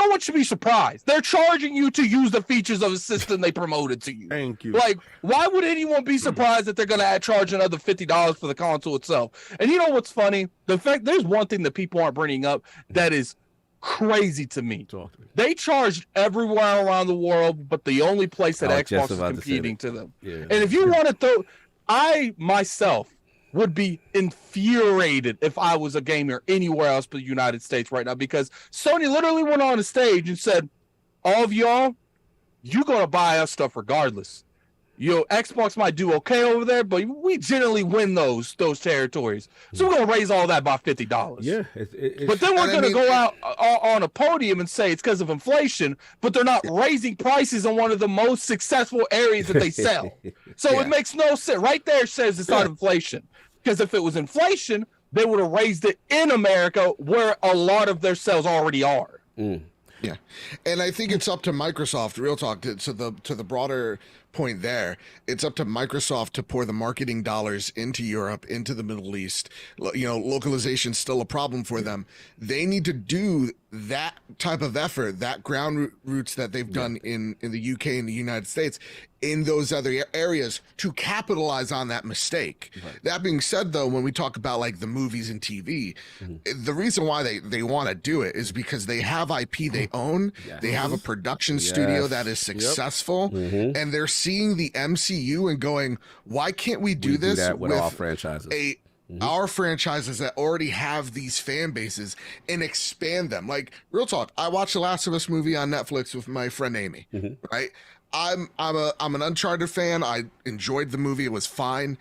one should be surprised. They're charging you to use the features of a system they promoted to you. Thank you. Like, why would anyone be surprised that they're going to charge another $50 for the console itself? And you know what's funny? There's one thing that people aren't bringing up that is crazy to me. They charged everywhere around the world, but the only place that Xbox is competing to them. Yeah. And if you want to I myself would be infuriated if I was a gamer anywhere else but the United States right now, because Sony literally went on a stage and said, all of y'all, you're going to buy us stuff regardless. Xbox might do okay over there, but we generally win those territories. So we're gonna raise all that by $50. Yeah, but then we're gonna go out on a podium and say it's because of inflation, but they're not raising prices on one of the most successful areas that they sell. So it makes no sense. Right there says it's not inflation, because if it was inflation, they would have raised it in America where a lot of their sales already are. Yeah, and I think it's up to Microsoft. Real talk to the broader point there. It's up to Microsoft to pour the marketing dollars into Europe, into the Middle East. Localization's still a problem for them. They need to do that type of effort, that ground roots that they've done in the UK and the United States, in those other areas to capitalize on that mistake. Right. That being said, though, when we talk about like the movies and TV, the reason why they want to do it is because they have IP they own. They have a production studio that is successful, and they're seeing the MCU and going, why can't we do this with our franchises? Our franchises that already have these fan bases and expand them. Like, real talk, I watched the Last of Us movie on Netflix with my friend Amy, right? I'm an Uncharted fan. I enjoyed the movie. It was fine.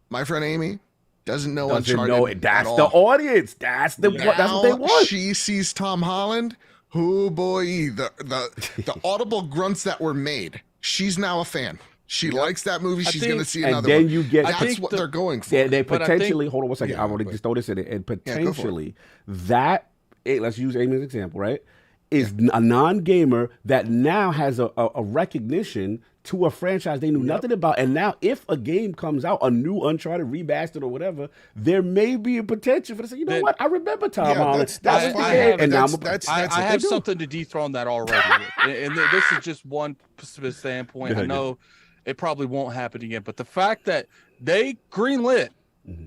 My friend Amy doesn't know Uncharted. That's the audience. That's what they want. She sees Tom Holland. Oh boy, the audible grunts that were made. She's now a fan. She likes that movie. She's going to see another one. And then you get... That's what they're going for. They potentially... Hold on one second. I want to just throw this in it. And potentially that... let's use Amy as an example, right? Is a non-gamer that now has a recognition to a franchise they knew nothing about. And now if a game comes out, a new Uncharted remastered or whatever, there may be a potential for to say, you know what? I remember Tom Holland. I have something to dethrone that already. And this is just one specific standpoint. I know it probably won't happen again, but the fact that they greenlit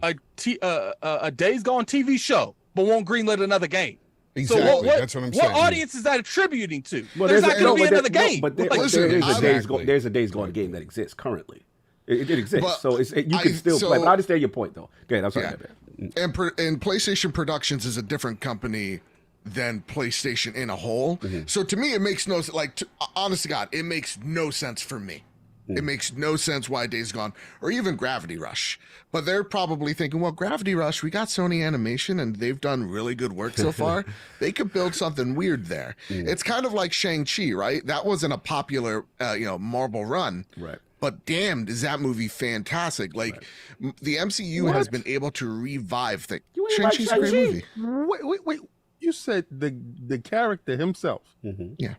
a Days Gone TV show, but won't greenlit another game. Exactly. So that's what I'm saying. What audience is that attributing to? Well, there's not going to be another game. But there's a Days Gone game that exists currently. It exists, but so you can still play. But I understand your point, though. Okay, I'm sorry. And PlayStation Productions is a different company than PlayStation in a whole. So to me, it makes no sense. Like, honest to God, it makes no sense for me. It makes no sense why Days Gone or even Gravity Rush. But they're probably thinking, well, Gravity Rush, we got Sony Animation and they've done really good work so far. They could build something weird there. It's kind of like Shang-Chi, right? That wasn't a popular, Marvel run. Right. But damn, is that movie fantastic. Like, the MCU has been able to revive the Shang-Chi's a great movie. Wait. You said the character himself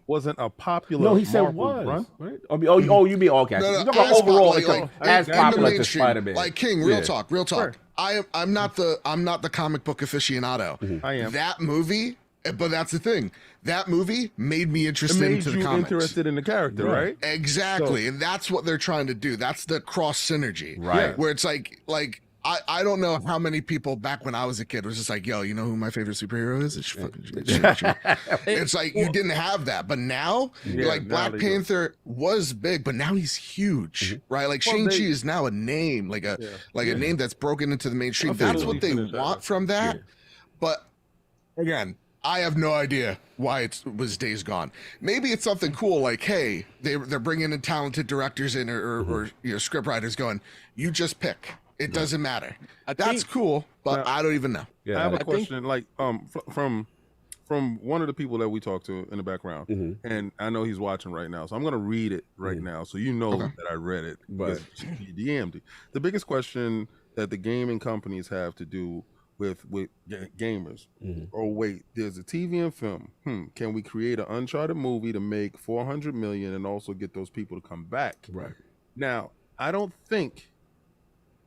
wasn't a popular. No, he said Marvel run? right? Oh, you mean okay? No, overall, as in popular to Spider-Man. Like King, real talk. Sure. I'm not the comic book aficionado. I am. That movie, but that's the thing. That movie made me interested into the comics. Interested in the character, right? Exactly, and that's what they're trying to do. That's the cross synergy, right? Where it's like. I don't know how many people back when I was a kid was just like, yo, you know who my favorite superhero is? It's fucking Shang-Chi. It's like you didn't have that, but now like Black Panther was big, but now he's huge, right? Like Shang-Chi is now a name, like a name that's broken into the mainstream. That's what they want from that. But again, I have no idea why it was Days Gone. Maybe it's something cool, like, hey, they're bringing in talented directors in or script writers going, you just pick. It doesn't matter. That's cool, but I don't even know. I have a question, like from one of the people that we talked to in the background, and I know he's watching right now, so I'm going to read it right now, so you know that I read it. But DM'd. The biggest question that the gaming companies have to do with gamers. Oh wait, there's a TV and film. Can we create an Uncharted movie to make $400 million and also get those people to come back? Right. Now, I don't think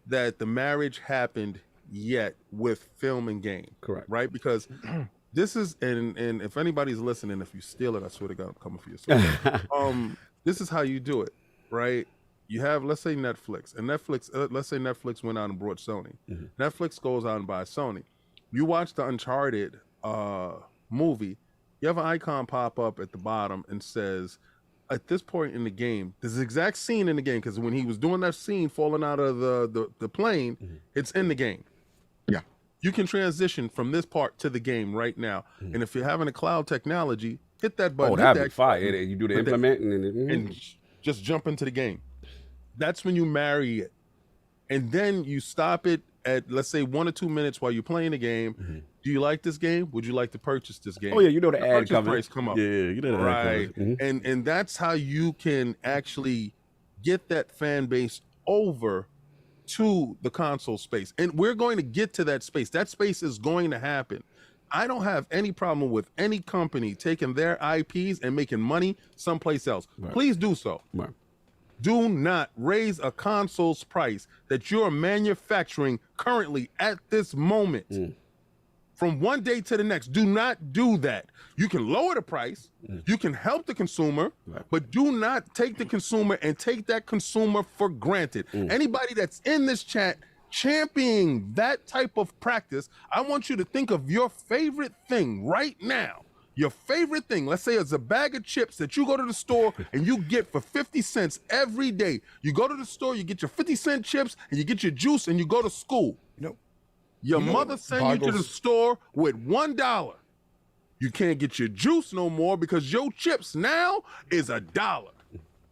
that the marriage happened yet with film and game. Correct. Right? Because this is, and if anybody's listening, if you steal it, I swear to God, I'm coming for you. This is how you do it, right? You have, let's say Netflix, and let's say Netflix went out and brought Sony. Netflix goes out and buys Sony. You watch the Uncharted movie, you have an icon pop up at the bottom and says, at this point in the game, this is the exact scene in the game, because when he was doing that scene falling out of the plane, it's in the game. Yeah. You can transition from this part to the game right now. And if you're having a cloud technology, hit that button. Oh, that'd be fire. You do the implement and just jump into the game. That's when you marry it. And then you stop it at, let's say, 1 or 2 minutes while you're playing the game. Do you like this game? Would you like to purchase this game? Oh yeah, you know the ad purchase coming. price come up. Yeah, you know the right. ad coming. And that's how you can actually get that fan base over to the console space. And we're going to get to that space. That space is going to happen. I don't have any problem with any company taking their IPs and making money someplace else. Right. Please do so. Right. Do not raise a console's price that you're manufacturing currently at this moment. From one day to the next. Do not do that. You can lower the price. You can help the consumer, but do not take the consumer and take that consumer for granted. Anybody that's in this chat championing that type of practice, I want you to think of your favorite thing right now. Your favorite thing, let's say it's a bag of chips that you go to the store and you get for 50 cents every day. You go to the store, you get your 50-cent chips, and you get your juice, and you go to school. Your mother sent you to the store with $1. You can't get your juice no more because your chips now is $1.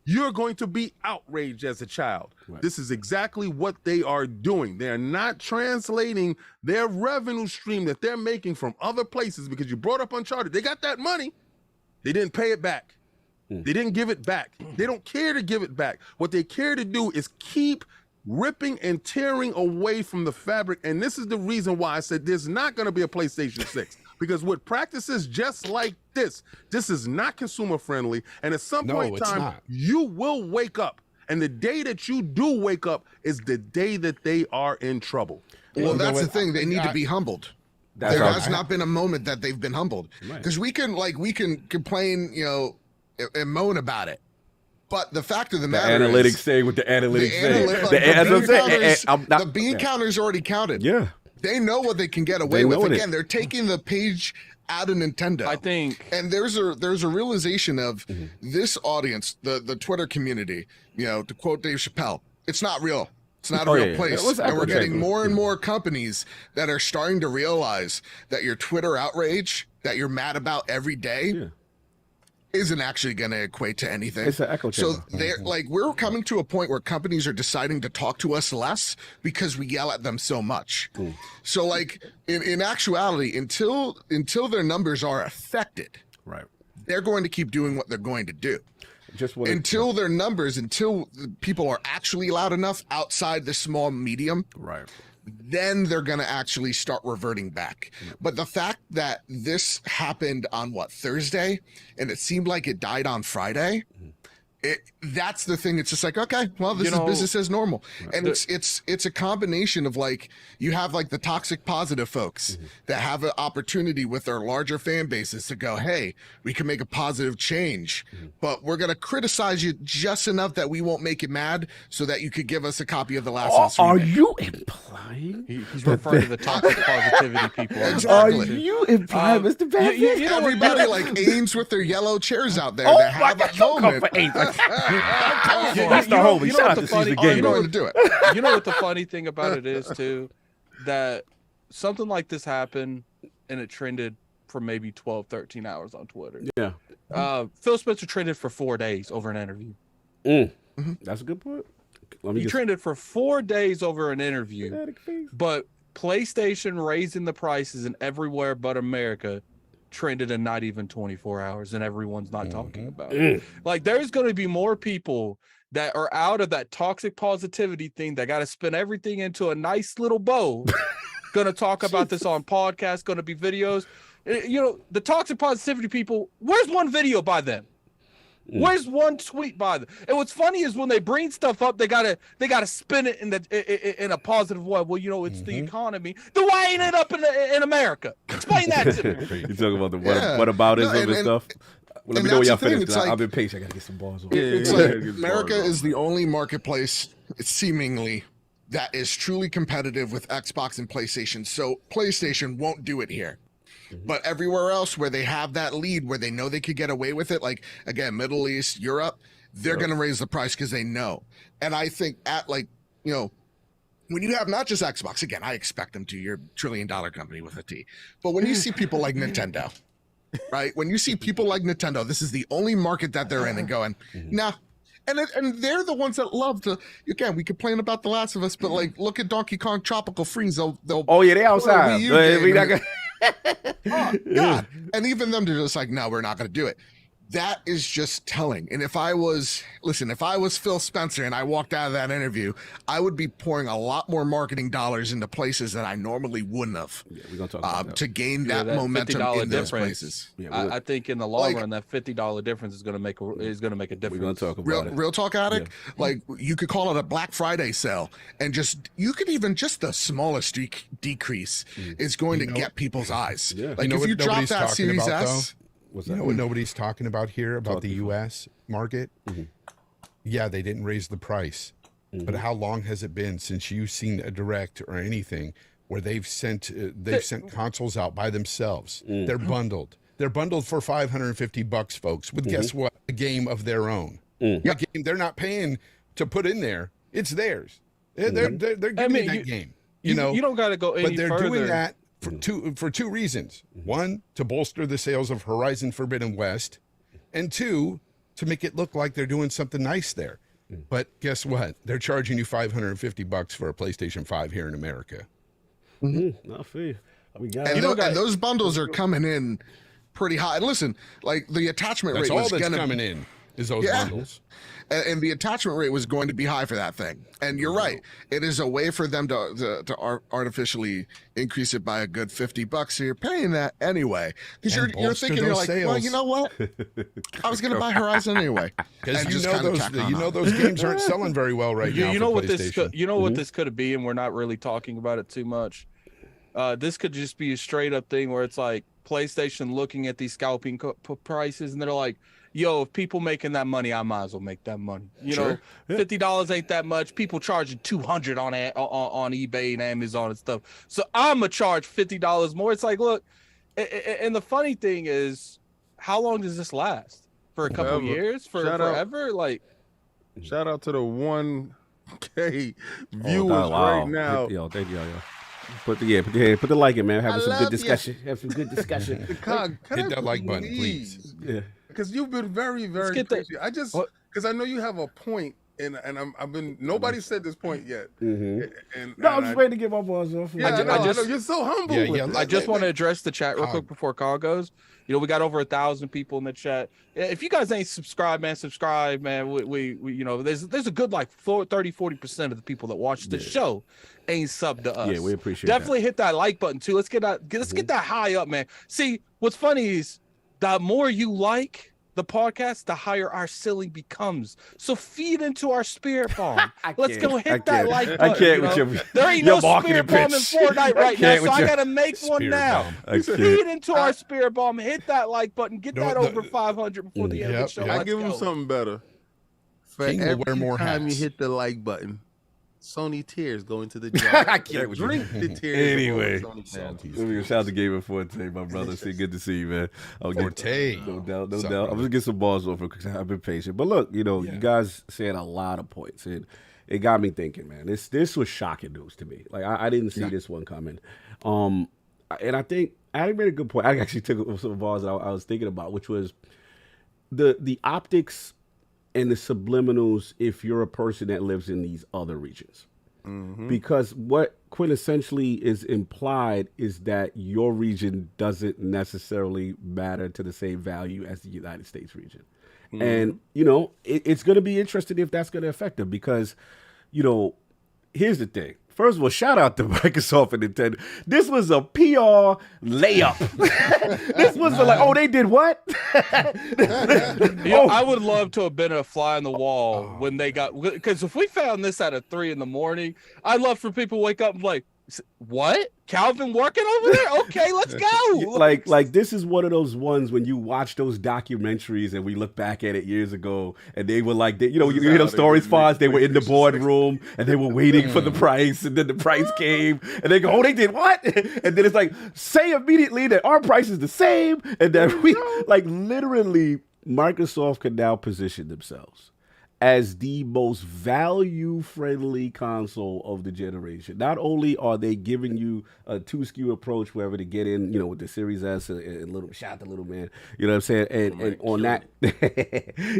You're going to be outraged as a child. This is exactly what they are doing. They're not translating their revenue stream that they're making from other places because you brought up Uncharted. They got that money. They didn't pay it back. They didn't give it back. They don't care to give it back. What they care to do is keep ripping and tearing away from the fabric. And this is the reason why I said there's not going to be a PlayStation 6. Because with practices just like this is not consumer friendly. And at some point in time, you will wake up. And the day that you do wake up is the day that they are in trouble. Well, that's the thing. They need to be humbled. There has not been a moment that they've been humbled. Because we can complain, and moan about it. But the fact of the matter analytics is, say what the analytics say. The bean counter's already counted. Yeah. They know what they can get away with. Again, they're taking the page out of Nintendo. I think, and there's a realization of this audience, the Twitter community. To quote Dave Chappelle, it's not real. It's not a real place. And we're getting more and more companies that are starting to realize that your Twitter outrage that you're mad about every day isn't actually going to equate to anything. It's an echo chamber. So they're we're coming to a point where companies are deciding to talk to us less because we yell at them so much. So in actuality, until their numbers are affected, they're going to keep doing what they're going to do. Until people are actually loud enough outside the small medium, then they're going to actually start reverting back. But the fact that this happened on Thursday, and it seemed like it died on Friday, that's the thing. It's just okay, well, this is business as normal. And it's a combination of you have the toxic positive folks that have an opportunity with their larger fan bases to go, hey, we can make a positive change, but we're going to criticize you just enough that we won't make you mad so that you could give us a copy of the last Are you implying? He's referring to the toxic positivity people. Exactly. Are you implying, Mr. BadBit? Everybody Ames with their yellow chairs out there that have a helmet. That's the homie. Shout out to Caesar Game. Going to do it. You know what the funny thing about it is too, that something like this happened and it trended for maybe 12, 13 hours on Twitter. Yeah. PhilSpencer trended for 4 days over an interview. That's a good point. He trended for 4 days over an interview, but PlayStation raising the prices in everywhere but America trended in not even 24 hours, and everyone's not talking about it. There's going to be more people that are out of that toxic positivity thing that got to spin everything into a nice little bow. Going to talk about this on podcasts, going to be videos. The toxic positivity people, where's one video by them? Where's one tweet by them? And what's funny is when they bring stuff up, they gotta spin it in a positive way. Well, it's the economy. Then why ain't it up in America? Explain that to me. You talking about the whataboutism and stuff? Well, let me know when y'all finish. I've been patient. I gotta get some balls on. It's America is the only marketplace, seemingly, that is truly competitive with Xbox and PlayStation. So PlayStation won't do it here. But everywhere else where they have that lead, where they know they could get away with it, again, Middle East, Europe, they're going to raise the price because they know. And I think when you have not just Xbox, again, I expect them to, you're $1 trillion company with a T. But when you see people like Nintendo, right? When you see people like Nintendo, this is the only market that they're in and going, nah, And they're the ones that love to. Again, we complain about The Last of Us, but like, look at Donkey Kong Tropical Freeze. They'll oh yeah, they outside. Oh, God. And even them, they're just like, no, we're not going to do it. That is just telling. And if I was Phil Spencer and I walked out of that interview, I would be pouring a lot more marketing dollars into places that I normally wouldn't have. Yeah, we're gonna talk about that. To gain that momentum in those places. Yeah, I think in the long run, that $50 difference is going to make a difference. We're gonna talk about it. Real talk, Attic. Yeah. Like, you could call it a Black Friday sale, and you could even just the smallest decrease is going to get people's eyes. Yeah. Like, if you drop that Series S. You know what nobody's talking about here about the U.S. market? Yeah, they didn't raise the price, but how long has it been since you've seen a direct or anything where they've sent consoles out by themselves? They're bundled. They're bundled for $550, folks. With guess what? A game of their own. A game they're not paying to put in there. It's theirs. They're giving you that game. You know, you don't got to go any further. But they're doing that for two reasons. One, to bolster the sales of Horizon Forbidden West, and two, to make it look like they're doing something nice there. But guess what? They're charging you $550 for a PlayStation 5 here in America. I feel you. And those bundles are coming in pretty high. And listen, like, the attachment rate was coming in is those bundles. And the attachment rate was going to be high for that thing. And you're right. It is a way for them to artificially increase it by a good $50. So you're paying that anyway. Because you're thinking, you're like, well, you know what? I was going to buy Horizon anyway. Because you know those games aren't selling very well right now. You know what this what this could be, and we're not really talking about it too much. This could just be a straight up thing where it's like PlayStation looking at these scalping prices, and they're like, yo, if people making that money, I might as well make that money. You know, $50 ain't that much. People charging $200 on eBay and Amazon and stuff. So I'm gonna charge $50 more. It's like, look, and the funny thing is, how long does this last? For a couple years? Forever? Like, shout out to the 1K viewers right now. Yo, thank you, yo. Put the like it, man. Having some good discussion. Have some good discussion. Hit that like button, please. Yeah. Because you've been very, very crazy. Because I know you have a point, and I've been, nobody said this point yet. And I'm just waiting to get my balls off. Yeah, I know, you're so humble. I just want to address the chat real quick before Carl goes. You know, we got over 1,000 people in the chat. If you guys ain't subscribed, man, subscribe, man. We you know, there's a good like 30-40% of the people that watch the show ain't subbed to us. Yeah, we appreciate Definitely hit that like button too. Let's get that high up, man. See, what's funny is the more you like the podcast, the higher our ceiling becomes. So feed into our spirit bomb. Let's go hit that like button. I can't with your there ain't no spirit bomb in Fortnite right now, so I gotta make one now. Feed into our spirit bomb. Hit that like button. Get that over 500 before the end of the show. I give them something better. For every time you hit the like button, Sony tears go into the jar. I can't drink the tears. Anyway, shout out to Gamer Forte, my brother. Good to see you, man. Forte, no doubt. I'm gonna get some balls over because I've been patient. But look, you guys said a lot of points, and it got me thinking, man. This was shocking news to me. Like I didn't see this one coming. And I think I made a good point. I actually took some balls that I was thinking about, which was the optics and the subliminals if you're a person that lives in these other regions. Because what quintessentially is implied is that your region doesn't necessarily matter to the same value as the United States region. And, it's going to be interesting if that's going to affect them because, here's the thing. First of all, shout out to Microsoft and Nintendo. This was a PR layup. This was like, oh, they did what? I would love to have been a fly on the wall when they got, because if we found this at 3 a.m, I'd love for people to wake up and be like, what? Calvin working over there? Okay, let's go. Like this is one of those ones when you watch those documentaries and we look back at it years ago and they were like, you hear those stories, Fonz, they were in the boardroom and they were waiting for the price and then the price came and they go, oh, they did what? And then it's like, say immediately that our price is the same and that we, like literally Microsoft can now position themselves as the most value-friendly console of the generation. Not only are they giving you a 2-SKU approach wherever to get in, with the Series S and little shout out to little man, you know what I'm saying? And on that, you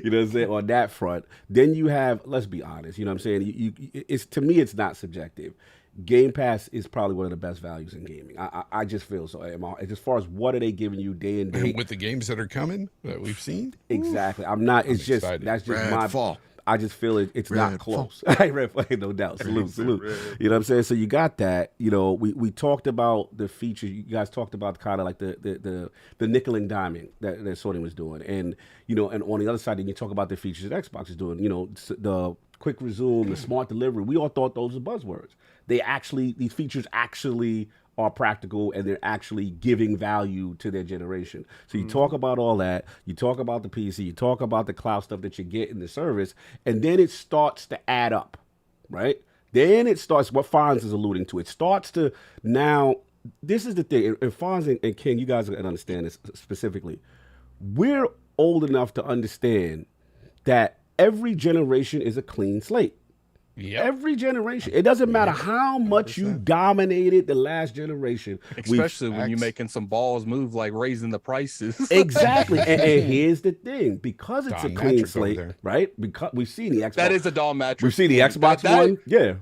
know what I'm saying? On that front, then you have, let's be honest, you know what I'm saying? It's to me, it's not subjective. Game Pass is probably one of the best values in gaming. I just feel so. As far as what are they giving you day in day with the games that are coming that we've seen. Exactly. I'm just excited. That's just Red my fall. I just feel it's not close. Red fall, no doubt. Salute. You know what I'm saying? So you got that. We talked about the features. You guys talked about kind of like the nickel and diamond that Sony was doing, and and on the other side, then you talk about the features that Xbox is doing. The quick resume, the smart delivery. We all thought those were buzzwords. These features actually are practical, and they're actually giving value to their generation. So you talk about all that, you talk about the PC, you talk about the cloud stuff that you get in the service, and then it starts to add up, right? Then it starts, what Fonz is alluding to, it starts to now, this is the thing, and Fonz and King, you guys can understand this specifically. We're old enough to understand that every generation is a clean slate. Yep. Every generation. It doesn't matter how much you dominated the last generation. Especially when you're making some balls move like raising the prices. Exactly. and here's the thing. Because it's a clean slate, right? Because we've seen the Xbox. That is a Dawn Matrix. We've seen the Xbox One. Yeah.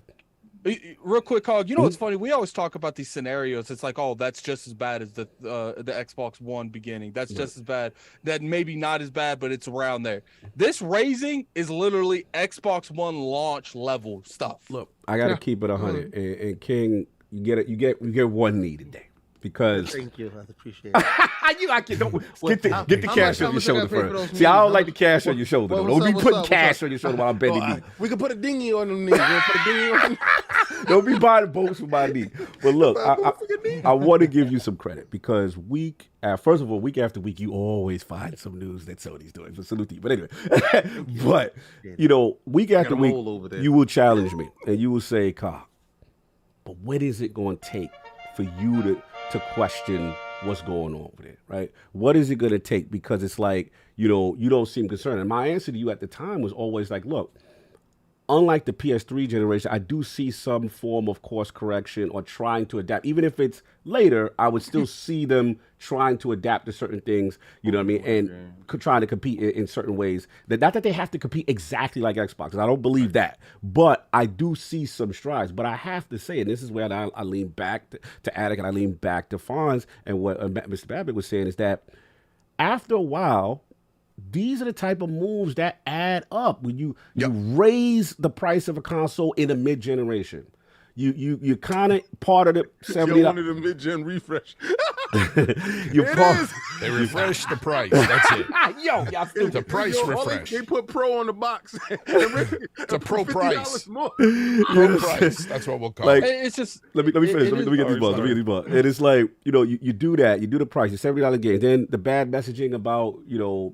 Real quick, Hog. You know what's funny? We always talk about these scenarios. It's like, oh, that's just as bad as the Xbox One beginning. That's just as bad. That maybe not as bad, but it's around there. This raising is literally Xbox One launch level stuff. Look, I got to keep it 100. And King, you get one knee today. Because thank you, I appreciate it. Get the cash on your shoulder first. See, I don't like the cash on your shoulder. Don't be putting cash on your shoulder while I'm bending knee. We can put a dinghy on them knees. Put a dinghy on them. Don't be buying boats for my knee. But look, I want to give you some credit because first of all, week after week, you always find some news that Sony's doing. So salute to you. But anyway, but week after week, you will challenge me and you will say, "Ka, but what is it going to take for you to question what's going on with it, right? What is it going to take?" Because it's like, you don't seem concerned. And my answer to you at the time was always like, look, unlike the PS3 generation, I do see some form of course correction or trying to adapt. Even if it's later, I would still see them trying to adapt to certain things, you know what I mean? And trying to compete in certain ways. Not that they have to compete exactly like Xbox, 'cause I don't believe that. But I do see some strides. But I have to say, and this is where I lean back to Attic and I lean back to Fonz, and what Mr. BadBit was saying is that after a while, these are the type of moves that add up when you raise the price of a console in a mid-generation. You kind of part of the $70. You wanted a mid-gen refresh. They refresh the price. That's it. It's a price refresh. They put Pro on the box. It's a Pro price. More. Pro price. That's what we'll call it. It's just let me finish. Let me get these balls. And it's like, you do that. You do the price. It's $70 game. Then the bad messaging about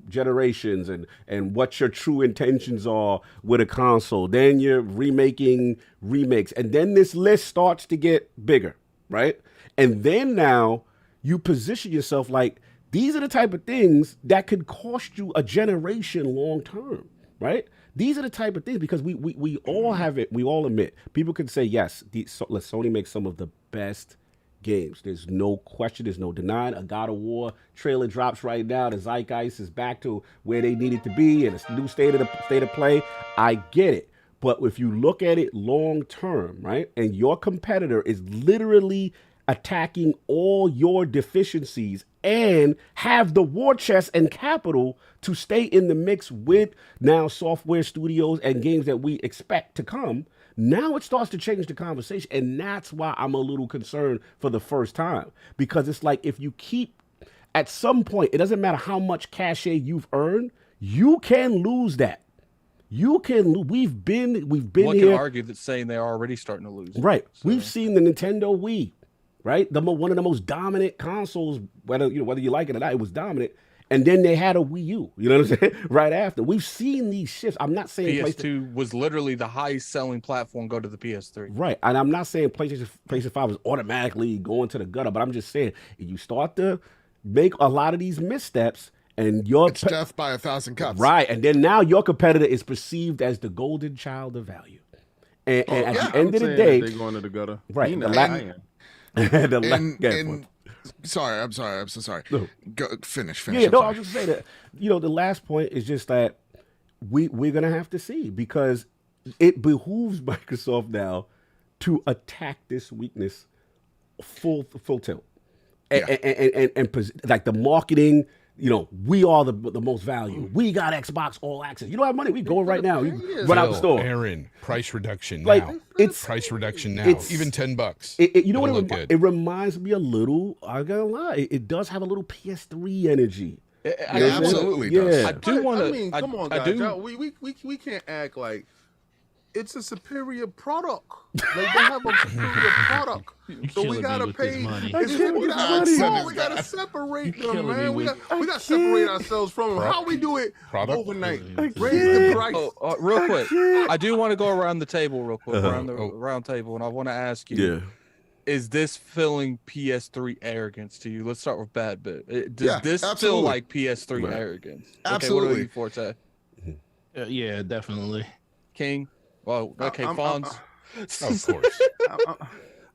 generations and what your true intentions are with a console. Then you're remaking remakes, and then this list starts to get bigger, right? And then now you position yourself like these are the type of things that could cost you a generation long term, right? These are the type of things because we all have it. We all admit people can say yes. Sony makes some of the best games. There's no question. There's no denying. A God of War trailer drops right now. The zeitgeist is back to where they needed to be, and it's new state of play. I get it. But if you look at it long term, right, and your competitor is literally attacking all your deficiencies and have the war chest and capital to stay in the mix with now software studios and games that we expect to come, now it starts to change the conversation. And that's why I'm a little concerned for the first time. Because it's like if you keep, at some point, it doesn't matter how much cachet you've earned, you can lose that. You can. We've been one here. One can argue that saying they're already starting to lose. Right. So. We've seen the Nintendo Wii, right? One of the most dominant consoles, whether you like it or not, it was dominant. And then they had a Wii U. You know what I'm saying? Right after. We've seen these shifts. I'm not saying PS2 was literally the highest selling platform go to the PS3. Right. And I'm not saying PlayStation 5 is automatically going to the gutter, but I'm just saying if you start to make a lot of these missteps, And your It's death by 1,000 cuts. right, and then now your competitor is perceived as the golden child of value. And at the end of the day, they're going to the gutter. right? Sorry, I'm so sorry. No. Go, finish. Yeah, no, I was just saying that. The last point is just that we're gonna have to see, because it behooves Microsoft now to attack this weakness full tilt, and like the marketing. We are the most value. We got Xbox All Access. You don't have money. We go right now. You run out the store. Aaron, price reduction Like, now. it's- price reduction now. it's- Even $10. You know It'll what? look It good. reminds me a little. I'm gonna lie. It does have a little PS3 energy. It absolutely does. Yeah. I do want to. I mean, come on, guys. Y'all, we can't act like it's a superior product. Like, they have a superior product. So we gotta pay. We gotta separate them, man. We gotta separate ourselves from them. How we do it overnight? Raise the price. Real quick, I do want to go around the table real quick, around the round table, and I want to ask you. Yeah. Is this feeling PS3 arrogance to you? Let's start with BadBit. Does this feel absolutely. like PS3 arrogance? Absolutely. Okay, what about you, Forte? Yeah, definitely. King? Well, okay, Fonz. Of course.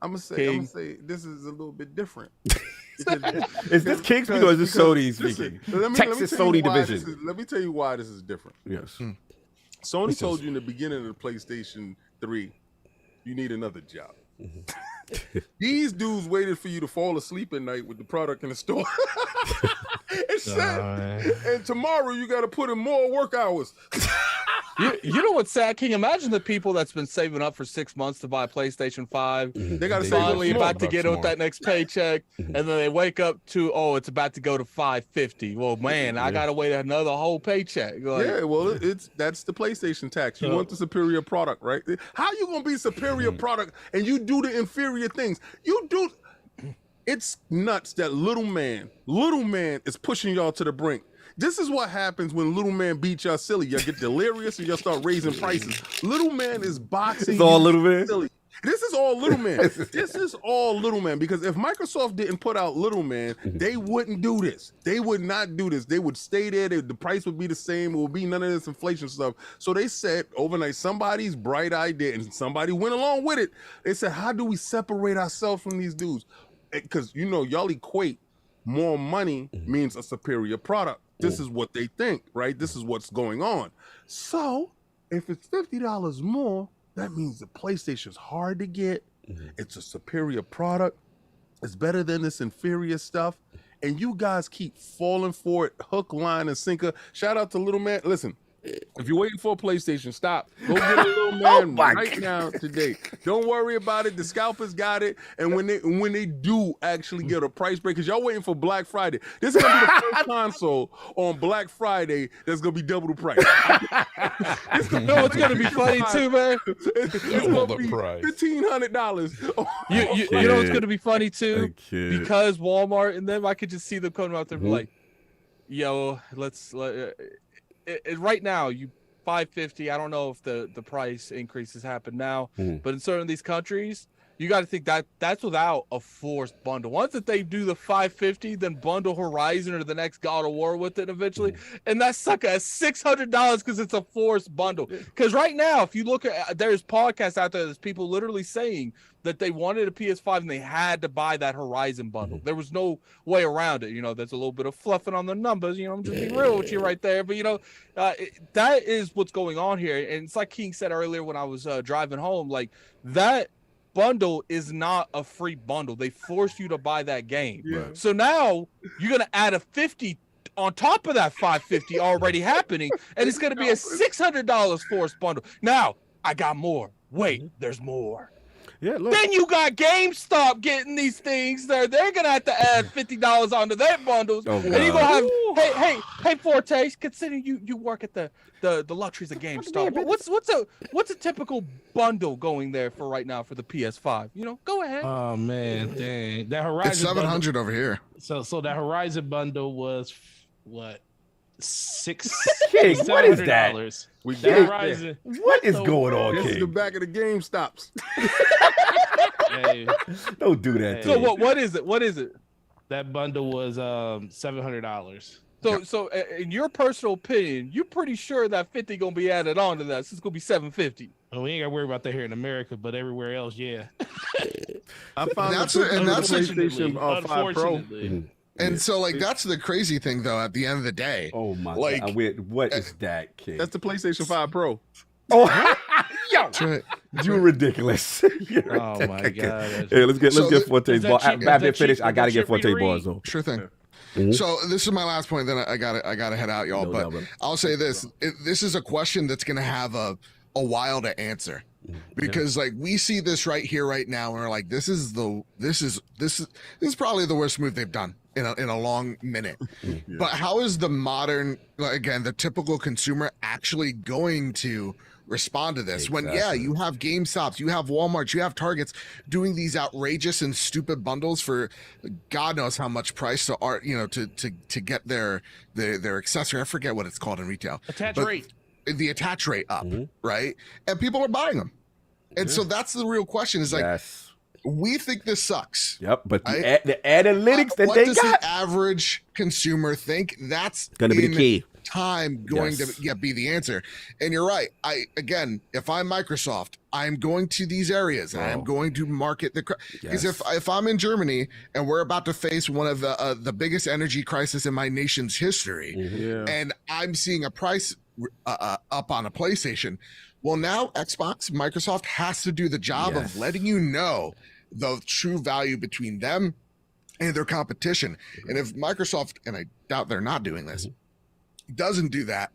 I'm gonna say this is a little bit different. Is this King speaking or is this Sony speaking? Texas Sony division. Let me tell you why this is different. Yes. Sony told you in the beginning of the PlayStation 3, you need another job. These dudes waited for you to fall asleep at night with the product in the store. And tomorrow you got to put in more work hours. You know what's sad, King? Imagine the people that's been saving up for 6 months to buy a PlayStation 5. They got to Finally save about to get with that next paycheck, and then they wake up to, it's about to go to $550. Well, man, I gotta wait another whole paycheck. Like, yeah, well, that's the PlayStation tax. You want the superior product, right? How you gonna be superior product and you do the inferior things? It's nuts that little man is pushing y'all to the brink. This is what happens when little man beat y'all silly. Y'all get delirious and y'all start raising prices. Little man is boxing. It's all little man. Silly. This is all little man. This is all little man, because if Microsoft didn't put out little man, they wouldn't do this. They would not do this. They would stay there. The price would be the same. It would be none of this inflation stuff. So they said overnight, somebody's bright idea, and somebody went along with it. They said, how do we separate ourselves from these dudes? Because, y'all equate more money means a superior product. This is what they think, right? This is what's going on. So if it's $50 more, that means the PlayStation's hard to get. It's a superior product. It's better than this inferior stuff. And you guys keep falling for it, hook, line, and sinker. Shout out to Little Man. Listen, if you're waiting for a PlayStation, stop. Go get a Little Man right now today. Don't worry about it. The scalpers got it. And when they do actually get a price break, because y'all waiting for Black Friday. This is going to be the first console on Black Friday that's going to be double the price. You know what's gonna be funny too, man? It's going to be $1,500. You know what's gonna be funny too? Because Walmart and them, I could just see them coming out there and be like, yo, right now, you $550. I don't know if the price increases happen now, but in certain of these countries, you got to think that that's without a forced bundle. Once that they do the $550, then bundle Horizon or the next God of War with it eventually, and that sucker at $600 because it's a forced bundle. Because right now, if you look at, there's podcasts out there, there's people literally saying that they wanted a PS5 and they had to buy that Horizon bundle. There was no way around it. There's a little bit of fluffing on the numbers. I'm just being real with you right there. But, that is what's going on here. And it's like King said earlier when I was driving home, like that bundle is not a free bundle. They force you to buy that game. Yeah. So now you're going to add a $50 on top of that $550 already happening, and it's going to be a $600 forced bundle. Now, I got more. Wait, there's more. Yeah, look. Then you got GameStop getting these things. They're gonna have to add $50 onto their bundles, and you're gonna have hey Forte. Considering you work at the luxuries of GameStop, what's a typical bundle going there for right now for the PS5? Go ahead. Oh man, dang, that Horizon. It's $700 over here. So that Horizon bundle was what? King, what is that? Horizon. What is going on, This King? is the back of the GameStops. Hey, Don't do that. So what is it? What is it? that bundle was $700. So in your personal opinion, you're pretty sure that 50 gonna be added on to that. So it's gonna be 750. Oh, we ain't got to worry about that here in America, but everywhere else, yeah. I found That's the and that's PlayStation 5 Pro. Unfortunately. And so, like, that's the crazy thing, though. At the end of the day, Oh my Like, god! What is that, kid? That's the PlayStation 5 Pro. Oh, yo, Shit. you're ridiculous. You're Oh my ridiculous. god. Hey, let's get So Forte's is that ball. cheap- is BadBit that finish. cheap- I is gotta that get cheap for you Forte's to balls read? though. Sure thing. Mhm. So this is my last point. Then I gotta head out, y'all. No but doubt. I'll say this: this is a question that's gonna have a while to answer, because like we see this right here, right now, and we're like, this is probably the worst move they've done in a long minute. But how is the modern, again, the typical consumer actually going to respond to this when you have GameStops, you have Walmarts, you have Targets doing these outrageous and stupid bundles for God knows how much price to get their accessory. I forget what it's called in retail. Attach But rate. the attach rate up, right? And people are buying them. And so that's the real question is like, Yes. we think this sucks. Yep. But Right? the analytics that What they does got the average consumer think? That's gonna be the in key. time going Yes. to be the answer. And you're right. If I'm Microsoft, I'm going to these areas and I'm going to market because if I'm in Germany and we're about to face one of the biggest energy crisis in my nation's history, and I'm seeing a price up on a PlayStation, well, now Microsoft has to do the job of letting you know the true value between them and their competition. And if Microsoft, and I doubt they're not doing this, doesn't do that,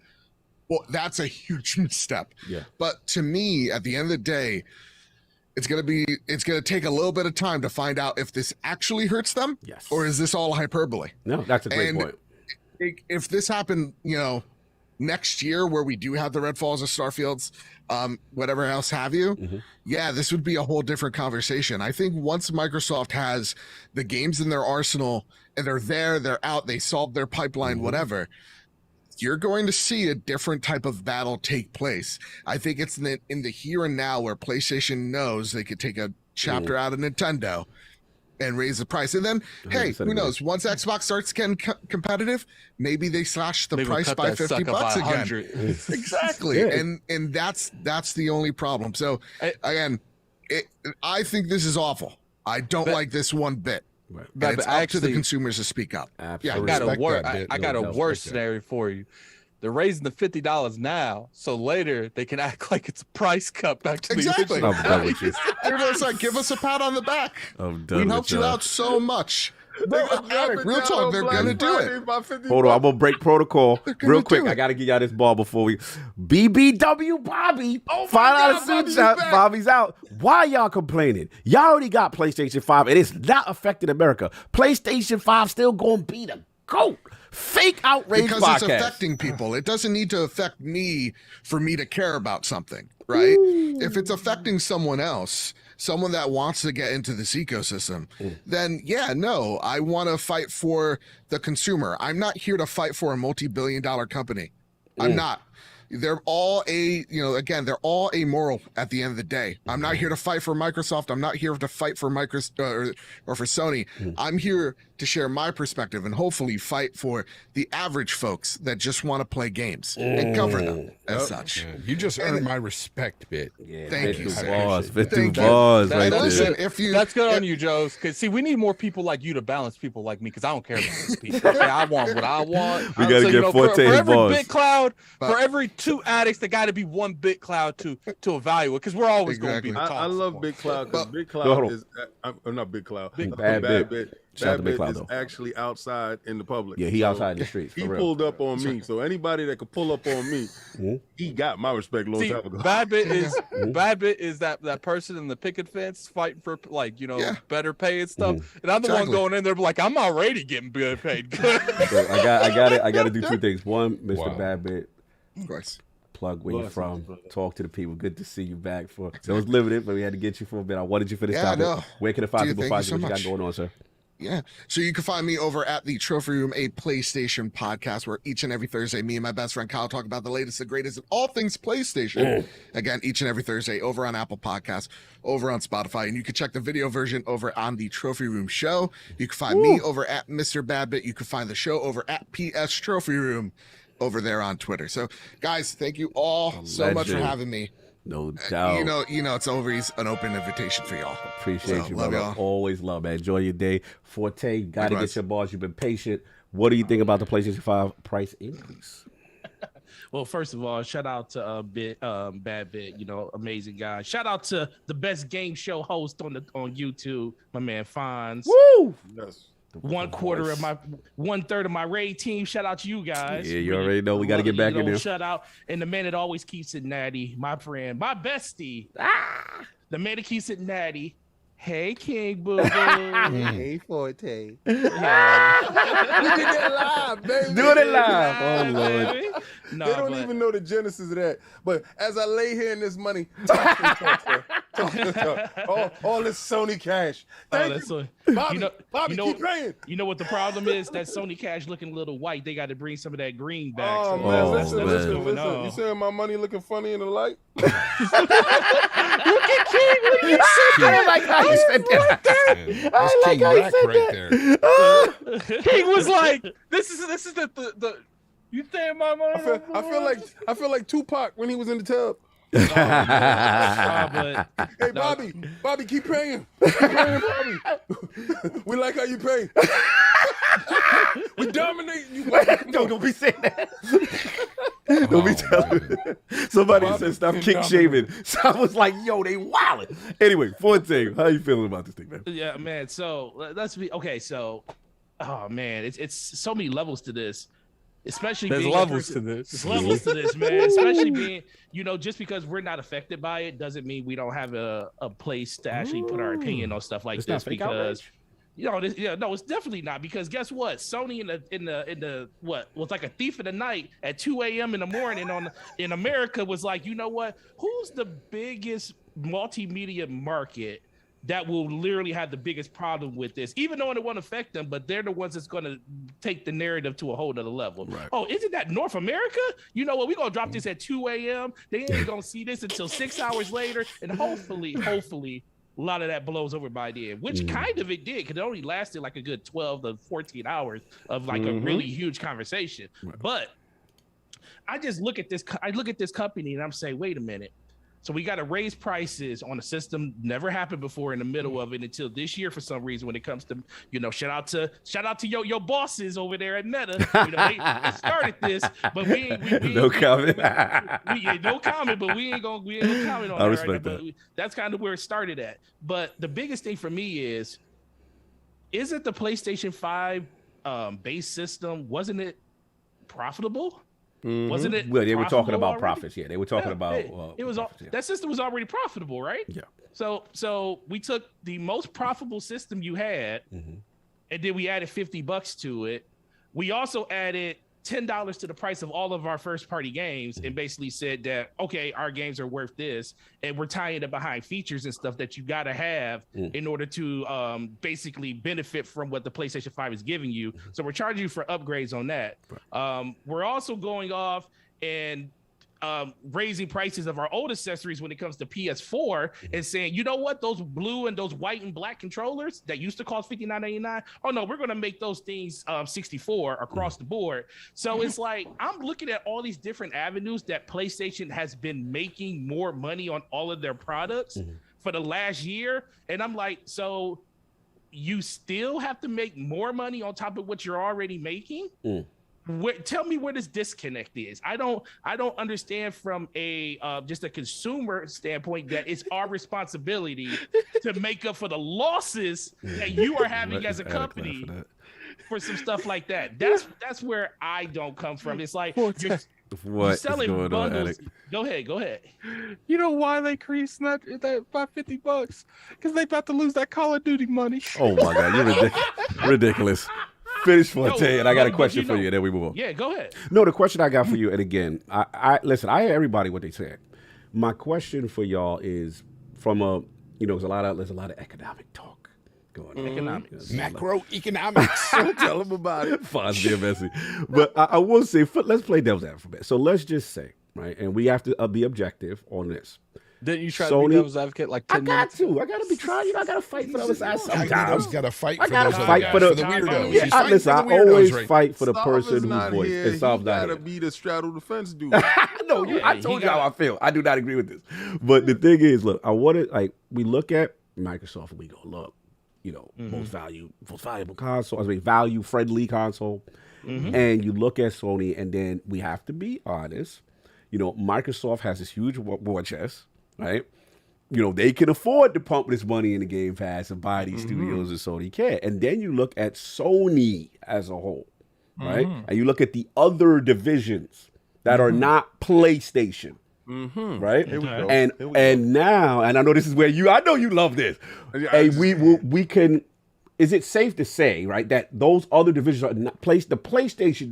well, that's a huge misstep. Yeah. But to me, at the end of the day, it's gonna take a little bit of time to find out if this actually hurts them, or is this all hyperbole? No, that's a great point. If this happened, next year where we do have the Redfalls or Starfields, whatever else have you, this would be a whole different conversation. I think once Microsoft has the games in their arsenal and they're out, they solved their pipeline, whatever, you're going to see a different type of battle take place. I think it's in the here and now where PlayStation knows they could take a chapter out of Nintendo and raise the price. And then, hey, who knows? Once Xbox starts getting competitive, maybe they slash the price by $50 again. Exactly. And that's the only problem. So again, I think this is awful. I don't like this one bit. Right. But it's up to the consumers to speak up. Absolutely. I got a worse scenario for you. They're raising the $50 now, so later they can act like it's a price cut back to the original. I'm done with you. Everyone's like, give us a pat on the back. I'm done We with helped you y'all. out so much. Real talk, they're gonna do it. Hold on, I'm gonna break protocol real quick. do it. I gotta get y'all this ball before we. BBW Bobby, $5 super chat. Bobby's out. Why y'all complaining? Y'all already got PlayStation 5, and it's not affecting America. PlayStation 5 still gonna be the GOAT. Fake outrage Because podcast. it's affecting people. It doesn't need to affect me for me to care about something, right? If it's affecting someone else, someone that wants to get into this ecosystem, then I want to fight for the consumer. I'm not here to fight for a multi-billion-dollar company. I'm not. They're all they're all amoral at the end of the day. I'm not here to fight for Microsoft. I'm not here to fight for Microsoft or for Sony. I'm here to share my perspective and hopefully fight for the average folks that just want to play games and cover them as such. You just earned my respect, Bit. Yeah, Thank you, Bit sir. Bars, Bit Thank you. bars right Listen, there. That's good on you, Joe. Because see, we need more people like you to balance people like me. Because I don't care about these people. Okay, I want what I want. We gotta get Forte for every bars. bit cloud, for every 2 addicts, there got to be 1 bit cloud to evaluate. Because we're always going to be the top. I love Big Cloud because Big Hold Cloud on. is not Big Cloud. BadBit. Shout out to Big BadBit Cloud, is though. actually outside in the public. Yeah, he outside in the streets. He for real. pulled up on me. So anybody that could pull up on me, he got my respect a long See, time ago. BadBit is that person in the picket fence fighting for better pay and stuff. And I'm the one going in there like I'm already getting good paid. Good. So I got to do 2 things. One, Mr. BadBit, Of course. plug where you're from, talk to the people. Good to see you back. It was limited, but we had to get you for a bit. I wanted you for this topic. No. Where can the five Dude, people thank find you you? so What you got much. going on, sir? Yeah. So you can find me over at the Trophy Room, a PlayStation podcast, where each and every Thursday, me and my best friend Kyle talk about the latest, the greatest in all things PlayStation. Again, each and every Thursday over on Apple Podcasts, over on Spotify. And you can check the video version over on the Trophy Room show. You can find me over at Mr. BadBit. You can find the show over at PS Trophy Room over there on Twitter. So, guys, thank you all so much for having me. No doubt. You know, it's always an open invitation for y'all. Appreciate you, love brother. y'all. Always love, man. Enjoy your day. Forte, got to Likewise. get your balls. You've been patient. What do you think about the PlayStation 5 price increase? Well, first of all, shout out to BadBit, you know, amazing guy. Shout out to the best game show host on YouTube, my man Fonz. Woo! Yes. 1/3 of my raid team. Shout out to you guys. Yeah, you already know we got to get back in there. Shout out, and the man that always keeps it natty, my friend, my bestie, the man that keeps it natty. Hey, King Boo Boo. Hey, Forte. Yeah. We did that live, baby. Doing it live. Oh, Lord. Baby. No, They don't but- even know the genesis of that. But as I lay here in this money, all this Sony cash. Thank that's you. so- Bobby, Bobby, you know, keep paying. You know what the problem is? That Sony Cash looking a little white. They got to bring some of that green back. Oh, So man, Oh, that's listen. what's man. going on. You saying my money looking funny in the light? I like how you said that. That's King Rack right there. King was like, "This is the you think my money?" I feel like Tupac when he was in the tub. But Hey, Bobby, keep paying. Keep paying, Bobby. We like how you pay. We dominate you. Don't be saying that. Don't be telling. Somebody said stop kick shaving. So I was like, yo, they wildin'. Anyway, Forte, how you feeling about this thing, man? yeah, man. So let's be okay. So, oh man, it's so many levels to this. Especially There's being a levels person- to this. There's levels to this, man. Especially being, you know, just because we're not affected by it doesn't mean we don't have a place to actually put our opinion on stuff like It's this. not fake Because outrage? you know, no, it's definitely not. Because guess what? Sony in the what was like a thief in the night at 2 a.m. in the morning in America was like, you know what? Who's the biggest multimedia market that will literally have the biggest problem with this, even though it won't affect them, but they're the ones that's going to take the narrative to a whole nother level. Right. Oh, isn't that North America? You know what? We're going to drop this at 2 a.m. They ain't going to see this until 6 hours later. And hopefully, a lot of that blows over by then, which kind of it did, because it only lasted like a good 12 to 14 hours of like a really huge conversation. Right. But I just look at this company and I'm saying, wait a minute. So we got to raise prices on a system never happened before in the middle of it until this year for some reason. When it comes to, you know, shout out to your bosses over there at Meta. You know, they started this, but we No comment. no comment. But we ain't gonna comment on I that. respect Right now, that. but that's kind of where it started at. But the biggest thing for me is it the PlayStation 5 base system? Wasn't it profitable? Wasn't it? Well, they were talking profitable about already? profits. Yeah, they were talking about. It was all, profits, yeah. that system was already profitable, right? Yeah. So we took the most profitable system you had, Mm-hmm. and then we added $50 to it. We also added $10 to the price of all of our first party games, and basically said that, okay, our games are worth this, and we're tying it behind features and stuff that you got to have in order to basically benefit from what the PlayStation 5 is giving you. So we're charging you for upgrades on that. We're also going off and raising prices of our old accessories when it comes to PS4 and saying, you know what, those blue and those white and black controllers that used to cost $59.99, oh no, we're going to make those things $64 across the board. So it's like, I'm looking at all these different avenues that PlayStation has been making more money on all of their products for the last year. And I'm like, so you still have to make more money on top of what you're already making? Tell me where this disconnect is. I don't understand from a just a consumer standpoint that it's our responsibility to make up for the losses that you are having as a company for some stuff like that. That's where I don't come from. It's like you're selling going on, bundles. Alex? Go ahead. You know why they increased that by $50? Because they about to lose that Call of Duty money. Oh my God, you're ridiculous. Finish Forte, and I got a question for you, and then we move on. Yeah, go ahead. No, the question I got for you, and again, I listen. I hear everybody what they said. My question for y'all is from a, there's a lot of economic talk going on. Economics. Macroeconomics. Tell them about it. Fonz being messy. But I will say, let's play devil's advocate. So let's just say, right, and we have to be objective on this. Didn't you try to Sony- be devil's advocate like 10 minutes? I gotta be trying. You know, I gotta fight for the other side sometimes. Cognito's got to fight I for gotta those other fight guys, for the weirdos. Yeah, He's fighting listen, for I the weirdos always right fight for the Solve person is whose not voice here. is solved He not gotta here. be the straddle the fence dude. No, I told you how I feel. I do not agree with this. But the thing is, look, I want to, like, we look at Microsoft and we go, look, you know, most valuable console, value friendly console. And you look at Sony, and then we have to be honest. You know, Microsoft has this huge war chest, right? You know, they can afford to pump this money in the Game Pass and buy these studios, and Sony can't. And then you look at Sony as a whole, right? And you look at the other divisions that are not PlayStation, right? Here we go. And now, and I know this is where I know you love this. Yeah, And we can. Is it safe to say, right, that those other divisions are not the PlayStation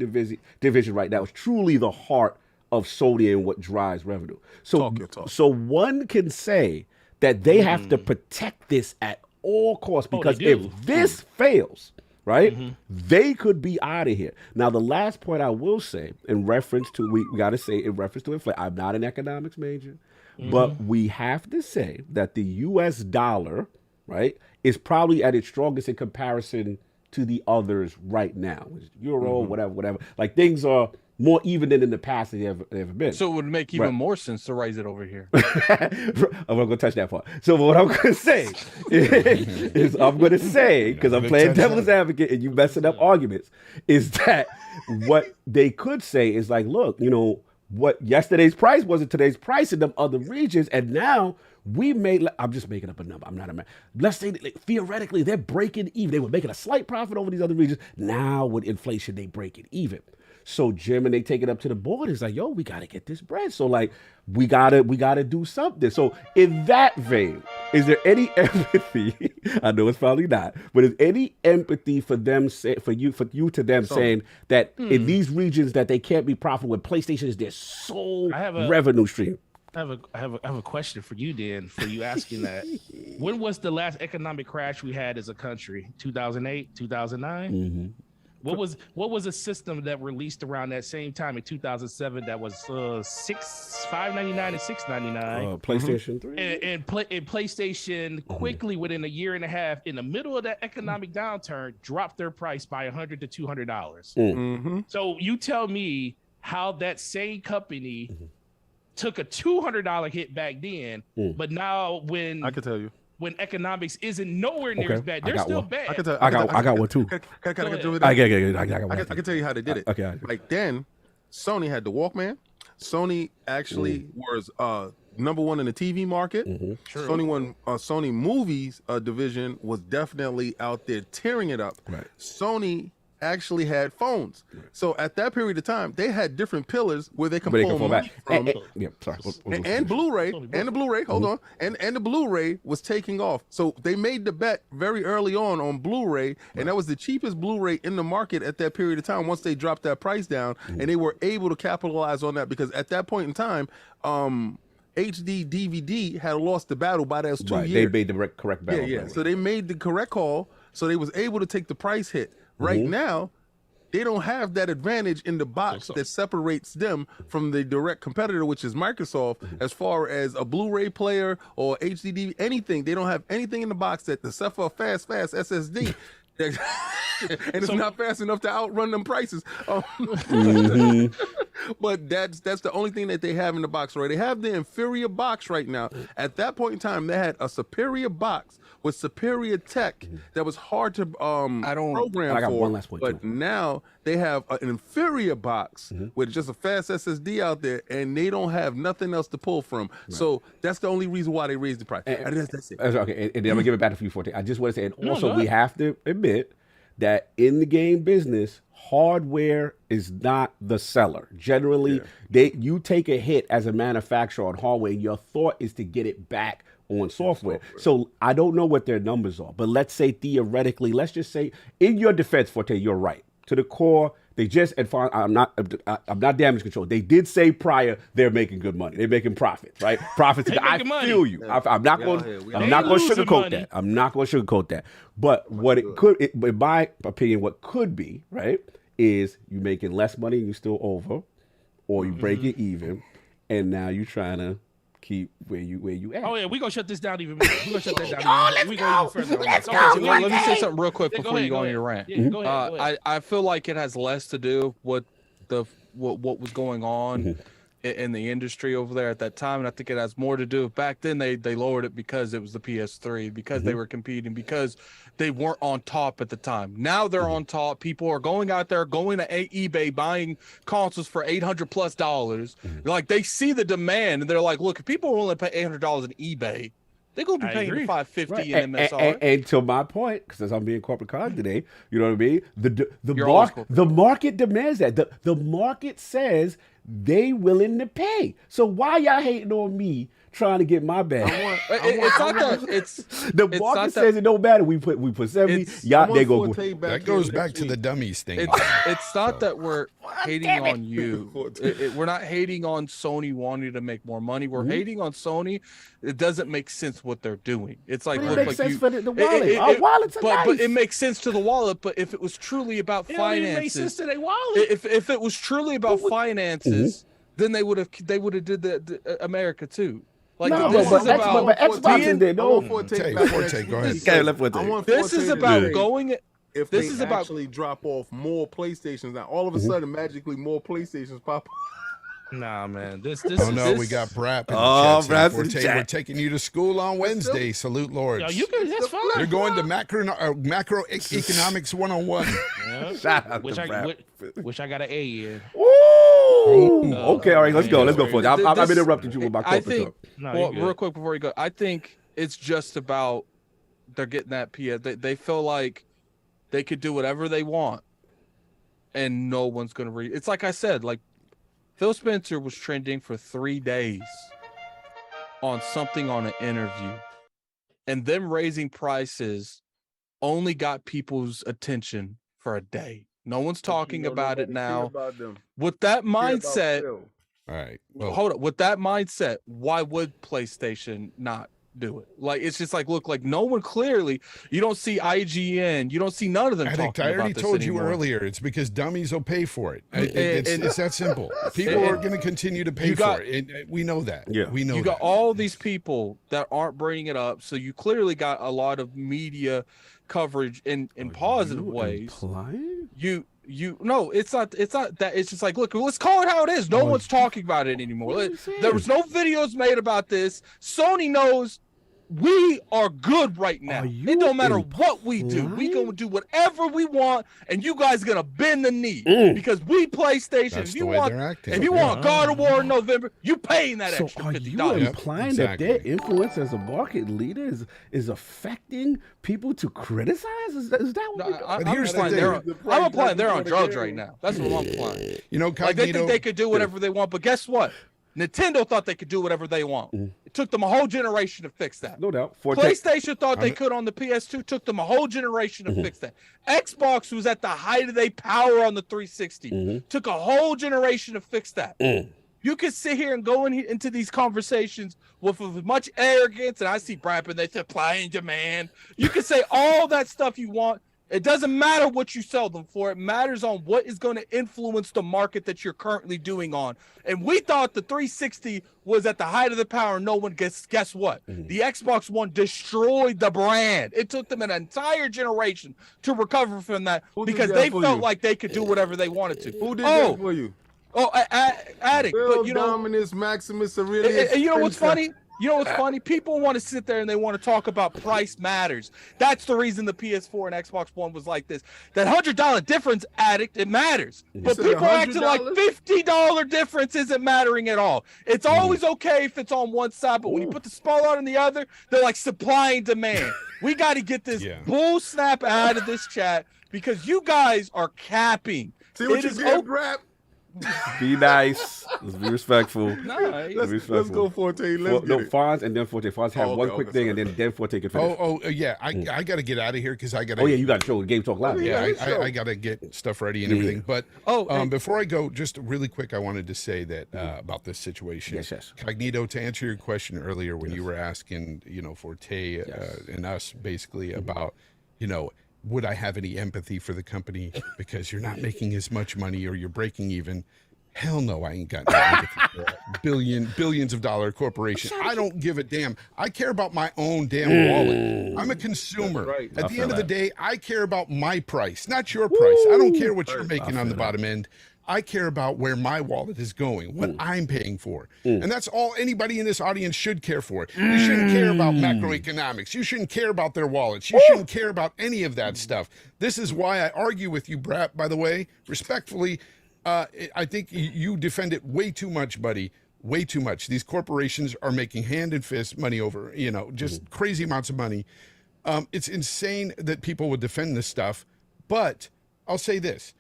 division right now is truly the heart of Sony and what drives revenue? So, Talk your talk. so one can say that they have to protect this at all costs, because they if do. this fails, right, they could be out of here. Now, the last point I will say in reference to, we got to say in reference to inflation, I'm not an economics major, but we have to say that the U.S. dollar, right, is probably at its strongest in comparison to the others right now. Euro, whatever. Like, things are more even than in the past than they've ever been. So it would make even more sense to raise it over here. I'm not going to touch that part. So what I'm going to say is I'm going to say, because I'm playing devil's advocate and you messing up arguments, is that what they could say is like, look, you know, what yesterday's price wasn't today's price in them other regions, and now we made, I'm just making up a number, I'm not a man. Let's say that, like, theoretically they're breaking even. They were making a slight profit over these other regions. Now with inflation, they break it even. So Jim and they take it up to the board. It's like, yo, we got to get this bread. So like, we gotta do something. So in that vein, is there any empathy? I know it's probably not, but is any empathy for them, for you to them saying that in these regions that they can't be profitable when PlayStation is their sole revenue stream? I have a question for you, Dan, for you asking that. When was the last economic crash we had as a country? 2008, 2009? What was a system that released around that same time in 2007 that was $5.99 and $6.99? PlayStation 3. And PlayStation quickly, within a year and a half, in the middle of that economic downturn, dropped their price by $100 to $200. So you tell me how that same company took a $200 hit back then, but now I can tell you. when economics isn't nowhere near as bad, they're still bad. I got one too. Can I tell you I that? I can tell you how they did it. Okay. Like then, Sony had the Walkman. Sony actually was number one in the TV market. Sony movies division was definitely out there tearing it up. Right. Sony actually had phones. So at that period of time, they had different pillars where they can pull money from. And Blu-ray, and the Blu-ray, hold on, and the Blu-ray was taking off. So they made the bet very early on Blu-ray, and that was the cheapest Blu-ray in the market at that period of time once they dropped that price down, and they were able to capitalize on that because at that point in time, HD DVD had lost the battle by those 2 years. They made the correct battle. Yeah. So they made the correct call, so they was able to take the price hit. Right now, they don't have that advantage in the box that separates them from the direct competitor, which is Microsoft, as far as a Blu-ray player or HDD, anything. They don't have anything in the box that except for a fast SSD. And it's not fast enough to outrun them prices. But that's the only thing that they have in the box, right? They have the inferior box right now. At that point in time, they had a superior box with superior tech that was hard to program I got for. one last point, but too. now they have an inferior box with just a fast SSD out there, and they don't have nothing else to pull from. Right. So that's the only reason why they raised the price. That's it. Okay, and then I'm gonna give it back to you, Forte. I just want to say, and also we have to admit that in the game business, hardware is not the seller. Generally, you take a hit as a manufacturer on hardware, and your thought is to get it back on software. So I don't know what their numbers are, but let's say theoretically, let's just say in your defense, Forte, you're right. To the core, They just and Fonz, I'm not damage control. They did say prior they're making good money. They're making profits, right? Profits. I feel you. I'm not going to sugarcoat that. I'm not going to sugarcoat that. But what it could, in my opinion, what could be right is you making less money and you still over, or you break it even, and now you're trying to keep where you at. Oh yeah, we gonna shut this down even more. We gonna shut that down. Let's go. Let me say something real quick before you go on your rant. Yeah, go ahead. I feel like it has less to do with what was going on in the industry over there at that time, and I think it has more to do. Back then, they lowered it because it was the PS3, because they were competing, because they weren't on top at the time. Now they're on top. People are going out there, going to eBay, buying consoles for $800+. Like, they see the demand, and they're like, look, if people are willing to pay $800 on eBay, they're going to be paying $550 in MSR. And to my point, because I'm being corporate card today, you know what I mean? The market demands that. The market says they willing to pay. So why y'all hating on me trying to get my bag? The market says it don't matter. We put 70. Y'all they go. That goes back to the dummies thing. It's not that we're hating on you. We're not hating on Sony wanting to make more money. We're hating on Sony. It doesn't make sense what they're doing. It's like, it makes sense for the wallet. Our wallets are nice. But it makes sense to the wallet. But if it was truly about finances, it makes sense to their wallet. If it was truly about finances, then they would have did the America too. Like, no, but Xbox is there. No, Forte, go ahead. This is about going. If this is about actually drop off more PlayStations now, all of a sudden magically more PlayStations pop. Nah, man. This. Oh no, we got Brap. We're taking you to school on Wednesday. Salute, Lords. Yo, you can. That's fine. You're going to macroeconomics 101. Yeah. Shout out which I got an A in. Ooh. Okay, all right. Let's go. Let's go for it. I've interrupted you with my corporate talk. Well, real quick before you go, I think it's just about they're getting that PS. They feel like they could do whatever they want, and no one's gonna read. It's like I said, like PhilSpencer was trending for 3 days on something on an interview, and them raising prices only got people's attention for a day. No one's talking about it now. With that mindset, all right. Well, hold up. With that mindset, why would PlayStation not do it? Like, it's just like, look, like no one clearly. You don't see IGN. You don't see none of them talking about this anymore. I already told you earlier. It's because dummies will pay for it. It's that simple. People are going to continue to pay for it. And we know that. Yeah, we know. You got all these people that aren't bringing it up, so you clearly got a lot of media coverage in positive ways. No, it's not that. It's just like, look, let's call it how it is. No one's talking about it anymore. There was no videos made about this. Sony knows we are good right now. It don't matter what we do. We gonna do whatever we want, and you guys gonna bend the knee because we PlayStation. That's if you want God of War in November, you paying that extra $50. Are you implying that their influence as a market leader is affecting people to criticize? Is that what I'm applying they're on drugs right now. That's what I'm applying. You know, like they think they could do whatever they want, but guess what? Nintendo thought they could do whatever they want. It took them a whole generation to fix that. No doubt. PlayStation thought they could on the PS2. Took them a whole generation to fix that. Xbox was at the height of their power on the 360. Took a whole generation to fix that. You can sit here and go into these conversations with as much arrogance, and I see Brap and they supply and demand. You can say all that stuff you want. It doesn't matter what you sell them for. It matters on what is going to influence the market that you're currently doing on. And we thought the 360 was at the height of the power. No one guess what? The Xbox One destroyed the brand. It took them an entire generation to recover from that because they felt like they could do whatever they wanted to. Who did that for you? Addict. But, Dominus Maximus Aurelius. And you know what's funny? You know what's funny? People want to sit there and they want to talk about price matters. That's the reason the PS4 and Xbox One was like this. That $100 difference, Addict, it matters. But people are acting like $50 difference isn't mattering at all. It's always okay if it's on one side, but when you put the spotlight on the other, they're like supply and demand. We got to get this bull snap out of this chat because you guys are capping. See what you get, Brap? Be nice. Let's be respectful. Let's go Forte. Fonz and then Forte. Fonz have one quick thing, and then Forte can finish. Yeah. I got to get out of here because I got. Oh yeah, you got to show Game Talk Live. Yeah, I got to get stuff ready and everything. But before I go, just really quick, I wanted to say that about this situation. Yes. Cognito, to answer your question earlier when you were asking, Forte and us basically about, would I have any empathy for the company because you're not making as much money or you're breaking even? Hell no, I ain't got no empathy for a billions of dollar corporation. I don't give a damn. I care about my own damn wallet. I'm a consumer. Right. At the end of the day, I care about my price, not your price. I don't care what you're making on the bottom end. I care about where my wallet is going, what I'm paying for. And that's all anybody in this audience should care for. You shouldn't care about macroeconomics. You shouldn't care about their wallets. You shouldn't care about any of that stuff. This is why I argue with you, Brat, by the way, respectfully. I think you defend it way too much, buddy. Way too much. These corporations are making hand and fist money over, just crazy amounts of money. It's insane that people would defend this stuff. But I'll say this.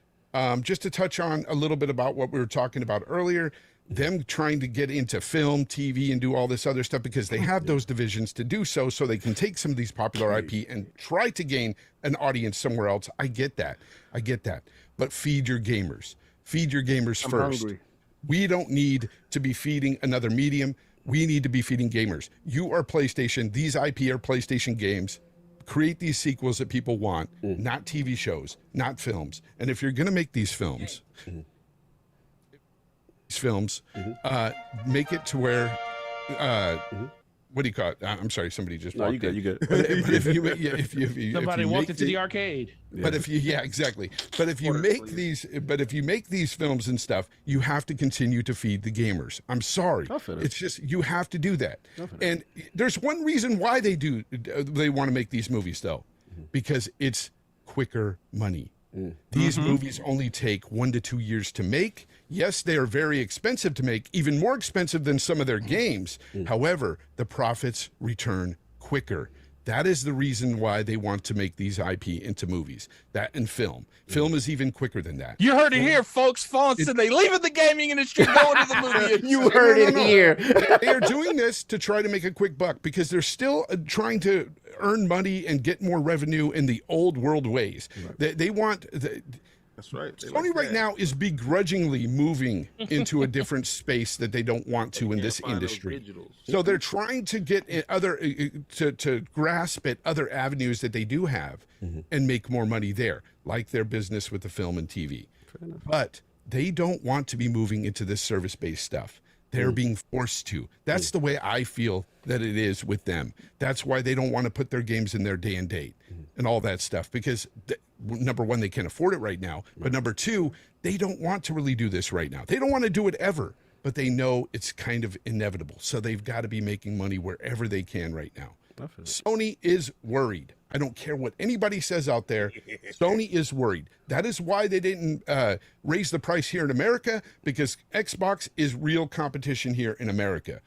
Just to touch on a little bit about what we were talking about earlier, them trying to get into film, TV, and do all this other stuff because they have those divisions to do so they can take some of these popular IP and try to gain an audience somewhere else. I get that. But feed your gamers. Feed your gamers first. Hungry. We don't need to be feeding another medium. We need to be feeding gamers. You are PlayStation. These IP are PlayStation games. Create these sequels that people want, not TV shows, not films. And if you're going to make these films, make it to where, what do you call it? I'm sorry, somebody just walked in. You good. Somebody walked into the arcade. But if you, exactly. But if you make these films and stuff, you have to continue to feed the gamers. I'm sorry. It's just, you have to do that. And there's one reason why they want to make these movies though, because it's quicker money. These movies only take 1 to 2 years to make. Yes, they are very expensive to make, even more expensive than some of their games. However, the profits return quicker. That is the reason why they want to make these IP into movies. That and film. Film is even quicker than that. You heard it here, folks. Fonz said they leaving the gaming industry, going to the movie. You heard it here. They are doing this to try to make a quick buck because they're still trying to earn money and get more revenue in the old world ways. They want... That's right. Sony right now is begrudgingly moving into a different space that they don't want to in this industry. So they're trying to get to grasp at other avenues that they do have and make more money there, like their business with the film and TV. But they don't want to be moving into this service-based stuff. They're being forced to. That's the way I feel that it is with them. That's why they don't want to put their games in their day and date and all that stuff because number one, they can't afford it right now. But number two, they don't want to really do this right now. They don't want to do it ever, but they know it's kind of inevitable. So they've got to be making money wherever they can right now. Sony is worried. I don't care what anybody says out there. Sony is worried. That is why they didn't raise the price here in America, because Xbox is real competition here in America.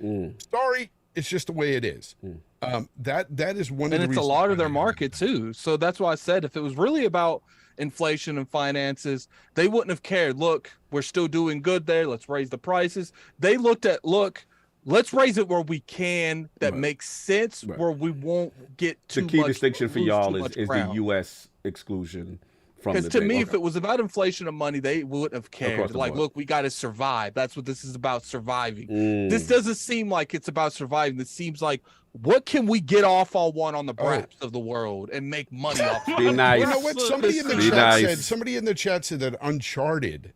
Sorry, it's just the way it is. That is one of the reasons. And it's a lot of their market too. So that's why I said if it was really about inflation and finances, they wouldn't have cared. Look, we're still doing good there. Let's raise the prices. They looked at, let's raise it where we can that makes sense, where we won't get too much. The key distinction for y'all is the U.S. exclusion from the because to me, if it was about inflation of money, they would have cared. Like, look, we got to survive. That's what this is about, surviving. This doesn't seem like it's about surviving. This seems like, what can we get off on the Braps of the world and make money off? Be nice. You know what? Somebody in the chat said that Uncharted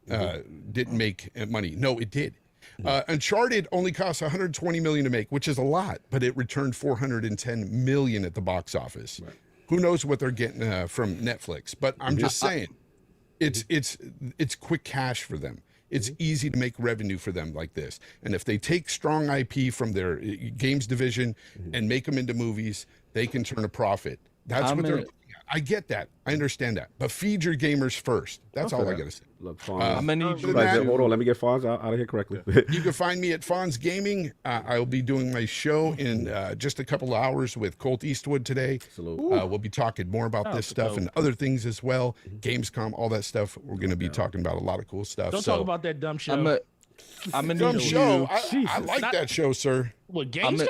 didn't make money. No, it did. Uncharted only cost $120 million to make, which is a lot, but it returned $410 million at the box office. Who knows what they're getting from Netflix? But I'm just saying, it's quick cash for them. It's easy to make revenue for them like this. And if they take strong IP from their games division and make them into movies, they can turn a profit. That's what they're looking at. I get that. I understand that. But feed your gamers first. That's all I got to say. Look, Fonz. I'm gonna need you. Hold on, let me get Fonz out of here correctly. You can find me at Fonz Gaming. I'll be doing my show in just a couple of hours with Colt Eastwood today. We'll be talking more about this stuff and other things as well. Gamescom, all that stuff. We're going to be talking about a lot of cool stuff. Don't talk about that dumb show. I'm a dumb need show. you. I like that show, sir. What, Gamescom?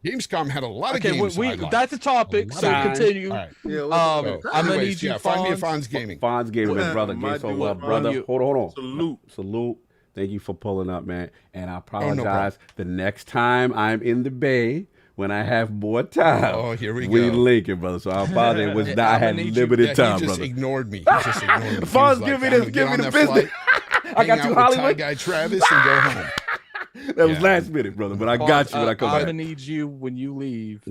Gamescom had a lot of games. That's a topic, so continue. Right. I'm gonna need you. Find me at Fonz Gaming. Fonz Gaming, brother. Brother. Hold on. Salute. Thank you for pulling up, man. And I apologize. The next time I'm in the Bay, when I have more time, oh, here we go. Lincoln, brother. So I apologize. It was I had limited time, he just brother. Ignored me. He just ignored me. Fonz, give me the business. I got you, Hollywood. Guy Travis, and go home. That was last minute, brother, but I got you when I come back. I'm gonna need you when you leave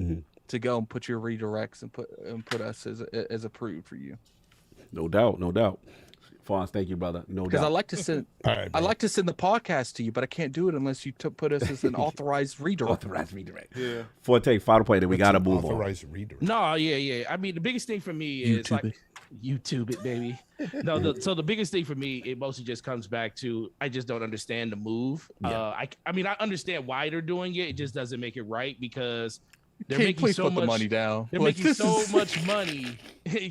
to go and put your redirects and put us as approved for you. No doubt. Fonz, thank you, brother. No doubt. Because I like to send the podcast to you, but I can't do it unless you put us as an authorized redirect. Yeah. Forte, final point that we gotta move on. Authorized redirect. No, yeah. I mean, the biggest thing for me is like YouTube it, baby. No, so the biggest thing for me, it mostly just comes back to I just don't understand the move. I mean, I understand why they're doing it. It just doesn't make it right because they're making so much money down. They're making so much money.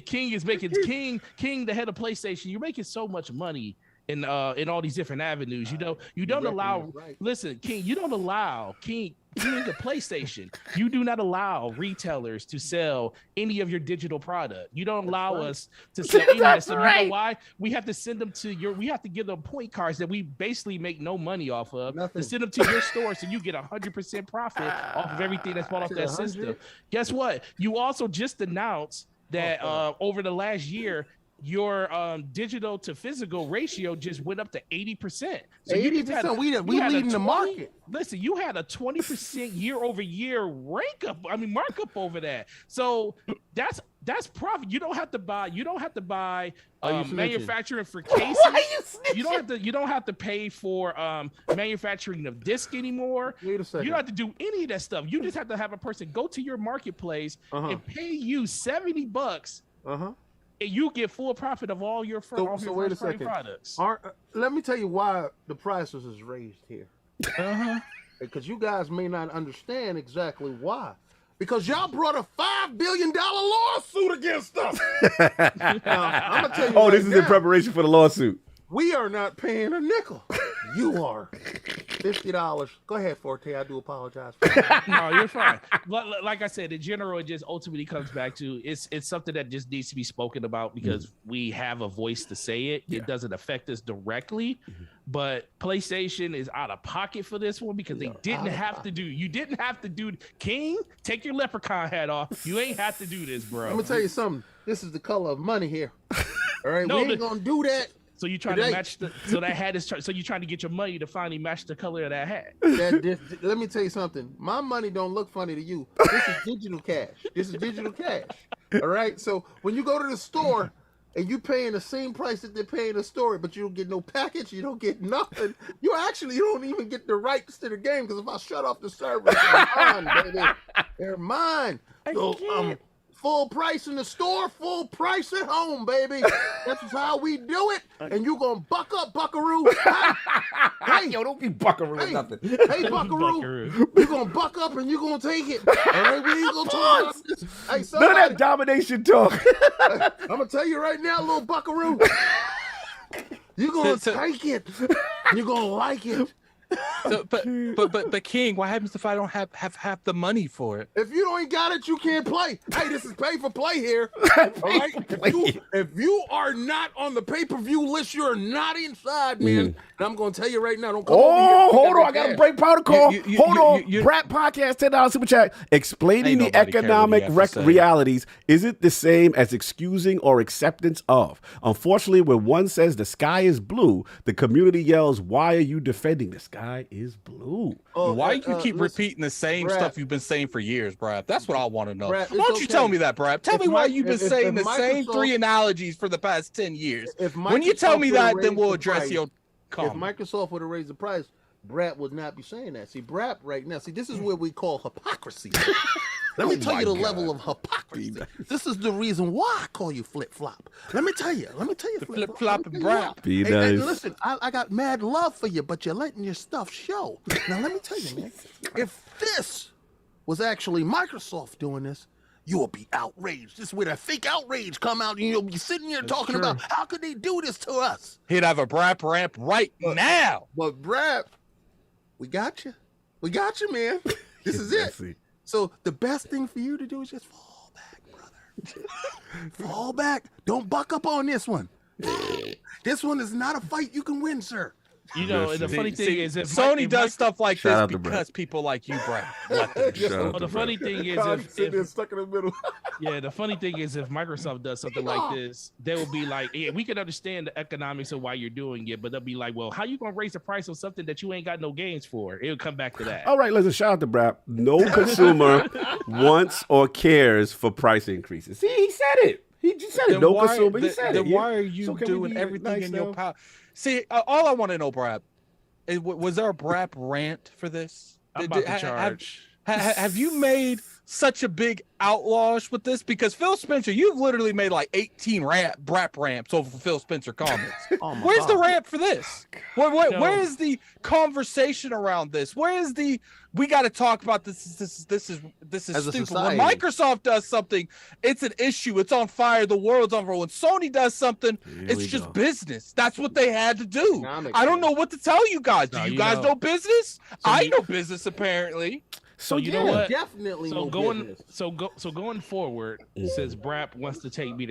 King is making King the head of PlayStation. You're making so much money in all these different avenues. You don't allow. Listen, King, you don't allow King the PlayStation. You do not allow retailers to sell any of your digital product. You don't allow us to sell any of that stuff. You know why? We have to send them to we have to give them point cards that we basically make no money off of to send them to your store so you get 100% profit off of everything that's bought off that system. Guess what? You also just announced that over the last year, your digital to physical ratio just went up to 80%. So 80%. We leading the market. Listen, you had a 20% year-over-year markup over that. So that's profit. You don't have to buy manufacturing for cases. You don't have to pay for manufacturing of disc anymore. Wait a second. You don't have to do any of that stuff. You just have to have a person go to your marketplace and pay you $70. And you get full profit of all your first-party products. Let me tell you why the prices is raised here. Because you guys may not understand exactly why. Because y'all brought a $5 billion lawsuit against us. Now, I'm gonna tell you this is in preparation for the lawsuit. We are not paying a nickel. You are. $50. Go ahead, Forte. I do apologize. No, you're fine. Like I said, in general, it just ultimately comes back to it's something that just needs to be spoken about because we have a voice to say it. It doesn't affect us directly, but PlayStation is out of pocket for this one because they didn't have to do. You didn't have to do. King, take your leprechaun hat off. You ain't have to do this, bro. I'm gonna tell you something. This is the color of money here. All right, we ain't gonna do that. So you trying to match so that hat is so you trying to get your money to finally match the color of that hat. Let me tell you something. My money don't look funny to you. This is digital cash. All right. So when you go to the store and you paying the same price that they're paying in the store, but you don't get no package, you don't get nothing. You don't even get the rights to the game because if I shut off the server, they're mine, baby. They're mine. So full price in the store, full price at home, baby. That's how we do it. And you gonna buck up, Buckaroo. Hey, yo, don't be buckaroo or nothing. Hey, Buckaroo. You gonna buck up and you gonna take it. All right, we ain't gonna talk about this. Hey, none of that domination talk. I'm gonna tell you right now, little Buckaroo. You gonna take it. You're gonna like it. So, but King, what happens if I don't have the money for it? If you ain't got it, you can't play. Hey, this is pay for play here. All right. If you are not on the pay-per-view list, you're not inside, man. And I'm gonna tell you right now, don't come over here. Hold on, I gotta break protocol. Hold on. Brat Podcast, $10 super chat. Explaining the economic realities isn't the same as excusing or acceptance of. Unfortunately, when one says the sky is blue, the community yells, "Why are you defending the sky is blue?" Why you keep repeating the same stuff you've been saying for years, Brad? That's what I want to know. Why don't you tell me that, Brad? Tell me why you've been saying the same 3 analogies for the past 10 years. When you tell me that, then we'll address your comment. If Microsoft would have raised the price, Brad would not be saying that. See, Brad right now, this is where we call hypocrisy. Let me Oh tell my you the God. level of hypocrisy. This is the reason why I call you flip flop. Let me tell you. Flip flop and brap. Be Hey, nice. listen, I got mad love for you, but you're letting your stuff show. Now let me tell you, man. If this was actually Microsoft doing this, you will be outraged. This is where that fake outrage come out, and you'll be sitting here talking about how could they do this to us? He'd have a brap ramp right now. But Brad, we got you. We got you, man. This is it. Messy. So the best thing for you to do is just fall back, brother. Fall back. Don't buck up on this one. This one is not a fight you can win, sir. You know, and the funny thing is, if Sony if does stuff like Shout out this to Brett. because people like you, Brad. Let them do Shout it. out the to funny Brett. thing is, God, if, sitting there stuck in the middle. yeah, the funny thing is, if Microsoft does something like this, they will be like, yeah, we can understand the economics of why you're doing it, but they'll be like, well, how you gonna raise the price of something that you ain't got no gains for? It'll come back to that. All right, listen, shout out to Brap. No consumer wants or cares for price increases. See, he said it. He just said it. Then No why- consumer. He then- said then it. why Yeah. are you So can we doing be everything nice in your now? power? See, all I want to know, Brad, is, was there a Brap rant for this? I'm about to Have- charge. Have you made such a big outlash with this? Because Phil Spencer, you've literally made like 18 Brap ramps over Phil Spencer comments. Oh my Where's the God. rant for this? No. Where is the conversation around this? Where is the we got to talk about this? This is As a stupid. society. When Microsoft does something, it's an issue. It's on fire. The world's on fire. When Sony does something, it's we just go. business. That's what they had to do. Economic I don't thing. know what to tell you guys. Do No, you you guys know. know business? I you- know business apparently. So you know what? Definitely So no going, business. so going forward, since Brap wants to take me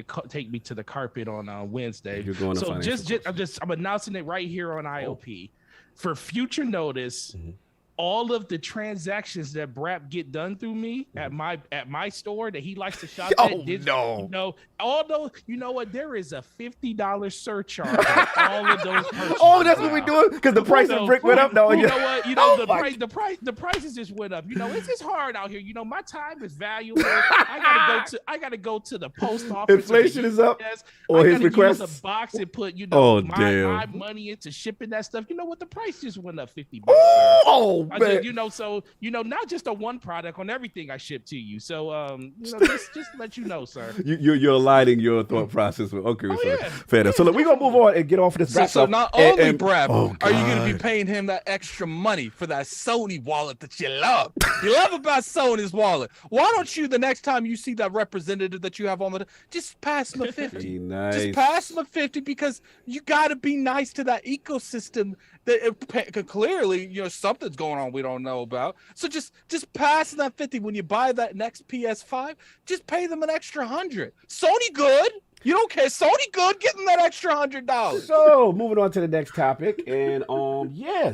to the carpet on Wednesday, You're going to so financial I'm announcing it right here on IOP for future notice. Mm-hmm. All of the transactions that Brap get done through me at my store that he likes to shop Oh, at. no. You know, although you know what, there is a $50 surcharge on all of those purchases. Oh, that's what now. we're doing? Because the price So, of brick went up? No, you yeah. know what? You know Oh, my the prices just went up. You know, it's just hard out here. You know, my time is valuable. I gotta go to the post office. Inflation is up Or on his use requests? a box and put Oh, my damn. money into shipping that stuff. You know what? The price just went up $50. Oh, I man. just, not just on one product, on everything I ship to you. So, just to let you know, sir. You're aligning your thought process with okay, so yeah. fair enough. So look, we're gonna move on and get off of this. So, Brap so stuff. not And- only and- Brad, oh, are you going to be God. paying him that extra money for that Sony wallet that you love? You love about Sony's wallet. Why don't you, the next time you see that representative that you have on the, just pass him a 50. Be nice. Just pass him a 50 because you got to be nice to that ecosystem. That clearly, something's going on we don't know about. So just pass that 50 when you buy that next PS5. Just pay them an extra 100. Sony good. You don't care. Sony good. Getting that extra $100. So moving on to the next topic, and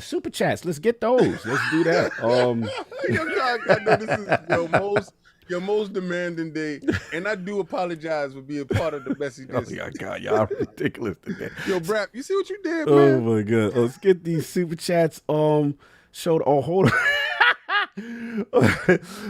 super chats. Let's get those. Let's do that. Yo, God, I know this is your most demanding day, and I do apologize for being part of the messiness. Oh my God, y'all ridiculous today. Yo, Brap, you see what you did, Oh man? my God. Let's get these super chats. Showed. Oh, hold on.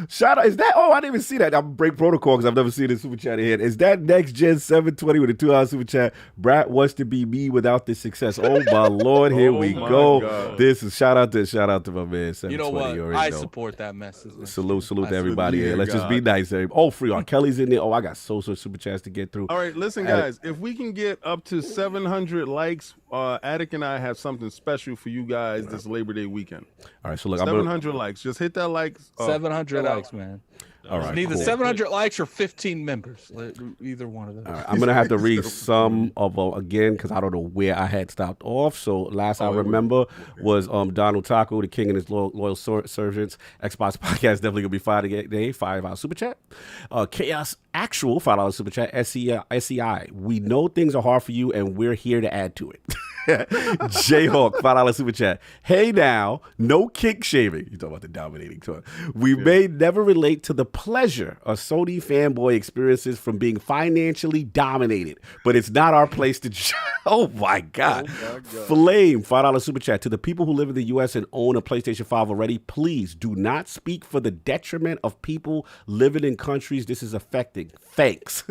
Shout out. Is that? Oh, I didn't even see that. I'm break protocol because I've never seen this super chat ahead. Is that next gen 720 with a 2-hour super chat? Brat wants to be me without this success. Oh my Lord, here we my go. God. This is shout out to my man. 720. You know what? already I know. support that message. Salute to I everybody. salute Here. Let's just be God. nice. Everybody. Oh, free R. Kelly's in there. Oh, I got so super chats to get through. All right, listen, guys. If we can get up to 700 likes, Attic and I have something special for you guys this Labor Day weekend. All right, so look, I'm 700 likes. Just hit that like. 700 likes, man. All right, Neither cool. 700 likes or 15 members. Either one of those. All right, I'm gonna have to read some of them again because I don't know where I had stopped off. So last I remember was Donald Taco, the king and his loyal servants. Xbox podcast definitely gonna be fired today. $5 super chat. Chaos Actual $5 super chat. SEI. We know things are hard for you, and we're here to add to it. Jayhawk $5 super chat. Hey now, no kink shaving. You talking about the dominating tour. We may never relate to the pleasure a Sony fanboy experiences from being financially dominated, but it's not our place to. Oh my God. Flame $5 super chat. To the people who live in the U.S. and own a PlayStation 5 already, please do not speak for the detriment of people living in countries this is affecting. Thanks.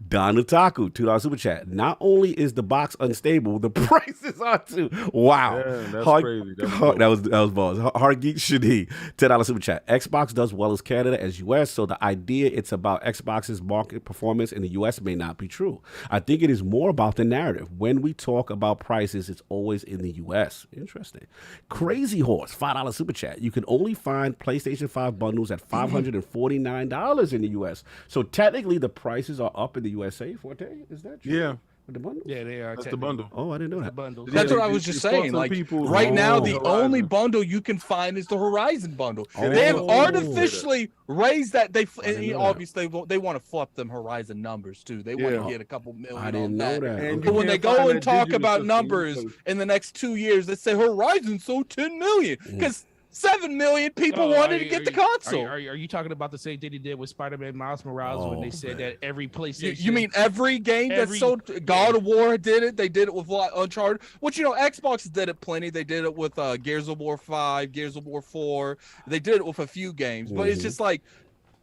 Don Otaku $2 super chat. Not only is the box unstable, the price prices are too. Wow, Yeah, that's crazy. That was balls. Hard Geek Shadi, $10 super chat. Xbox does well as Canada as US, so the idea it's about Xbox's market performance in the US may not be true. I think it is more about the narrative. When we talk about prices, it's always in the US. Interesting. Crazy Horse, $5 super chat. You can only find PlayStation 5 bundles at $549 in the US. So technically the prices are up in the USA, Forte? Is that true? Yeah. With the bundle? Yeah, they are. That's the bundle. Oh, I didn't know that. Bundle. That's what I was just saying. Like right now, the only bundle you can find is the Horizon bundle. They have artificially raised that. Obviously they want to fluff them Horizon numbers too. They want to get a couple million. I didn't know that. But when they go and talk about numbers in the next 2 years, they say Horizon sold 10 million because 7 million people wanted to get the console. Are you talking about the same thing they did with Spider-Man Miles Morales when they said that every PlayStation? You mean every game that's sold? God of War did it. They did it with Uncharted. Which, Xbox did it plenty. They did it with Gears of War 5, Gears of War 4. They did it with a few games. But it's just like,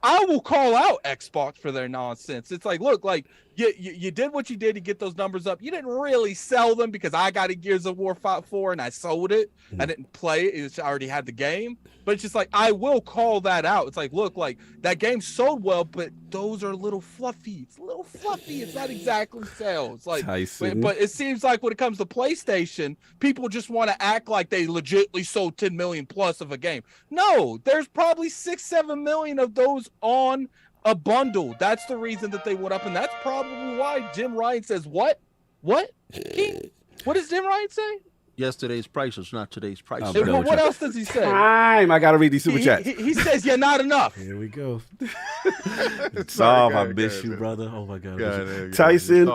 I will call out Xbox for their nonsense. It's like, look, like you did what you did to get those numbers up. You didn't really sell them because I got a Gears of War 4 and I sold it. I didn't play it. I already had the game. But it's just like, I will call that out. It's like, look, like that game sold well, but those are a little fluffy. It's a little fluffy. It's not exactly sales. Like, but it seems like when it comes to PlayStation, people just want to act like they legitimately sold 10 million plus of a game. No, there's probably 6-7 million of those on a bundle. That's the reason that they went up, and that's probably why Jim Ryan says what? What does Jim Ryan say? Yesterday's price is not today's price. What else does he say? Time. I gotta read these super chats. He says you're not enough. Here we go. Tom, I miss you, brother. Oh my God. Tyson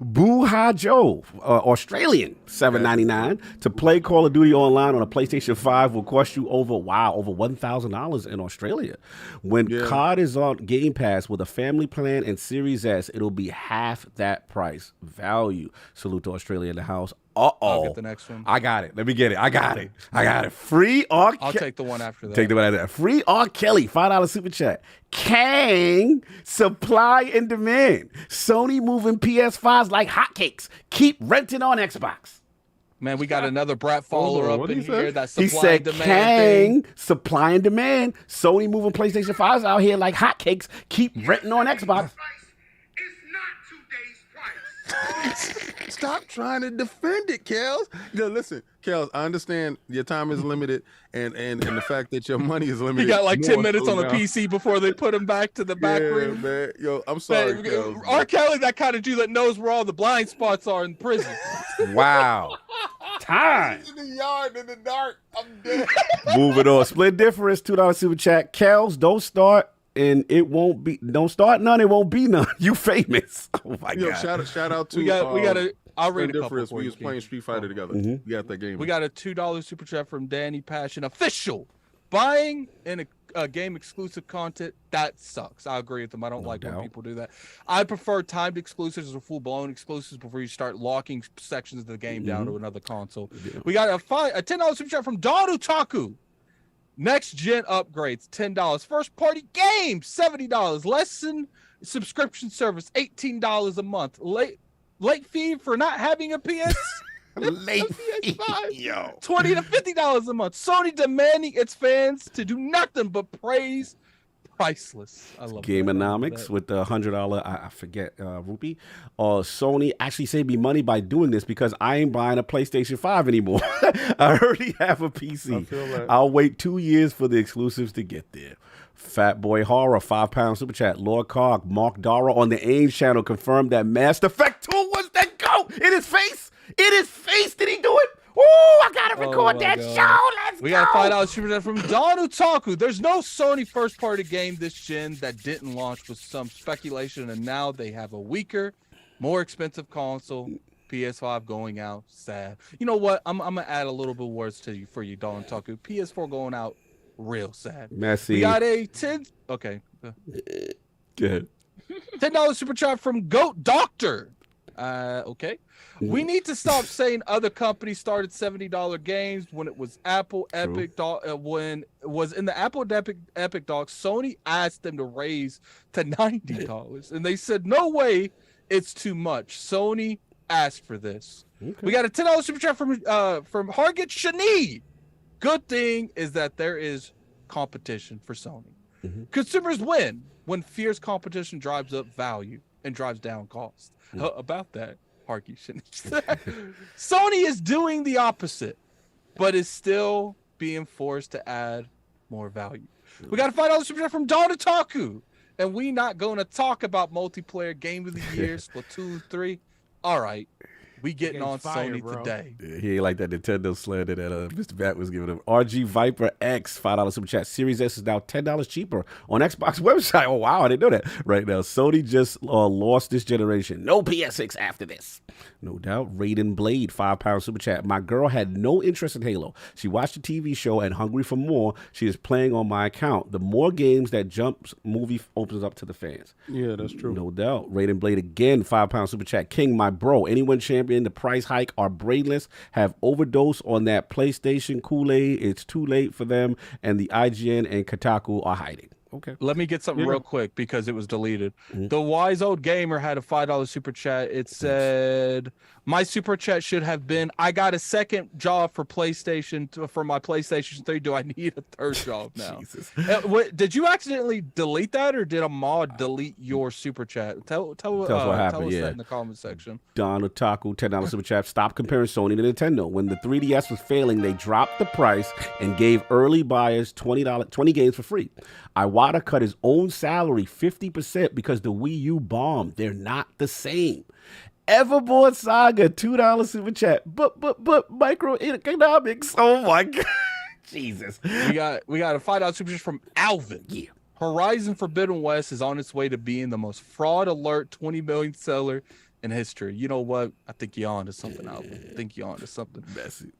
Buhajo, Australian, $7.99 to play Call of Duty online on a PlayStation 5 will cost you over $1,000 in Australia. When COD is on Game Pass with a family plan and Series S, it'll be half that price. Value. Salute to Australia in the house. I'll get the next one. I got it. Let me get it. I got it. Free R. I'll take the one after that. Take the one after that. Free R. Kelly, $5 super chat. Kang, supply and demand. Sony moving PS5s like hotcakes. Keep renting on Xbox. Man, we got another brat follower up in here. That supply he said, and demand Kang, thing. supply and demand. Sony moving PlayStation 5s out here like hotcakes. Keep renting on Xbox. Stop trying to defend it, Kels. Listen, Kels, I understand your time is limited and the fact that your money is limited. He got like 10 minutes on the PC before they put him back to the back room. Man. Yo, I'm sorry, Kels. R. Kelly, that kind of dude that knows where all the blind spots are in prison. Wow. Time. In the yard in the dark. I'm dead. Moving on. Split difference, $2 super chat. Kels, don't start. And it won't be. Don't start none. It won't be none. You famous. Oh my God. Shout out to. We got a. I'll read a couple. We was playing Street Fighter together. We got that game. We got a $2 super chat from Danny Passion. Official. Buying in a game exclusive content, that sucks. I agree with them. I don't like when people do that. I prefer timed exclusives or full blown exclusives before you start locking sections of the game down to another console. Yeah. We got a $10 super chat from Don Utaku. Next gen upgrades, $10. First party games, $70. Lesson subscription service, $18 a month. Late fee for not having a PS. Late PS5, yo. $20 to $50 a month. Sony demanding its fans to do nothing but praise. Priceless. I love Gameonomics with the $100, I forget, rupee. Sony actually saved me money by doing this because I ain't buying a PlayStation 5 anymore. I already have a PC. I'll wait 2 years for the exclusives to get there. Fat Boy Horror, £5 super chat. Lord Cog, Mark Dara on the Ames channel confirmed that Mass Effect 2 was that go in his face. In his face, did he do it? Ooh, I gotta record that show. Let's go. We got $5 super chat from Don Utaku. There's no Sony first party game this gen that didn't launch with some speculation, and now they have a weaker, more expensive console. PS5 going out, sad. You know what? I'm gonna add a little bit words to you for you, Don Utaku. PS4 going out, real sad. Messy. We got a 10. Okay. Good. $10 super chat from Goat Doctor. Okay. We need to stop saying other companies started $70 games when it was Apple Epic when it was in the Apple Epic docs. Sony asked them to raise to $90 and they said no way, it's too much. Sony asked for this. We got a $10 super chat from Hargit Shani. Good thing is that there is competition for Sony. Consumers win when fierce competition drives up value and drives down cost. About that, Hargit Shani. Sony is doing the opposite, but is still being forced to add more value. We got a $5 super chat from Dawn Otaku. And we not going to talk about multiplayer game of the year, Splatoon 3. All right. We getting on Sony today. He ain't like that Nintendo slander that Mr. Bat was giving him. RG Viper X, $5 super chat. Series S is now $10 cheaper on Xbox website. Oh, wow. I didn't know that. Right now, Sony just lost this generation. No PS6 after this. No doubt. Raiden Blade, £5 super chat. My girl had no interest in Halo. She watched the TV show and hungry for more. She is playing on my account. The more games that Jumps movie opens up to the fans. Yeah, that's true. No doubt. Raiden Blade again, £5 super chat. King, my bro. Anyone champion the price hike are brainless, have overdose on that PlayStation Kool-Aid. It's too late for them, and the IGN and Kotaku are hiding. Okay. Let me get something real quick because it was deleted. The Wise Old Gamer had a $5 super chat. It said, my super chat should have been, I got a second job for PlayStation for my PlayStation 3. Do I need a third job now? Did you accidentally delete that, or did a mod delete your super chat? Tell us what happened. That in the comment section. Don Otaku, $10 super chat. Stop comparing Sony to Nintendo. When the 3DS was failing, they dropped the price and gave early buyers $20 games for free. Iwata cut his own salary 50% because the Wii U bombed. They're not the same. Everboard Saga, $2 super chat. But microeconomics. Oh my God. Jesus. We got a $5 super chat from Alvin. Yeah. Horizon Forbidden West is on its way to being the most fraud alert 20 million seller in history. You know what? I think you're on to something, Alvin. I think you're on to something. Messy.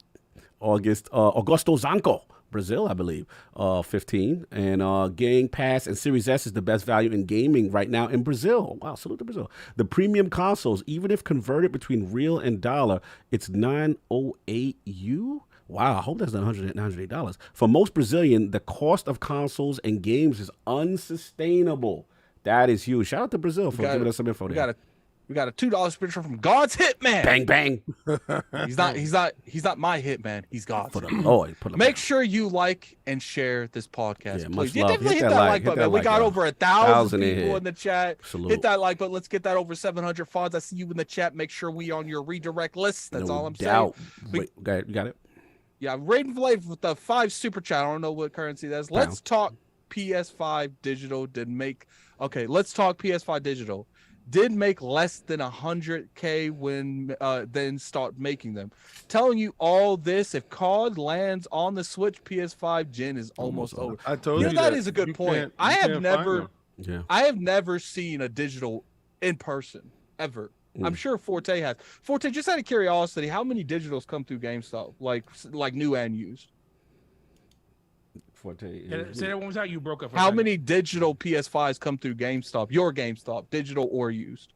Augusto Zanco, Brazil, I believe, 15. And Game Pass and Series S is the best value in gaming right now in Brazil. Wow, salute to Brazil. The premium consoles, even if converted between real and dollar, it's 908 U. Wow, I hope that's not $108. For most Brazilian, the cost of consoles and games is unsustainable. That is huge. Shout out to Brazil for giving us some info there. We got a $2 picture from God's Hitman. Bang bang. He's not my hitman. He's God's. For the Lord. Make sure you like and share this podcast, yeah, please. You definitely hit that like button. Man. We got over 1,000 people in the chat. Salute. Hit that like button. Let's get that over 700 Fonz. I see you in the chat. Make sure we on your redirect list. That's all I'm saying. Wait, you got it? Yeah, Raiden Blade with the 5 super chat. I don't know what currency that is. Let's talk PS5 digital. Let's talk PS5 digital. Did make less than 100K when then start making them. Telling you all this, if COD lands on the Switch, PS5 gen is almost over. I told you that is a good point. I have never seen a digital in person ever. I'm sure Forte has. Forte, just out of curiosity, how many digitals come through GameStop, like new and used? Say that one more time. You broke up. How many digital PS5s come through GameStop? Your GameStop, digital or used?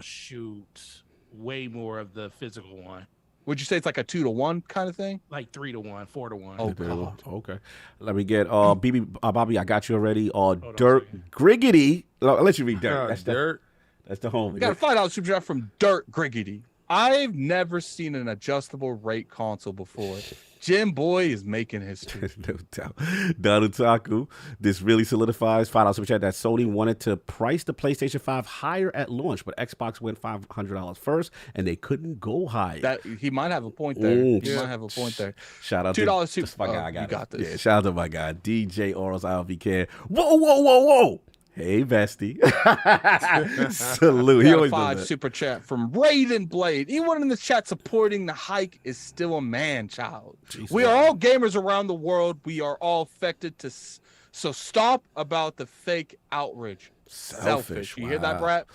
Shoot, way more of the physical one. Would you say it's like a 2-to-1 kind of thing? Like 3-to-1, 4-to-1. Oh God. Okay. Let me get Bobby. I got you already. Dirt Griggity. I'll let you read Dirt. That's Dirt. That's the home. We got a $5 super chat from Dirt Griggity. I've never seen an adjustable rate console before. Jim Boy is making history. No doubt. Don Otaku, this really solidifies $5 super chat that Sony wanted to price the PlayStation 5 higher at launch, but Xbox went $500 first, and they couldn't go higher. He might have a point there. Might have a point there. Shout out $2 to super. my guy. I got this. Yeah, shout out to my guy, DJ Oros ILVK. Whoa. Hey, bestie. Salute. We got a 5 super chat from Raiden Blade. Anyone in the chat supporting the hike is still a man child. Jesus. We are all gamers around the world. We are all affected so stop about the fake outrage. Selfish. You hear that, Brad?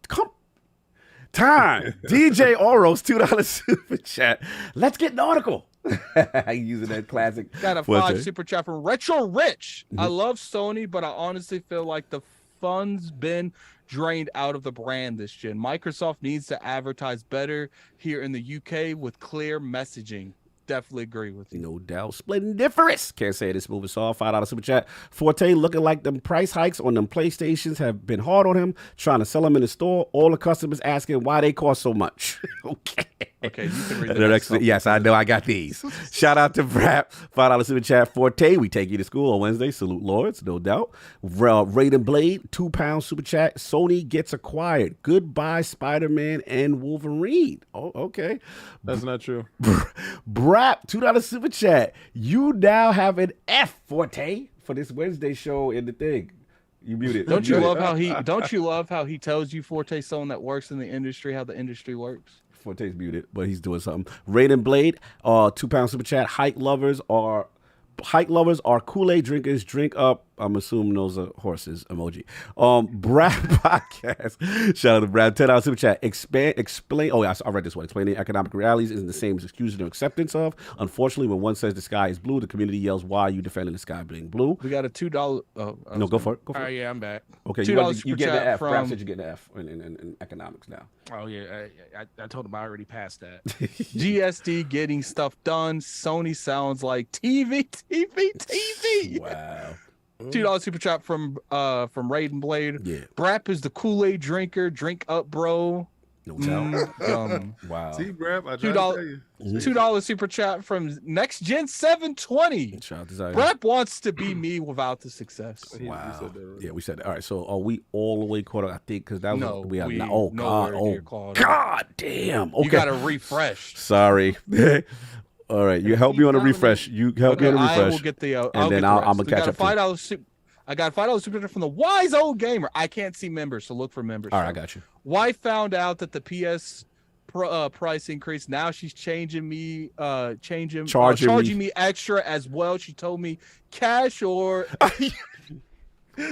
Come. Time. DJ Oros, $2 super chat. Let's get nautical. Using that classic. Got a 5 super chat from Retro Rich. I love Sony, but I honestly feel like the fun's been drained out of the brand this gen. Microsoft needs to advertise better here in the UK with clear messaging. definitely agree with you. No doubt. Splendiferous. Can't say this movie saw. $5 super chat. Forte looking like them price hikes on them PlayStations have been hard on him, trying to sell them in the store. All the customers asking why they cost so much. Okay. Okay, you can read the next one. Yes, I know. I got these. Shout out to Brap. $5 super chat. Forte, we take you to school on Wednesday. Salute Lords, no doubt. Raiden Blade, £2 super chat. Sony gets acquired. Goodbye, Spider-Man and Wolverine. Oh, okay. That's not true. Brap, $2 super chat. You now have an F, Forte, for this Wednesday show in the thing. You muted. Don't you love how he tells you, Forte, someone that works in the industry, how the industry works? Forte's muted, but he's doing something. Raiden Blade, £2 super chat. Hike lovers are Kool-Aid drinkers. Drink up. I'm assuming those are horses. Emoji. Brad podcast. Shout out to Brad. $10 super chat. Explain. Oh, yeah, I read this one. Explaining economic realities isn't the same as excusing or acceptance of. Unfortunately, when one says the sky is blue, the community yells, "Why are you defending the sky being blue?" We got a $2. No, go for it. Go for All it. right, yeah, I'm back. Okay, $2 you get the F. from... Brad said you get the F in economics now. Oh yeah, I told him I already passed that. GSD getting stuff done. Sony sounds like TV. Wow. $2 super chat from Raiden Blade. Yeah. Brap is the Kool-Aid drinker. Drink up, bro. No doubt. Wow. See, Brap, I tried to tell you. $2 super chat from Next Gen 720. Shout out to Zion. Brap wants to be me without the success. Wow. Yeah, we said that. All right, so are we all the way caught up? I think because that was No, God damn. Okay. You got to refresh. Sorry. All right, you help me on a refresh. You help me on a refresh. I will get the and then I'm gonna catch up. I got $5 super chat from the wise old gamer. I can't see members, so look for members. All right, I got you. Wife found out that the PS price increase. Now she's charging me extra as well. She told me cash or no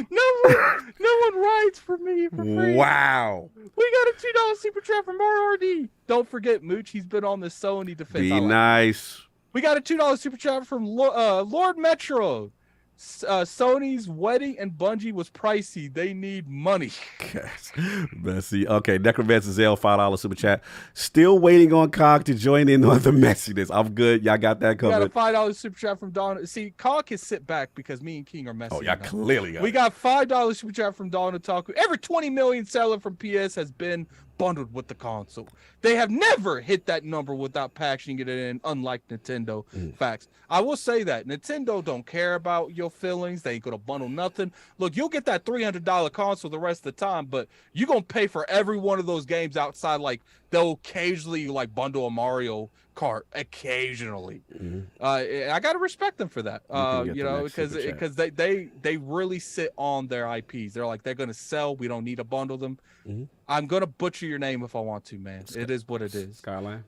one rides for me for free. Wow. We got a $2 super chat from RRD. Don't forget Mooch. He's been on the Sony defense. Be nice. We got a $2 super chat from Lord Metro. Sony's wedding and Bungie was pricey. They need money. Let's see. Okay, Necromancer Zale, $5 super chat. Still waiting on Cog to join in on the messiness. I'm good. Y'all got that covered. We got a $5 super chat from Dawn. See, Cog can sit back because me and King are messy. Oh, y'all clearly got We got $5 super chat from Dawn Otaku. Every 20 million seller from PS has been bundled with the console. They have never hit that number without packaging it in, unlike Nintendo. Facts. I will say that Nintendo don't care about your feelings. They ain't gonna bundle nothing. Look, you'll get that $300 console the rest of the time, but you're gonna pay for every one of those games outside. Like they'll occasionally like bundle a Mario Kart occasionally. I gotta respect them for that. You know, because they really sit on their IPs. They're like, they're gonna sell. We don't need to bundle them. I'm gonna butcher your name if I want to, man. It is what it is. Skyline.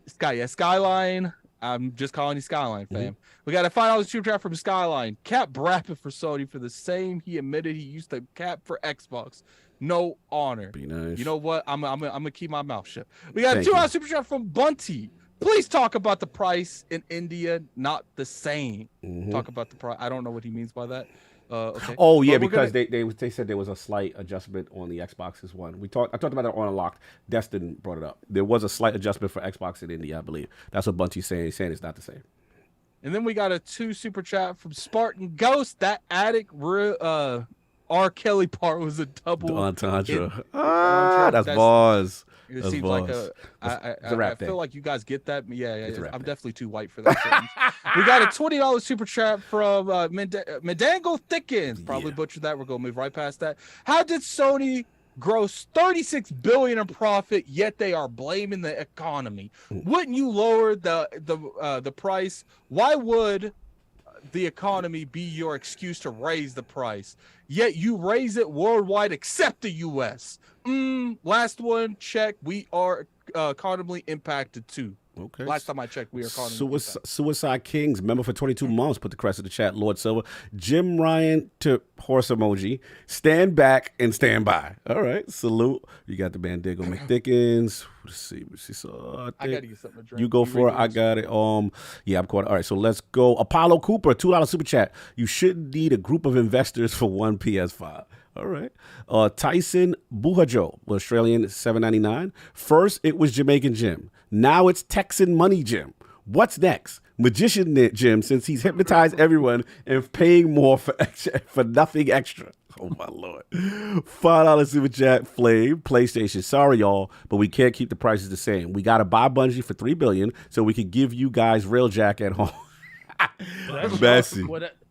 Skyline. I'm just calling you Skyline, fam. We got a $5 super chat from Skyline. Cap Brappin for Sony for the same. He admitted he used to cap for Xbox. No honor. Be nice. You know what? I'm gonna keep my mouth shut. We got a $2 super chat from Bunty. Please talk about the price in India, not the same. Talk about the price. I don't know what he means by that. Okay. Oh yeah, because they said there was a slight adjustment on the Xbox's one. I talked about it on Unlocked. Destin brought it up. There was a slight adjustment for Xbox in India, I believe. That's what Bunty's saying. He's saying it's not the same. And then we got a $2 super chat from Spartan Ghost. That attic R. Kelly part was a double entendre. That's bars. It That's seems bars. like I feel like you guys get that. Yeah. I'm thing. definitely too white for that. We got a $20 super chat from Mendango Thickens. Probably butchered that. We're gonna move right past that. How did Sony gross $36 billion in profit, yet they are blaming the economy? Wouldn't you lower the price? Why would the economy be your excuse to raise the price? Yet you raise it worldwide except the U.S. Last one, check. We are economically impacted too. Okay. Last time I checked, we are economically impacted. Suicide Kings, member for 22 months, put the crest in the chat. Lord Silver. Jim Ryan to horse emoji. Stand back and stand by. All right. Salute. You got the Bandigo McDickens. Let's see. I gotta get something to drink. You go for it. I got it. Yeah, I'm caught. All right, so let's go. Apollo Cooper, $2 super chat. You shouldn't need a group of investors for one PS5. All right. Tyson Buhajo, Australian, $7.99. First, it was Jamaican Jim. Now it's Texan Money Jim. What's next? Magician Jim, since he's hypnotized everyone and paying more for nothing extra. Oh my Lord. $5 super chat, Flame, PlayStation. Sorry, y'all, but we can't keep the prices the same. We got to buy Bungie for $3 billion so we can give you guys Railjack at home. Messy.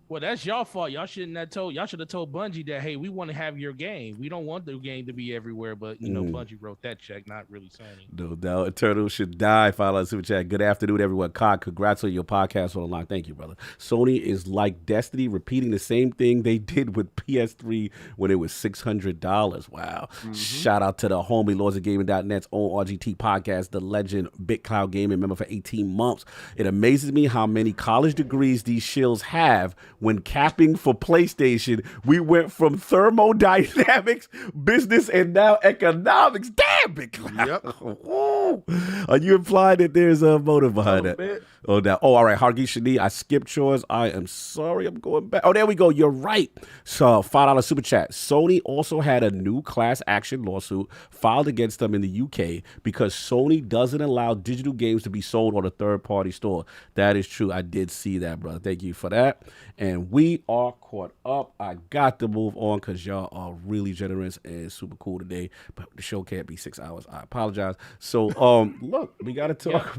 Well, that's y'all fault. Y'all should have told Bungie that, hey, we want to have your game. We don't want the game to be everywhere, but Bungie wrote that check, not really Sony. No doubt. Eternal should die. $5 super chat. Good afternoon, everyone. Cod, congrats on your podcast on the line. Thank you, brother. Sony is like Destiny, repeating the same thing they did with PS3 when it was $600. Wow. Shout out to the homie LordsOfGaming.net's own RGT podcast, the legend BitCloud Gaming member for 18 months. It amazes me how many college degrees these shills have. When capping for PlayStation, we went from thermodynamics, business, and now economics. Damn, Big Cloud. Yep. Are you implying that there's a motive behind that? Oh, now. Oh, all right. Hargi Shani, I skipped chores. I am sorry. I'm going back. Oh, there we go. You're right. So, $5 super chat. Sony also had a new class action lawsuit filed against them in the UK because Sony doesn't allow digital games to be sold on a third-party store. That is true. I did see that, brother. Thank you for that. And we are caught up. I got to move on because y'all are really generous and super cool today. But the show can't be 6 hours. I apologize. So, look, we got to talk.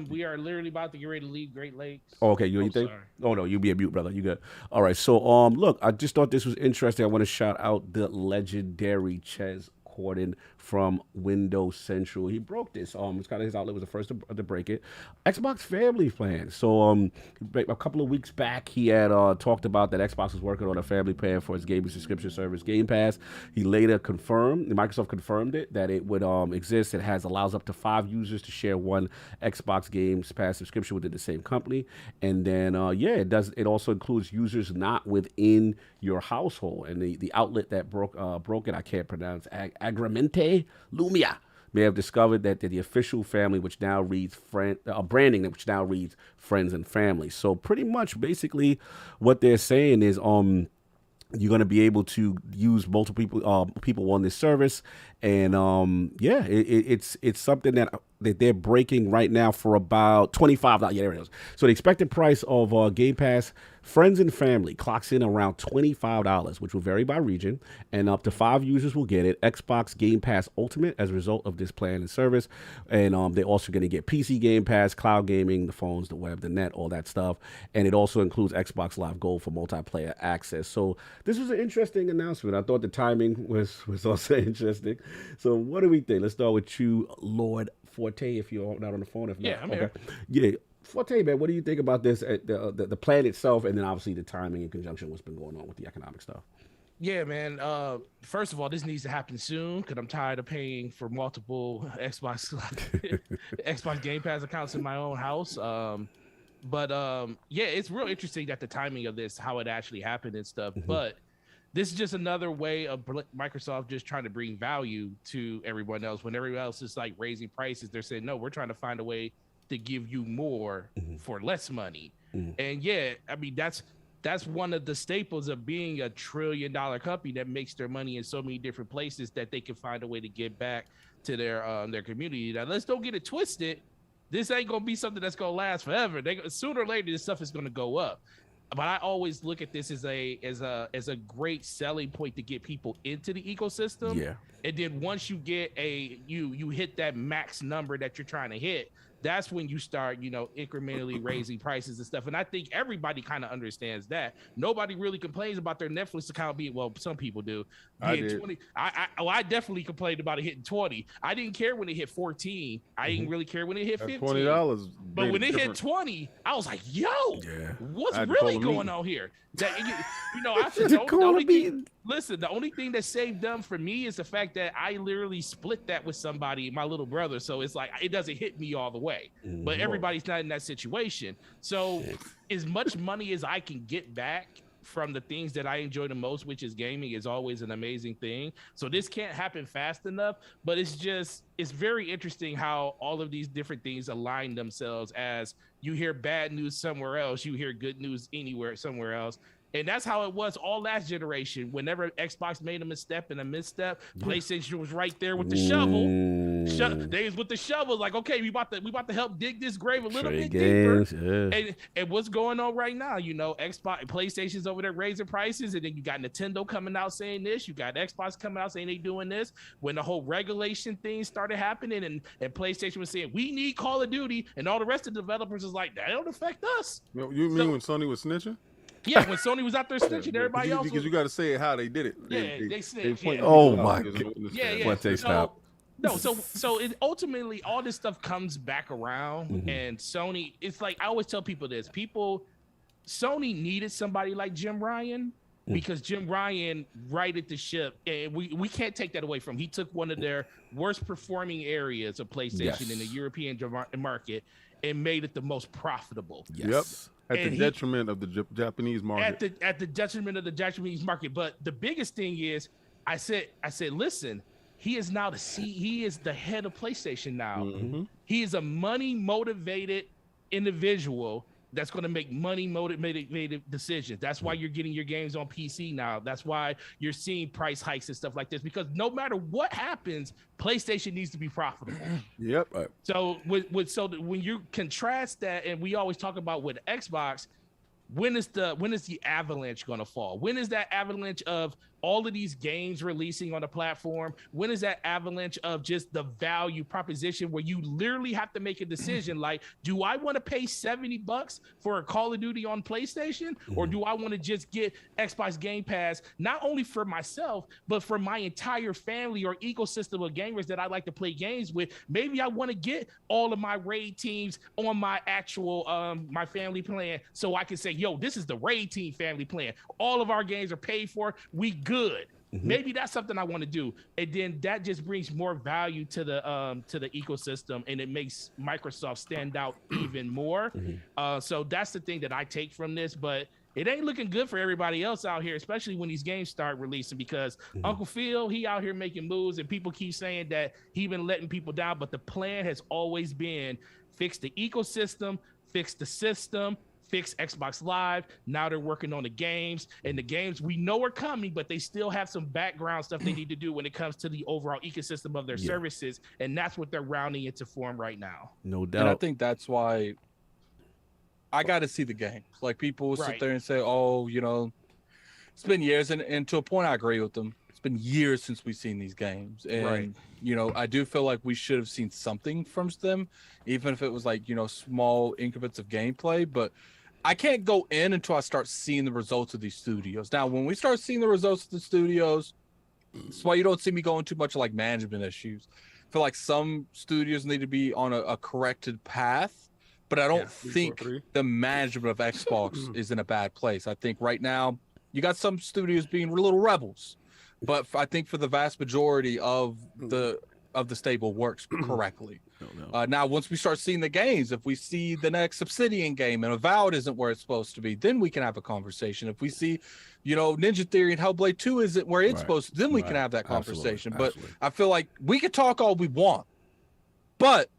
We are literally about to get ready to leave Great Lakes. Oh, okay, you anything? Oh no, you be a mute, brother. You good? All right. So, look, I just thought this was interesting. I want to shout out the legendary Ches Corden from Windows Central. He broke this. It's kind of his outlet was the first to break it. Xbox Family Plan. So a couple of weeks back, he had talked about that Xbox was working on a family plan for its gaming subscription service, Game Pass. He later confirmed, Microsoft confirmed it, that it would exist. It allows up to 5 users to share one Xbox GamePass subscription within the same company. And then, it also includes users not within your household. And the outlet that broke it, I can't pronounce, Agramente Lumia, may have discovered that the official family, which now reads branding, which now reads friends and family. So pretty much, basically, what they're saying is, you're going to be able to use multiple people on this service, and it's something that they're breaking right now for about $25. Yeah, there it is. So the expected price of Game Pass Friends and Family clocks in around $25, which will vary by region, and up to 5 users will get it. Xbox Game Pass Ultimate as a result of this plan and service, and they're also going to get PC Game Pass, cloud gaming, the phones, the web, the net, all that stuff, and it also includes Xbox Live Gold for multiplayer access. So this was an interesting announcement. I thought the timing was also interesting. So what do we think? Let's start with you, Lord Forte, if you're not on the phone. If not, I'm here. Yeah. Forte, man, what do you think about this, the plan itself, and then obviously the timing in conjunction with what's been going on with the economic stuff? Yeah, man. First of all, this needs to happen soon because I'm tired of paying for multiple Xbox Game Pass accounts in my own house. It's real interesting that the timing of this, how it actually happened and stuff. Mm-hmm. But this is just another way of Microsoft just trying to bring value to everyone else. When everyone else is like raising prices, they're saying, no, we're trying to find a way to give you more for less money. And that's one of the staples of being a $1 trillion company that makes their money in so many different places that they can find a way to give back to their community. Now, let's don't get it twisted. This ain't gonna be something that's gonna last forever. Sooner or later, this stuff is gonna go up. But I always look at this as a great selling point to get people into the ecosystem. Yeah. And then once you get you hit that max number that you're trying to hit, that's when you start, incrementally raising prices and stuff. And I think everybody kind of understands that. Nobody really complains about their Netflix account being, well, some people do. I did. 20. I definitely complained about it hitting 20. I didn't care when it hit 14. I didn't really care when it hit 15. $20. But when it hit 20, I was like, yo, what's really going on here? That, I said, the only thing that saved them for me is the fact that I literally split that with somebody, my little brother. So it's like, it doesn't hit me all the way, but everybody's not in that situation. So as much money as I can get back from the things that I enjoy the most, which is gaming, is always an amazing thing. So this can't happen fast enough, but it's very interesting how all of these different things align themselves. As you hear bad news somewhere else, you hear good news somewhere else. And that's how it was all last generation. Whenever Xbox made a misstep and a misstep, PlayStation was right there with the shovel. They was with the shovel, like, okay, we about to help dig this grave a little bit deeper. And what's going on right now? You know, PlayStation's over there raising prices, and then you got Nintendo coming out saying this. You got Xbox coming out saying they doing this. When the whole regulation thing started happening, and PlayStation was saying we need Call of Duty, and all the rest of the developers was like, that don't affect us. You mean when Sony was snitching? Yeah, when Sony was out there snitching, everybody else. Because you got to say how they did it. They snitched. Oh my God! Yeah. What they stop? No, so it ultimately all this stuff comes back around, and Sony. It's like I always tell people this: Sony needed somebody like Jim Ryan. Because Jim Ryan righted the ship, and we can't take that away from him. He took one of their worst performing areas of PlayStation in the European market and made it the most profitable. Yes. Yep. At the detriment of the Japanese market. At the detriment of the Japanese market. But the biggest thing is, I said, listen, he is now he is the head of PlayStation now. He is a money motivated individual that's going to make money motivated decisions. That's why you're getting your games on PC now. That's why you're seeing price hikes and stuff like this, because no matter what happens, PlayStation needs to be profitable. Yep. So when you contrast that, and we always talk about with Xbox, when is the avalanche going to fall? When is that avalanche of all of these games releasing on the platform? When is that avalanche of just the value proposition where you literally have to make a decision like, do I want to pay $70 for a Call of Duty on PlayStation, or do I want to just get Xbox Game Pass, not only for myself, but for my entire family or ecosystem of gamers that I like to play games with? Maybe I want to get all of my raid teams on my actual my family plan, so I can say, yo, this is the raid team family plan. All of our games are paid for. We good. Maybe that's something I want to do, and then that just brings more value to the ecosystem, and it makes Microsoft stand out even more. So that's the thing that I take from this, but it ain't looking good for everybody else out here, especially when these games start releasing, because Uncle Phil, he out here making moves, and people keep saying that he been letting people down, but the plan has always been fix the ecosystem, fix the system, fix Xbox Live. Now they're working on the games, and the games we know are coming, but they still have some background stuff they need to do when it comes to the overall ecosystem of their services, and that's what they're rounding into form right now. No doubt. And I think that's why I got to see the games. Like, people will sit there and say, oh, you know, it's been years, and to a point I agree with them. It's been years since we've seen these games, and you know, I do feel like we should have seen something from them, even if it was like, you know, small increments of gameplay. But I can't go in until I start seeing the results of these studios. Now, when we start seeing the results of the studios, that's why you don't see me going too much like management issues. I feel like some studios need to be on a corrected path, but I don't think the management of Xbox is in a bad place. I think right now you got some studios being little rebels, but I think for the vast majority of the stable works correctly. Now, once we start seeing the games, if we see the next Obsidian game and Avowed isn't where it's supposed to be, then we can have a conversation. If we see, you know, Ninja Theory and Hellblade 2 isn't where it's supposed to, then we can have that conversation. But I feel like we could talk all we want, but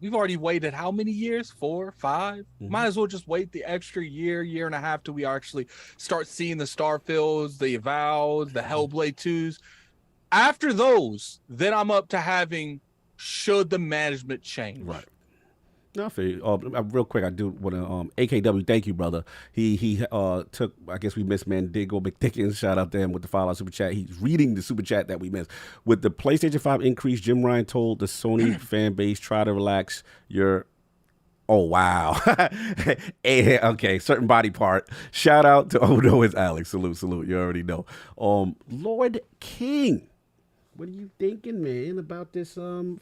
we've already waited how many years? 4, 5? Might as well just wait the extra year and a half till we actually start seeing the Starfields, the Avowed, the Hellblade 2s. After those, then I'm up to having, should the management change? Right. No, I feel you. Real quick, I do want to AKW, thank you, brother. He took, I guess we missed Mandigo McDickens. Shout out to him with the $5 super chat. He's reading the super chat that we missed. With the PlayStation 5 increase, Jim Ryan told the Sony fan base, try to relax your... Oh, wow. Okay, certain body part. Shout out to, oh no, it's Alex. Salute. You already know. Lord King. What are you thinking, man, about this family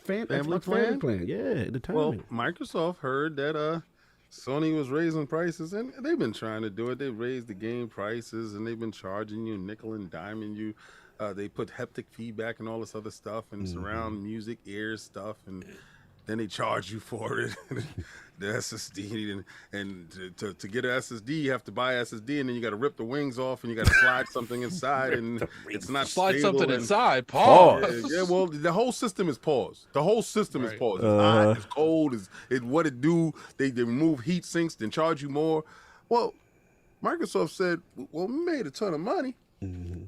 plan? Yeah, the timing. Well, Microsoft heard that Sony was raising prices, and they've been trying to do it. They raised the game prices, and they've been charging you nickel and diming you. They put haptic feedback and all this other stuff, and surround music, ear stuff, and then they charge you for it. The SSD, and to get an SSD, you have to buy SSD, and then you got to rip the wings off, and you got to slide something inside, and it's not slide stable, something and, inside. Pause. Yeah, well, the whole system is paused. The whole system is paused. It's hot, it's cold, it's what it do. They remove heat sinks, then charge you more. Well, Microsoft said, well, we made a ton of money. Mm-hmm.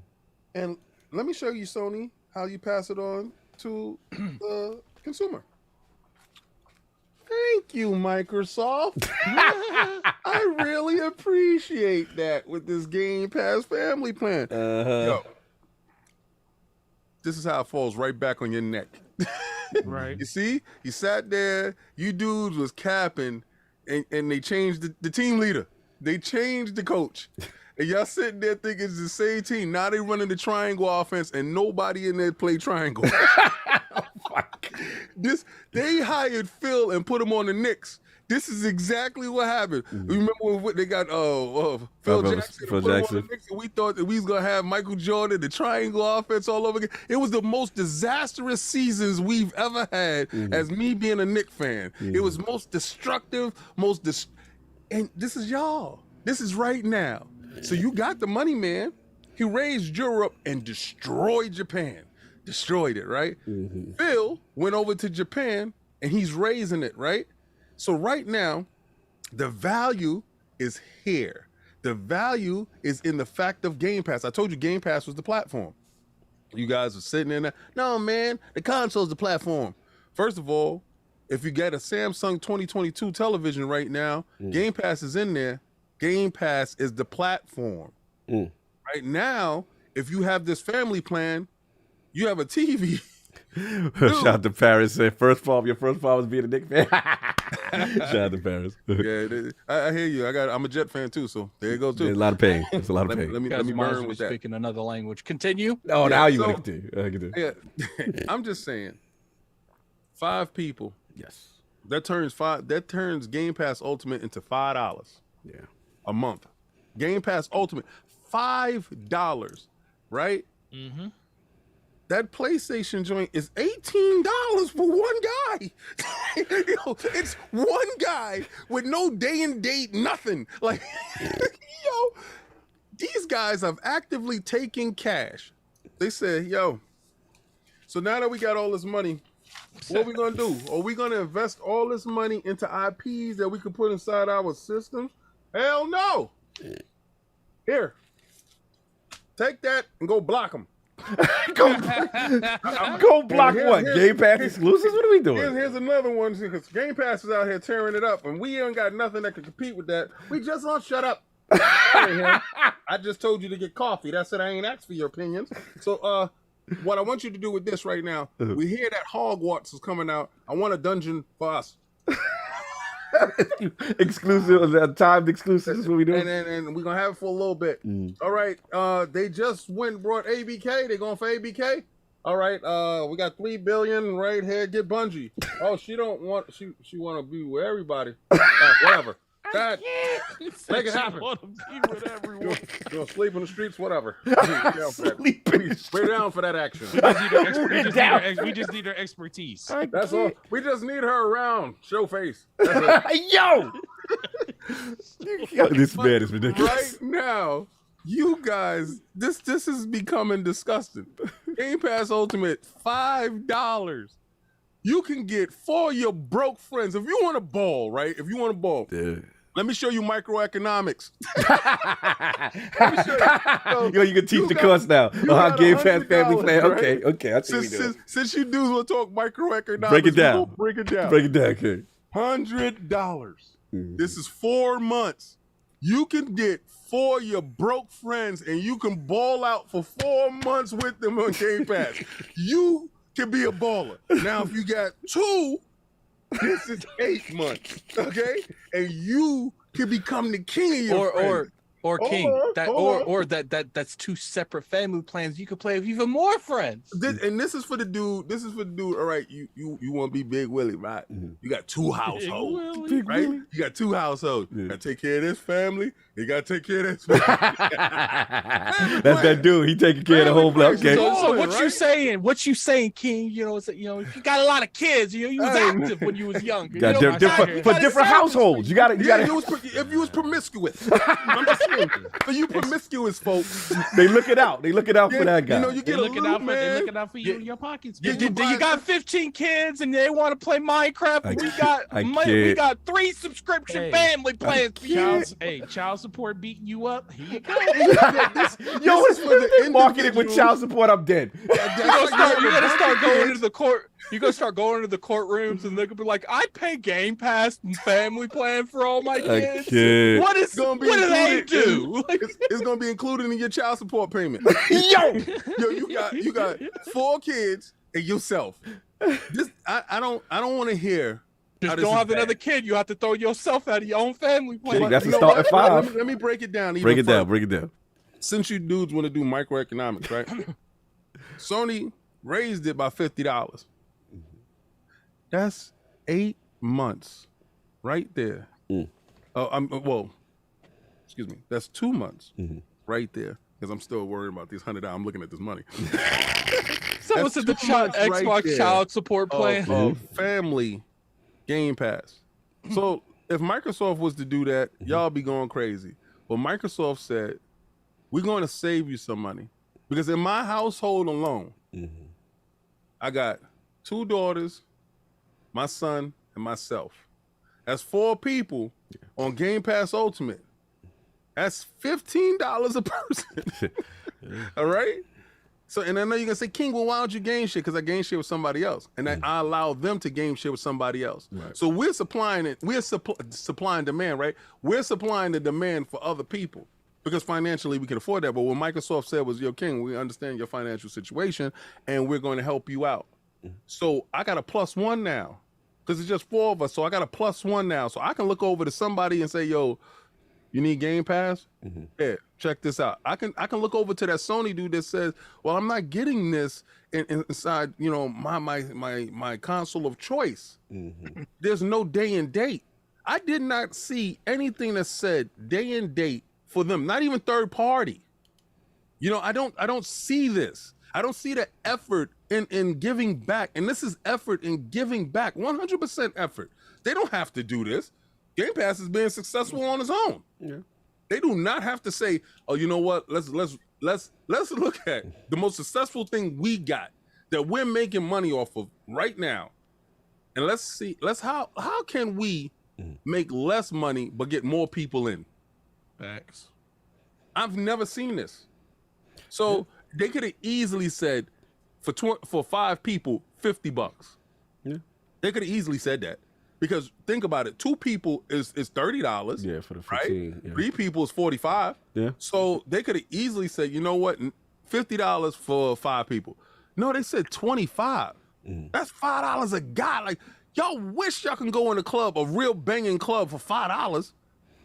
And let me show you, Sony, how you pass it on to the consumer. Thank you, Microsoft. I really appreciate that with this Game Pass Family Plan. Yo, this is how it falls right back on your neck. Right. You see? You sat there, you dudes was capping, and they changed the team leader. They changed the coach. And y'all sitting there thinking it's the same team. Now they running the triangle offense, and nobody in there play triangle. They hired Phil and put him on the Knicks. This is exactly what happened. Remember when they got Phil Jackson? Phil Jackson. We thought that we was gonna have Michael Jordan, the triangle offense all over again. It was the most disastrous seasons we've ever had as me being a Knicks fan. It was most destructive, and this is y'all. This is right now. So you got the money, man. He raised Europe and destroyed Japan. Destroyed it, right? Phil went over to Japan and he's raising it, right? So right now, the value is here. The value is in the fact of Game Pass. I told you Game Pass was the platform. You guys are sitting in there. No, man, the console's the platform. First of all, if you get a Samsung 2022 television right now, Game Pass is in there. Game Pass is the platform. Right now, if you have this family plan, you have a TV. Shout out to Paris. Said your first fall was being a Knicks fan. Shout out to Paris. Yeah, I hear you. I'm a Jet fan too, so there you go too. There's a lot of pain. There's a lot of pain. Let me burn with that. Speaking another language. Continue. Oh, now you want to continue. Yeah, I'm just saying. 5 people. Yes. That turns Game Pass Ultimate into $5. Yeah. A month. Game Pass Ultimate, $5, right? That PlayStation joint is $18 for one guy. Yo, it's one guy with no day and date, nothing. Like, yo, these guys have actively taken cash. They said, yo, so now that we got all this money, what are we gonna do? Are we gonna invest all this money into IPs that we could put inside our systems? Hell no. Here, take that and go block them. Go block what? Game Pass exclusives? What are we doing? Here's another one, because Game Pass is out here tearing it up, and we ain't got nothing that can compete with that. We just won't shut up. I just told you to get coffee. That's it. I ain't asked for your opinions. So, what I want you to do with this right now, we hear that Hogwarts is coming out. I want a dungeon for us. Exclusive, timed exclusives. What we doing? And we're gonna have it for a little bit. All right. They just went and brought ABK. They going for ABK. All right. We got $3 billion right here. Get Bungie. Oh, she don't want. She want to be with everybody. Whatever. That make it happen. You're gonna sleep in the streets, whatever. We're down for that action. We just need her expertise. That's all. We just need her around. Show face. Yo, this man is ridiculous. Right now, you guys, this is becoming disgusting. Game Pass Ultimate, $5. You can get 4 of your broke friends. If you want a ball, right? If you want a ball, let me show you microeconomics. Let me show you. Yo, you can teach the course now. Game Pass Family Plan. Right? Okay. I see what we doing. Since you dudes will talk microeconomics, break it down. Break it down. Okay. $100. This is 4 months. You can get 4 of your broke friends, and you can ball out for 4 months with them on Game Pass. You can be a baller. Now, if you got 2, this is 8 months, okay? And you can become the king of your friends. That's 2 separate family plans. You could play with even more friends. This is for the dude. All right, you want to be Big Willie, right? You got 2 households, right? You got 2 households. You got to take care of this family. You got to take care of this family. That's that dude. He taking care of the whole block. Okay. So what you saying? What you saying, King? You know, if you got a lot of kids, you was active when you was younger. For different households. You got to. If you was promiscuous, I'm just saying. For you promiscuous folks. They looking out. They looking out for that guy. You know, you They're get a looking loot, out for man. they're looking out for you in your pockets. Yeah, man. you You got 15 kids and they want to play Minecraft. And we got 3 subscription Hey, family plans for you. Child support beating you up. Here you go. Yo, it's for the marketing with child support. I'm dead. You're gonna start going into the court. You're gonna start going into the courtrooms, and they're gonna be like, "I pay Game Pass and Family Plan for all my kids. kid. What is? Gonna be What do they included do?" It's gonna be included in your child support payment. Yo, you got 4 kids and yourself. I don't want to hear. Just how this don't is have bad. another kid. You have to throw yourself out of your own family plan. Shit, that's You a know start what? at 5. Let me break it down. Break it down. further. Break it down. Since you dudes want to do microeconomics, right? Sony raised it by $50. That's 8 months, right there. Well, excuse me. That's 2 months, right there. Because I'm still worried about these $100. I'm looking at this money. So what's the Xbox child support plan? Family Game Pass. So if Microsoft was to do that, y'all be going crazy. But Microsoft said, we're going to save you some money. Because in my household alone, I got 2 daughters, my son, and myself. That's 4 people on Game Pass Ultimate. That's $15 a person. All right? So, and I know you're going to say, King, well, why don't you game share? Because I game share with somebody else. And I allow them to game share with somebody else. Right. So we're supplying it. We're supplying demand, right? We're supplying the demand for other people. Because financially we can afford that. But what Microsoft said was, yo, King, we understand your financial situation and we're going to help you out. So I got a +1 now. Because it's just 4 of us. So I got a +1 now. So I can look over to somebody and say, yo, you need Game Pass? Yeah, check this out. I can look over to that Sony dude that says, well, I'm not getting this inside, you know, my console of choice. There's no day and date. I did not see anything that said day and date for them, not even third party. You know, I don't see this. I don't see the effort in giving back. And this is effort in giving back, 100% effort. They don't have to do this. Game Pass is being successful on its own. Yeah. They do not have to say, oh, you know what? Let's look at the most successful thing we got that we're making money off of right now. And let's see, how can we make less money but get more people in? Facts. I've never seen this. So they could have easily said for 5 people, $50. Yeah. They could have easily said that. Because think about it, 2 people is $30. Yeah, for the 15. Right? Yeah. 3 people is $45. Yeah. So they could have easily said, you know what, $50 for 5 people. No, they said 25. That's $5 a guy. Like, y'all wish y'all can go in a club, a real banging club, for $5.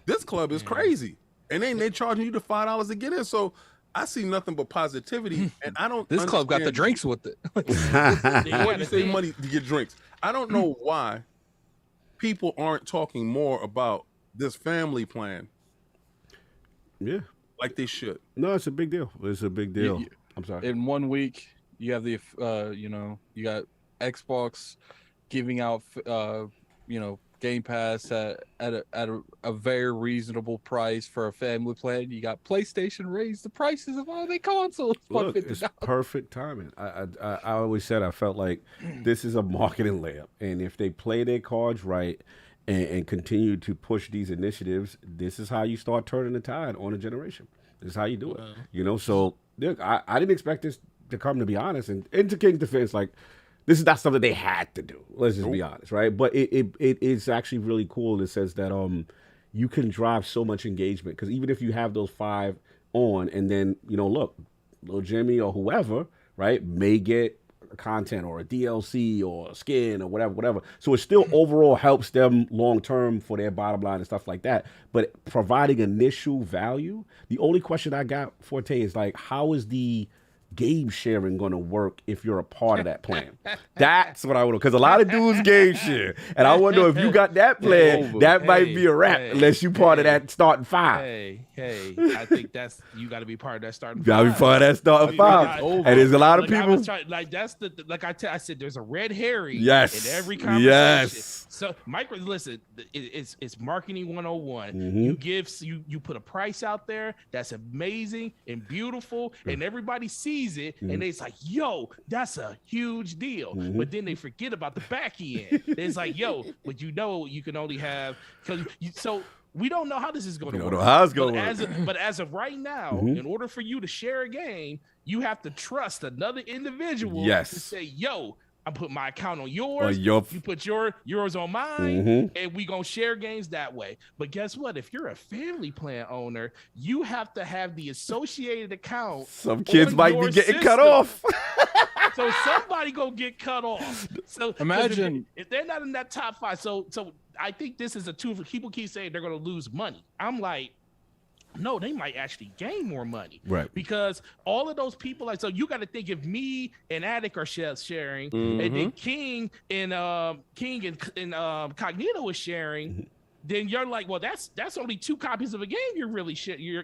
This club is crazy, and they charging you the $5 to get in. So I see nothing but positivity, and I don't. This club got the drinks with it. Why you save money to get drinks? I don't know why people aren't talking more about this family plan. Yeah, like they should. No, it's a big deal. It's a big deal. I'm sorry. In 1 week, you have the you got Xbox giving out Game Pass at a very reasonable price for a family plan. You got PlayStation raise the prices of all their consoles. Look, it's perfect timing. I always said I felt like this is a marketing layup, and if they play their cards right and continue to push these initiatives, this is how you start turning the tide on a generation. This is how you do it. You know, so look, I didn't expect this to come, to be honest. And into King's defense, like, this is not something they had to do. Let's just be honest, right? But it is actually really cool in the sense that you can drive so much engagement, because even if you have those 5 on, and then, you know, look, little Jimmy or whoever, right, may get content or a DLC or a skin or whatever. So it still overall helps them long term for their bottom line and stuff like that. But providing initial value, the only question I got, Forte, is like, how is the game sharing going to work if you're a part of that plan? That's what I want to, because a lot of dudes game share. And I wonder if you got that plan, that might be a wrap unless you part of that starting five. Hey, I think that's, you got to be part of that starting five. Got to be part of that starting five. And there's a lot of people. I said, there's a red herring in every conversation. Yes. So, listen, it's marketing 101. You put a price out there that's amazing and beautiful, and everybody sees it, and it's like, yo, that's a huge deal. But then they forget about the back end. It's like, yo, but you can only have, so we don't know how this is going to work. We don't know how it's going to work. But as of right now, in order for you to share a game, you have to trust another individual to say, yo, I put my account on yours, you put yours on mine, and we gonna share games that way. But guess what? If you're a family plan owner, you have to have the associated account. Some kids might be getting cut off. So somebody gonna get cut off. So imagine if they're not in that top five. So I think this is a two. People keep saying they're gonna lose money. I'm like, no, they might actually gain more money, right? Because all of those people, like, so you got to think if me and Attic are sharing, and then King and Cognito is sharing, then you're like, well, that's only 2 copies of a game you're really selling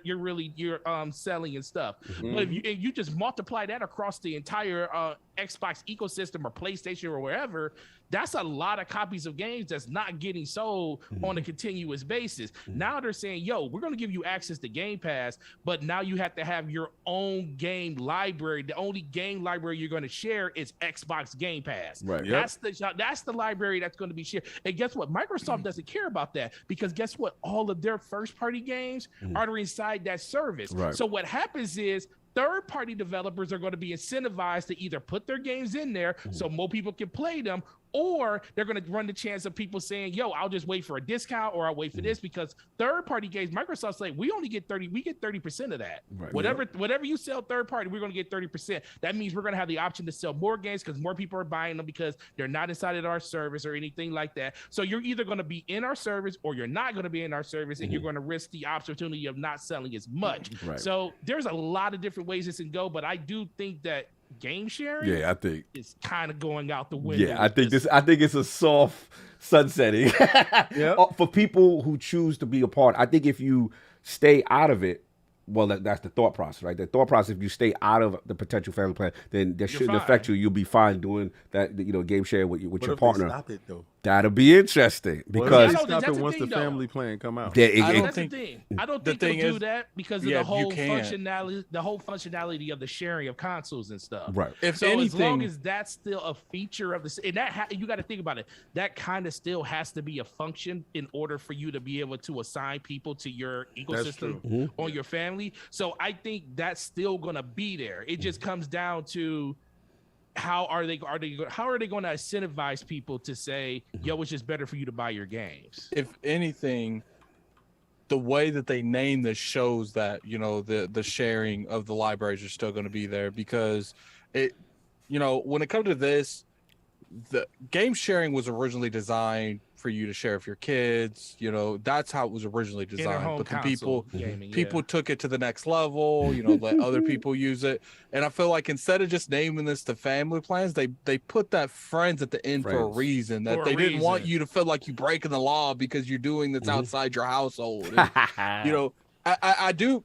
and stuff. But if you just multiply that across the entire Xbox ecosystem or PlayStation or wherever, that's a lot of copies of games that's not getting sold on a continuous basis. Now they're saying, yo, we're going to give you access to Game Pass, but now you have to have your own game library. The only game library you're going to share is Xbox Game Pass. Right. That's the library that's going to be shared. And guess what? Microsoft doesn't care about that, because guess what? All of their first-party games are inside that service. Right. So what happens is, third-party developers are going to be incentivized to either put their games in there so more people can play them, or they're going to run the chance of people saying, yo, I'll just wait for a discount, or I'll wait for this, because third-party games, Microsoft's like, we get 30% of that. Right. Whatever you sell third-party, we're going to get 30%. That means we're going to have the option to sell more games because more people are buying them because they're not inside of our service or anything like that. So you're either going to be in our service or you're not going to be in our service, and you're going to risk the opportunity of not selling as much. Right. So there's a lot of different ways this can go, but I do think that game sharing I think is kind of going out the window. I think it's a soft sunsetting for people who choose to be a part. I think if you stay out of it, well, that's the thought process, right? The thought process, if you stay out of the potential family plan, then that shouldn't affect you. You'll be fine doing that, game share with your partner. Stop it though. That'll be interesting, because stop it once the family plan come out. That's the thing. I don't think they'll do that because of the whole functionality of the sharing of consoles and stuff. Right. As long as that's still a feature of the, and you got to think about it. That kind of still has to be a function in order for you to be able to assign people to your ecosystem or your family. So I think that's still going to be there. It just comes down to how are they going to incentivize people to say, yo, it's just better for you to buy your games. If anything, the way that they name this shows that, the sharing of the libraries are still going to be there, because it, when it comes to this, the game sharing was originally designed for you to share with your kids. That's how it was originally designed. But the people took it to the next level, let other people use it. And I feel like instead of just naming this the family plans, they put that friends at the end for a reason. That they didn't want you to feel like you're breaking the law because you're doing this outside your household. And, I do.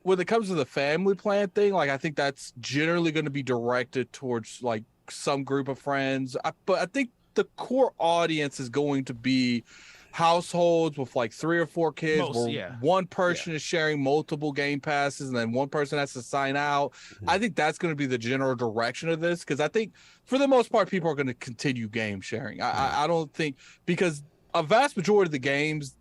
When it comes to the family plan thing, like, I think that's generally going to be directed towards like some group of friends. But I think the core audience is going to be households with like 3 or 4 kids, one person is sharing multiple game passes, and then one person has to sign out. I think that's going to be the general direction of this, because I think for the most part people are going to continue game sharing. I don't think, because a vast majority of the games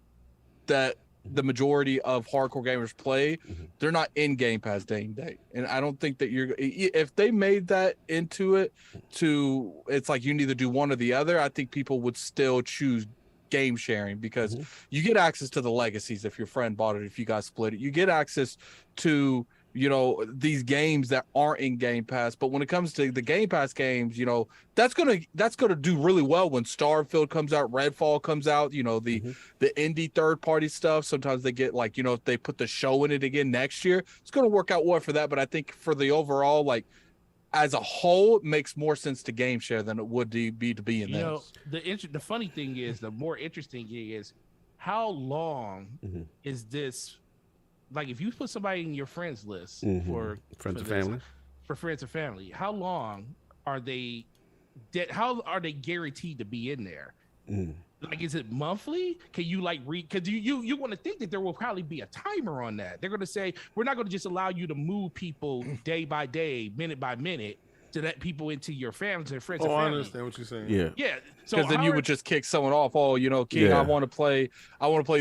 that the majority of hardcore gamers play, they're not in Game Pass day and date. And I don't think that if they made that into it to, it's like you need to do one or the other, I think people would still choose game sharing, because you get access to the legacies if your friend bought it, if you guys split it. You get access to, you know, these games that aren't in Game Pass. But when it comes to the Game Pass games, you know, that's gonna do really well when Starfield comes out, Redfall comes out, you know, the indie third party stuff. Sometimes they get like, you know, if they put the show in it again next year, it's gonna work out well for that. But I think for the overall, like, as a whole, it makes more sense to game share than it would be to be in this. Know, the funny thing is, the more interesting thing is, how long is this? Like, if you put somebody in your friends list for friends and family, how long are they? How are they guaranteed to be in there? Like, is it monthly? Can you like read? Because you want to think that there will probably be a timer on that. They're going to say, we're not going to just allow you to move people day by day, minute by minute, to let people into your families and friends. Oh, and family. I understand what you're saying. Yeah. So because then you would just kick someone off. Oh, you know, King, I want to play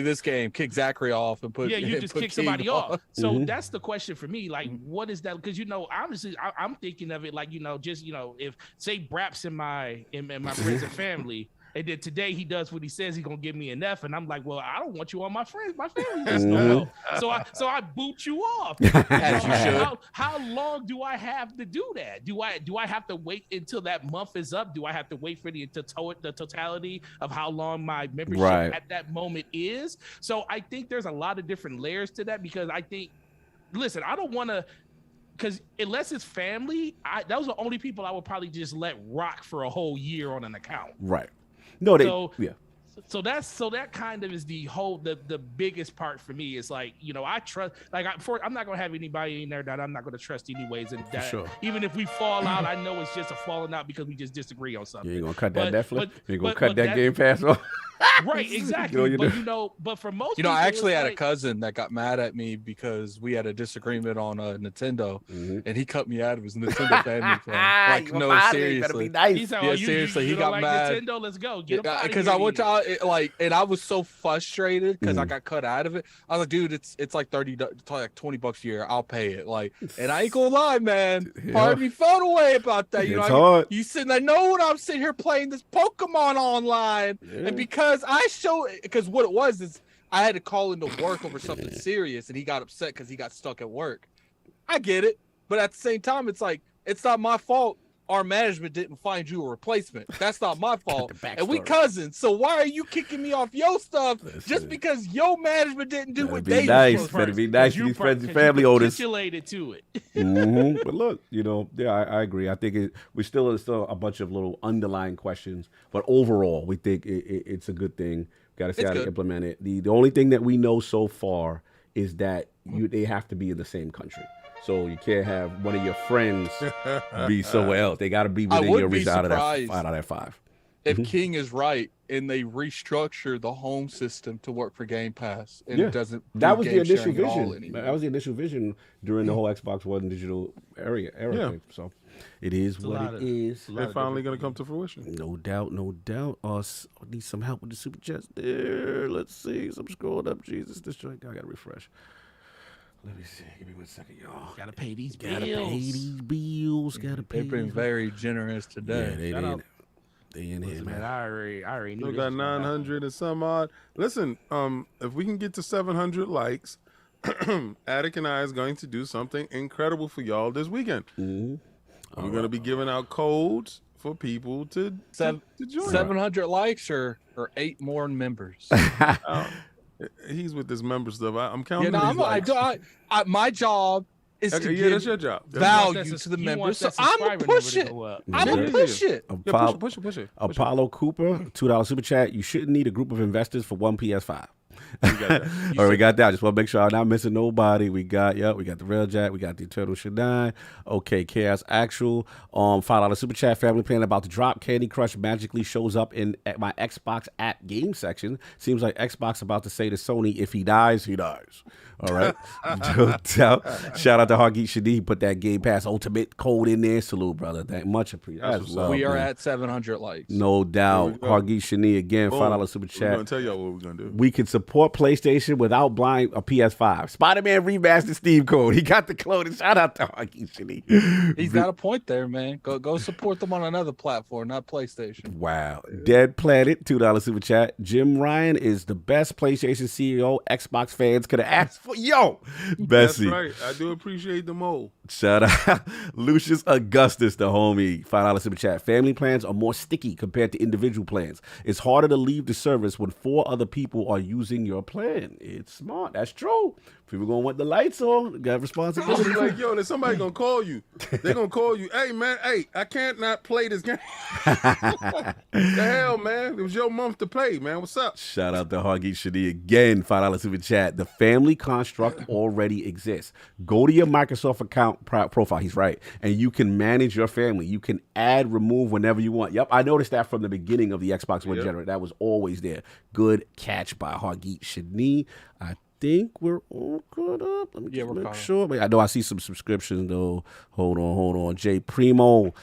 this game. Kick Zachary off and put you just put kick King somebody off. So that's the question for me. Like, what is that? Because, you know, honestly, I'm thinking of it like, you know, just, you know, if say Braps in my friends and family. And then today he does what he says he's gonna give me an F, and I'm like, well, I don't want you on my family list no more. So I boot you off. How long do I have to do that? Do I have to wait until that month is up? Do I have to wait for the totality of how long my membership at that moment is? So I think there's a lot of different layers to that, because I think, listen, I don't want to. Because unless it's family, those are the only people I would probably just let rock for a whole year on an account. Right. No, So that kind of is the biggest part for me. Is like, you know, I trust, like, I'm not gonna have anybody in there that I'm not gonna trust anyways, and that even if we fall out, I know it's just a falling out because we just disagree on something. You ain't gonna cut that Netflix. You ain't gonna cut that Game Pass off. Right, exactly. But for most, you know, I actually had a cousin that got mad at me because we had a disagreement on Nintendo, and he cut me out of his Nintendo family plan. Like, no, seriously, nice. Seriously, he got like mad. Nintendo, let's go. Because I went to and I was so frustrated because I got cut out of it. I was like, dude, it's like $20 a year. I'll pay it. Like, and I ain't gonna lie, man. Part of me felt away about that. You know, you sitting there, know what I'm sitting here playing this Pokemon online, and because what it was is I had to call into work over something serious, and he got upset because he got stuck at work. I get it, but at the same time, it's like, it's not my fault our management didn't find you a replacement. That's not my fault. And we cousins. So why are you kicking me off your stuff just because your management didn't do what they nice. Better be nice to these friends and family owners. To it. But look, you know, I agree. I think there's still a bunch of little underlying questions, but overall, we think it's a good thing. Got to see how to implement it. The only thing that we know so far is that they have to be in the same country. So you can't have one of your friends be somewhere else. They got to be within your reach out of that 5. If King is right and they restructure the home system to work for Game Pass, and it doesn't. That was the initial vision. That was the initial vision during the whole Xbox One digital era. Thing. So it is what it is. They're finally going to come to fruition. No doubt. I need some help with the super chats there. Let's see. So I'm scrolling up. Jesus, this joint. I got to refresh. Let me see. Give me 1 second, y'all. Gotta pay these bills. They've been very generous today. Yeah, they in here, man. I already knew. We got 900 and some odd. Listen, if we can get to 700 likes, Attic and I is going to do something incredible for y'all this weekend. We're going to be giving out codes for people to join. 700 likes or 8 more members. He's with this member stuff. I'm counting. My job is to give that's your job. value to the members. So I'm gonna push it. I'm gonna push it. Push it. Apollo Cooper, $2 super chat. You shouldn't need a group of investors for one PS5. All right, we got that. Just want to make sure I'm not missing nobody. We got the Real Jack. We got the Eternal Shadai. Okay, Chaos Actual. $5 super chat. Family Plan about to drop. Candy Crush magically shows up in my Xbox app game section. Seems like Xbox about to say to Sony, if he dies, he dies. All right. No doubt. Shout out to Hargeet Shadi. He put that Game Pass Ultimate code in there. Salute, brother. Thank much appreciated. We are at 700 likes. No doubt. Hargeet Shani again. $5 super chat. We're gonna tell y'all what we're gonna do. We can support support PlayStation without buying a PS5. Spider-Man Remastered Steam code. He got the clothing. Shout out to Huggy Shitty. He's got a point there, man. Go support them on another platform, not PlayStation. Wow. Dead Planet, $2 super chat. Jim Ryan is the best PlayStation CEO Xbox fans could have asked for. Yo, Bessie. That's right. I do appreciate the mole. Shout out. Lucius Augustus, the homie. $5 super chat. Family plans are more sticky compared to individual plans. It's harder to leave the service when 4 other people are using your plan. It's smart. That's true. People gonna want the lights on. Got responsibility. Like, yo, there's somebody gonna call you. They're gonna call you. Hey, man. Hey, I can't not play this game. The hell, man. It was your month to play, man. What's up? Shout out to Huggy Shadi again. $5 super chat. The family construct already exists. Go to your Microsoft account profile. He's right. And you can manage your family. You can add, remove whenever you want. Yep. I noticed that from the beginning of the Xbox One generator. That was always there. Good catch by Huggy Shadi. I think we're all caught up. Let me just make sure. I know I see some subscriptions though. Hold on. J Primo,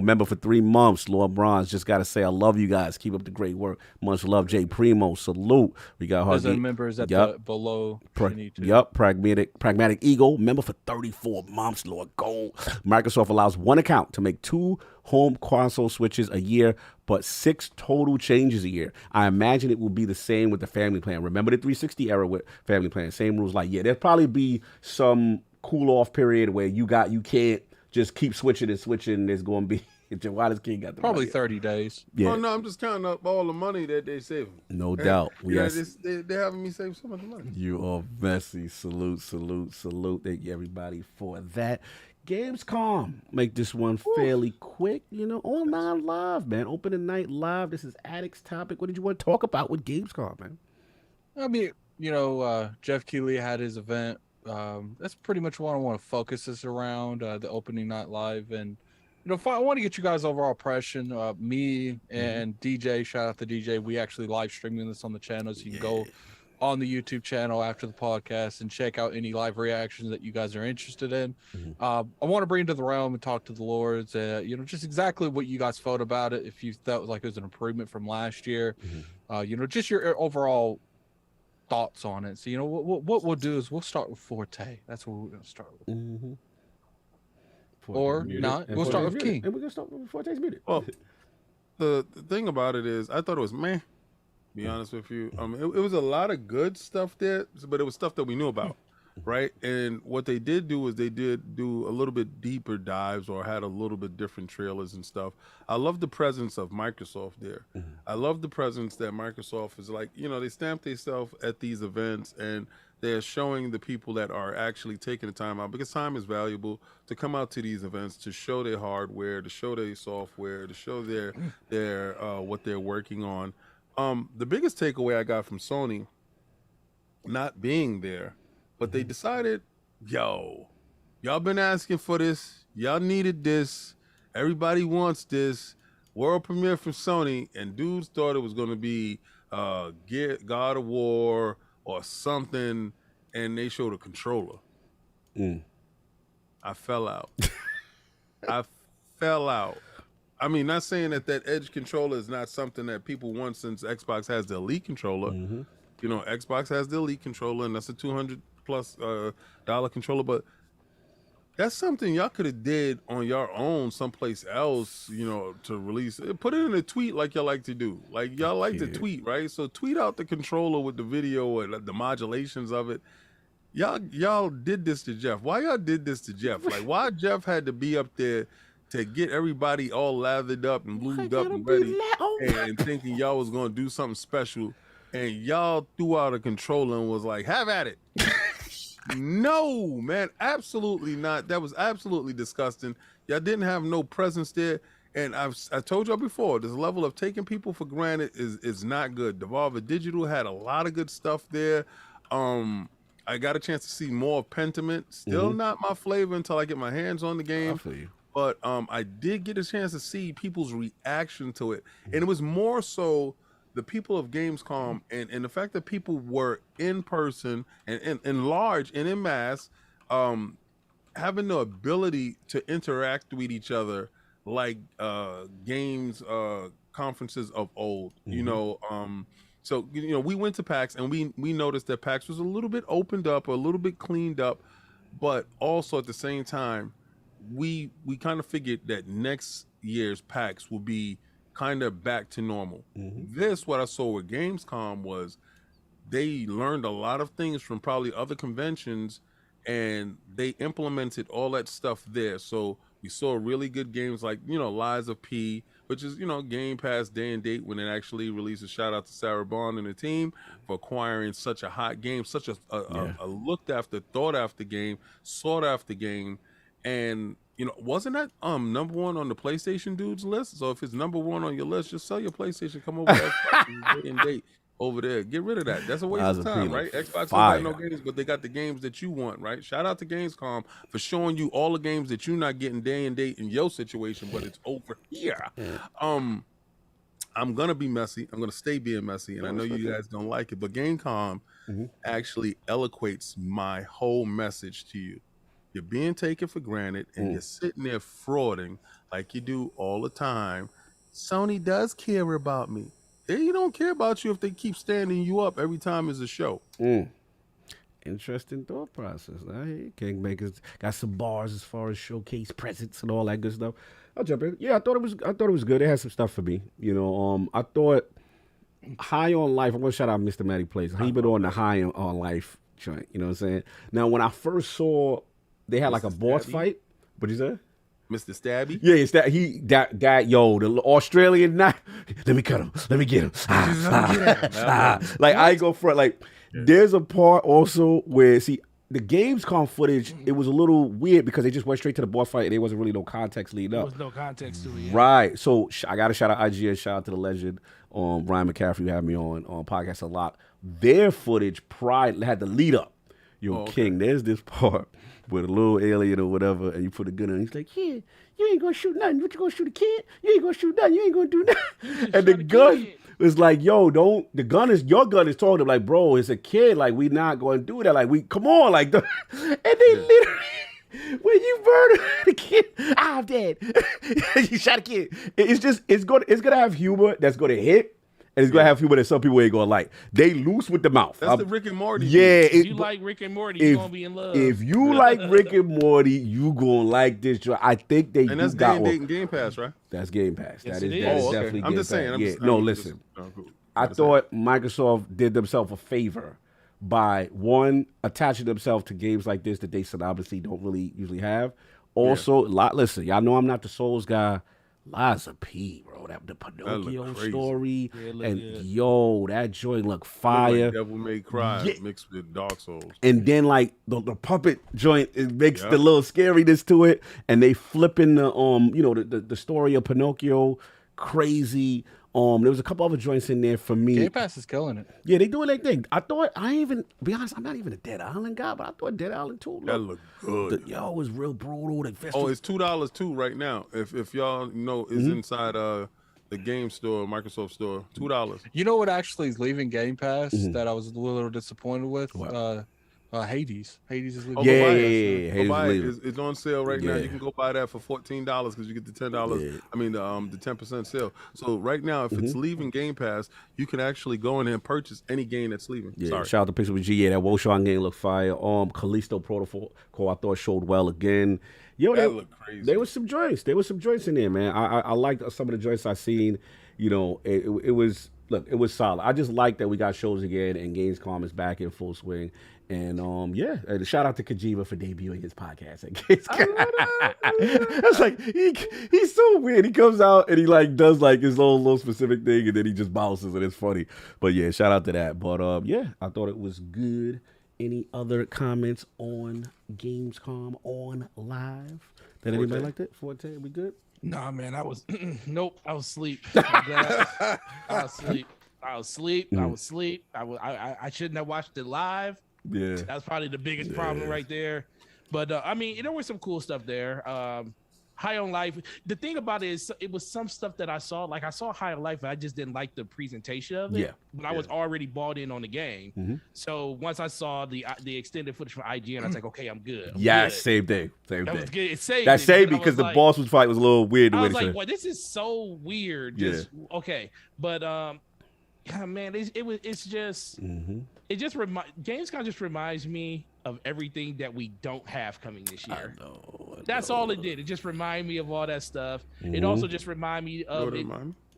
member for 3 months. Lord Bronze, just gotta say I love you guys. Keep up the great work. Much love, J Primo. Salute. We got There's a member is at the below. Pragmatic Eagle, member for 34 months. Lord Gold. Microsoft allows 1 account to make 2 home console switches a year, but 6 total changes a year. I imagine it will be the same with the family plan. Remember the 360 era with family plan? Same rules. Like, yeah, there'll probably be some cool off period where you can't just keep switching and switching. There's going to be Jawada's King got the probably money. 30 days. Yeah. Oh no, I'm just counting up all the money that they saving. No doubt. Yes. They're having me save so much money. You are messy. Salute. Thank you everybody for that. Gamescom, make this one fairly quick. Online live, man. Opening night live. This is Addict's topic. What did you want to talk about with Gamescom, man? I mean, Jeff Keighley had his event. That's pretty much what I want to focus this around, the opening night live. And, I want to get you guys overall impression. Me and DJ, shout out to DJ. We actually live streaming this on the channel, so you can go on the YouTube channel after the podcast and check out any live reactions that you guys are interested in. I want to bring to the realm and talk to the Lords, just exactly what you guys felt about it. If you felt like it was an improvement from last year, just your overall thoughts on it. So, what we'll do is we'll start with Forte. That's what we're going to start with. Or not. We'll start with King. And we're going to start with Forte's muted. Well, the thing about it is, I thought it was meh. Be honest with you, it was a lot of good stuff there, but it was stuff that we knew about, right? And what they did do is they did do a little bit deeper dives or had a little bit different trailers and stuff. I love the presence of Microsoft there. I love the presence that Microsoft is like, they stamp themselves at these events and they're showing the people that are actually taking the time out, because time is valuable, to come out to these events to show their hardware, to show their software, to show their what they're working on. The biggest takeaway I got from Sony not being there, but they decided, y'all been asking for this, y'all needed this, everybody wants this, world premiere from Sony, and dudes thought it was going to be God of War or something, and they showed a controller. I fell out. I mean, not saying that Edge controller is not something that people want, since Xbox has the Elite controller. Xbox has the Elite controller, and that's a $200+ dollar controller. But that's something y'all could have did on your own someplace else, to release. Put it in a tweet like y'all like to do. Like, y'all like to tweet, right? So tweet out the controller with the video and the modulations of it. Y'all did this to Jeff. Why y'all did this to Jeff? Like, why Jeff had to be up there to get everybody all lathered up and blued up and ready, and thinking y'all was gonna do something special, and y'all threw out a controller and was like, have at it. No, man, absolutely not. That was absolutely disgusting. Y'all didn't have no presence there, and I told y'all before, this level of taking people for granted is not good. Devolver Digital had a lot of good stuff there. I got a chance to see more of Pentiment. Still not my flavor until I get my hands on the game. But I did get a chance to see people's reaction to it. And it was more so the people of Gamescom and the fact that people were in person and in large and in mass, having the ability to interact with each other like games conferences of old. So we went to PAX and we noticed that PAX was a little bit opened up, a little bit cleaned up, but also at the same time, we kind of figured that next year's PAX will be kind of back to normal. This, what I saw with Gamescom was they learned a lot of things from probably other conventions, and they implemented all that stuff there. So we saw really good games like Lies of P, which is Game Pass day and date when it actually releases. Shout out to Sarah Bond and the team for acquiring such a hot game, such a looked after, thought after game, sought after game. And wasn't that number one on the PlayStation dudes list? So if it's number one on your list, just sell your PlayStation, come over day and date over there. Get rid of that. That's a waste of time, right? Xbox got no games, but they got the games that you want, right? Shout out to Gamescom for showing you all the games that you're not getting day and date in your situation, but it's over here. I'm gonna be messy. I'm gonna stay being messy, and I know you guys don't like it, but Gamescom actually eloquates my whole message to you. You're being taken for granted, and you're sitting there frauding like you do all the time. Sony does care about me. They don't care about you if they keep standing you up every time there's a show. Interesting thought process. I hear Kingmakers got some bars as far as showcase presents and all that good stuff. I'll jump in. Yeah, I thought it was good. It had some stuff for me. I thought High on Life. I'm gonna shout out Mr. Matty Plays. He been on the High on Life joint. You know what I'm saying? Now, when I first saw they had like a boss fight. What'd you say? Mr. Stabby? Yeah, it's that the Australian knife. Let me cut him. Let me get him. Like I go for it. Like there's a part also where the Gamescom footage, it was a little weird because they just went straight to the boss fight and there wasn't really no context leading up. There was no context to it. Yeah. Right. So I got to shout out IGN, shout out to the legend, Ryan McCaffrey, who had me on podcast a lot. Their footage had the lead up. King, there's this part with a little alien or whatever, and you put a gun on. He's like, "Yeah, you ain't gonna shoot nothing. What you gonna shoot a kid? You ain't gonna shoot nothing. You ain't gonna do nothing." And the gun is like, "Yo, don't." The gun is your gun is talking to him like, "Bro, it's a kid. Like, we not gonna do that. Like, come on, like." And they literally, when you murder the kid, I'm dead. You shot a kid. It's gonna have humor that's gonna hit. And it's gonna have humor that some people ain't gonna like. They loose with the mouth. That's the Rick and Morty. Yeah, if you like Rick and Morty, you're gonna be in love. If you like Rick and Morty, you gonna like this joint. I think they and that's Game Pass, right? That's Game Pass. Yes, that is okay. definitely. I'm just saying. Listen. I thought Microsoft did themselves a favor by one attaching themselves to games like this that they obviously don't really usually have. Also, listen, y'all know I'm not the Souls guy. Lies of P, bro. The Pinocchio story. And that joint look fire. Like Devil May Cry mixed with Dark Souls. And then like the puppet joint, it makes the little scariness to it. And they flipping the story of Pinocchio crazy. There was a couple other joints in there for me. Game Pass is killing it. Yeah, they doing their thing. I thought be honest, I'm not even a Dead Island guy, but I thought Dead Island 2 looked good. It was real brutal. It's $2 too right now. If y'all know is inside the game store, Microsoft store, $2. You know what actually is leaving Game Pass that I was a little disappointed with? Hades. Hades is leaving. Hades it's on sale right now. You can go buy that for $14 because you get the $10. I mean the 10% sale. So right now, if it's leaving Game Pass, you can actually go in there and purchase any game that's leaving. Yeah, shout out to Pixel with G. Yeah, that Woshan game looked fire. Callisto Protocol I thought showed well again. That looked crazy. There was some joints. in there, man. I liked some of the joints I seen. It was solid. I just like that we got shows again and Gamescom is back in full swing. And shout out to Kojima for debuting his podcast at Gamescom. That's like he's so weird. He comes out and he like does like his own little specific thing and then he just bounces and it's funny. But yeah, shout out to that. But I thought it was good. Any other comments on Gamescom on live? Did anybody like that? Forte, we good? Nah, man, I was nope. I was asleep. I was asleep. I shouldn't have watched it live. Yeah, that's probably the biggest problem right there. But I mean, there was some cool stuff there. High on Life. The thing about it is, it was some stuff that I saw. Like I saw High on Life, but I just didn't like the presentation of it. Yeah, but I was already bought in on the game. So once I saw the extended footage from IGN, I was like, okay, I'm good. Same thing. That was good. It saved that saved me because the boss fight was a little weird. I was like, well, this is so weird. Just okay, but yeah, man, it's just it just Gamescom just reminds me of everything that we don't have coming this year. I know. That's all it did. It just reminded me of all that stuff. It also just reminded me of it.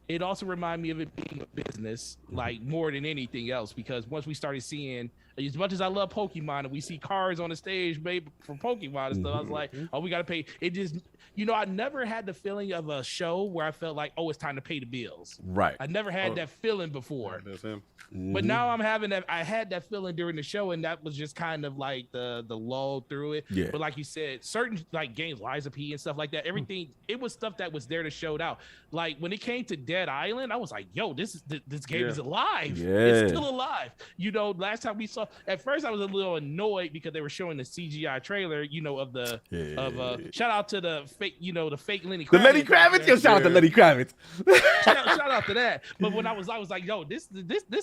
It also reminded me of it being a business, like more than anything else, because once we started seeing, as much as I love Pokemon and we see cars on the stage made for Pokemon and stuff, I was like, oh, we got to pay. It just, I never had the feeling of a show where I felt like, oh, it's time to pay the bills. Right. I never had that feeling before. That's him. But now I'm having that. I had that feeling during the show, and that was just kind of like the lull through it. Yeah. But like you said, certain like games, Liza P and stuff like that, everything, it was stuff that was there to show it out. Like when it came to Dead Island, I was like, yo, this game is alive. Yeah. It's still alive. Last time we saw, at first I was a little annoyed because they were showing the CGI trailer, of shout out to the fake, the fake Lenny Kravitz. The Lenny Kravitz? Yo, shout out to Lenny Kravitz. shout out to that. But when I was like, yo, this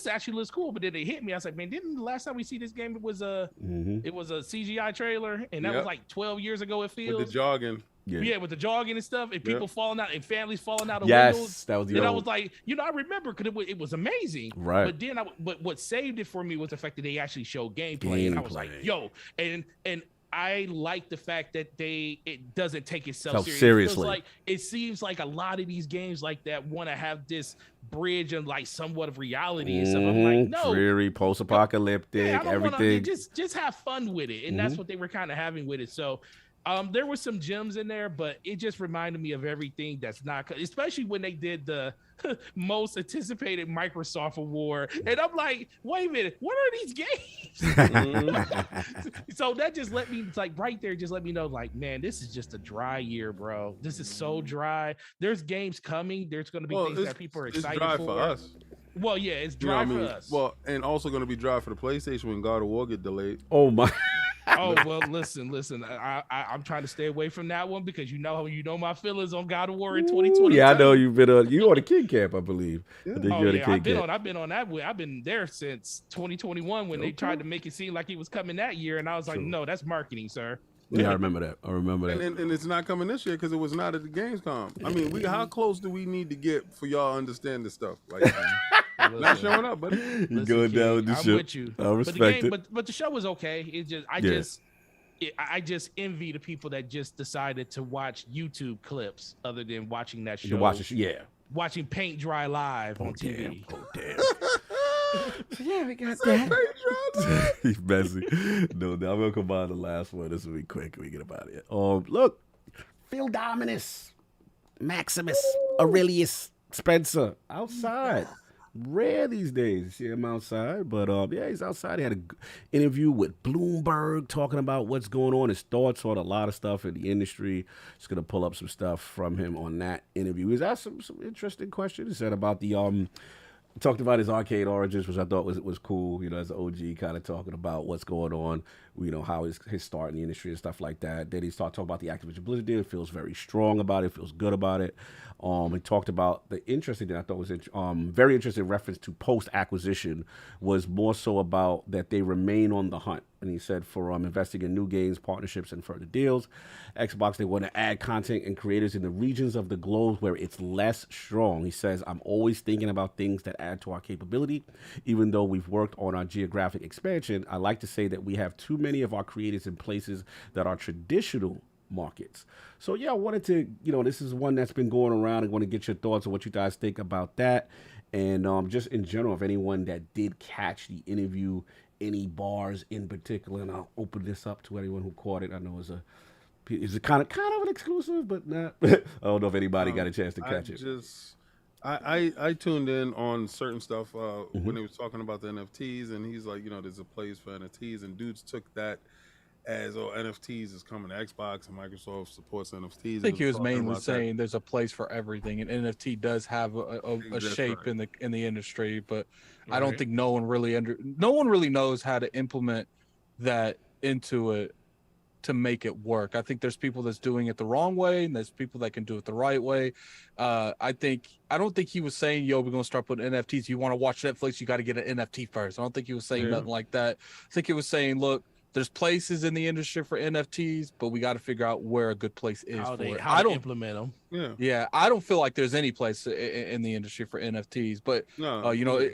actually looks cool. But then they hit me. I was like, man, didn't the last time we see this game it was a CGI trailer, and that was like 12 years ago. It feels with the jogging. Yeah, with the jogging and stuff, and people falling out, and families falling out of yes, windows. That was the and old. I was like, I remember because it was amazing. Right. But then, but what saved it for me was the fact that they actually showed gameplay, and I was like, yo, and I like the fact that it doesn't take itself seriously. It seems like a lot of these games like that want to have this bridge and like somewhat of reality and stuff. I'm like, no, dreary, post-apocalyptic, everything. Just have fun with it, and that's what they were kind of having with it. So. There were some gems in there, but it just reminded me of everything that's not, especially when they did the most anticipated Microsoft award. And I'm like, wait a minute, what are these games? So that just let me, like right there, just let me know, like, man, this is just a dry year, bro. This is so dry. There's games coming. There's going to be things that people are excited for. It's dry for us. Well, yeah, it's dry for us. Well, and also going to be dry for the PlayStation when God of War get delayed. Oh my. Oh well, listen. I'm trying to stay away from that one because you know my feelings on God of War in 2020. Yeah, I know you've been on. You on the King Camp, I believe. Yeah. I've been on that. I've been there since 2021 when they tried to make it seem like it was coming that year, and I was like, no, that's marketing, sir. Yeah, I remember that. And it's not coming this year because it was not at the Gamescom. I mean, how close do we need to get for y'all to understand this stuff? Like, not showing up, buddy. You going down with the I'm ship. with you. I respect it. But the show was okay. I just envy the people that just decided to watch YouTube clips other than watching that show. Watching paint dry live on TV. Yeah, we got that. He's messy. No, I'm gonna combine the last one. This will be quick. We get about it. Look, Phil Dominus, Maximus, Aurelius, Spencer outside. Rare these days to see him outside, but yeah, he's outside. He had an interview with Bloomberg talking about what's going on, his thoughts on a lot of stuff in the industry. Just gonna pull up some stuff from him on that interview. He's asked some interesting questions. He said about the talked about his arcade origins, which I thought was cool, as an OG, kind of talking about what's going on, how his start in the industry and stuff like that. Then he started talking about the Activision Blizzard deal. Feels very strong about it, feels good about it. He talked about the interesting thing I thought was very interesting reference to post-acquisition was more so about that they remain on the hunt. And he said for investing in new games, partnerships, and further deals. Xbox, they want to add content and creators in the regions of the globe where it's less strong. He says, I'm always thinking about things that add to our capability. Even though we've worked on our geographic expansion, I like to say that we have too many of our creators in places that are traditional markets. So yeah, I wanted to, this is one that's been going around. I want to get your thoughts on what you guys think about that. And just in general, if anyone that did catch the interview, any bars in particular, and I'll open this up to anyone who caught it. I know it's a kind of an exclusive, but not. I don't know if anybody got a chance to catch it. I tuned in on certain stuff when he was talking about the NFTs, and he's like, there's a place for NFTs, and dudes took that as NFTs is coming to Xbox and Microsoft supports NFTs. I think he was mainly saying there's a place for everything, and NFT does have a shape in the industry, but I don't think no one really knows how to implement that into it to make it work. I think there's people that's doing it the wrong way, and there's people that can do it the right way. I don't think he was saying, yo, we're gonna start putting NFTs. You want to watch Netflix, you got to get an NFT first. I don't think he was saying nothing like that. I think he was saying, look, there's places in the industry for NFTs, but we got to figure out where a good place is How for they it. how I to don't implement them. Yeah. Yeah, I don't feel like there's any place in the industry for NFTs, but No, you know,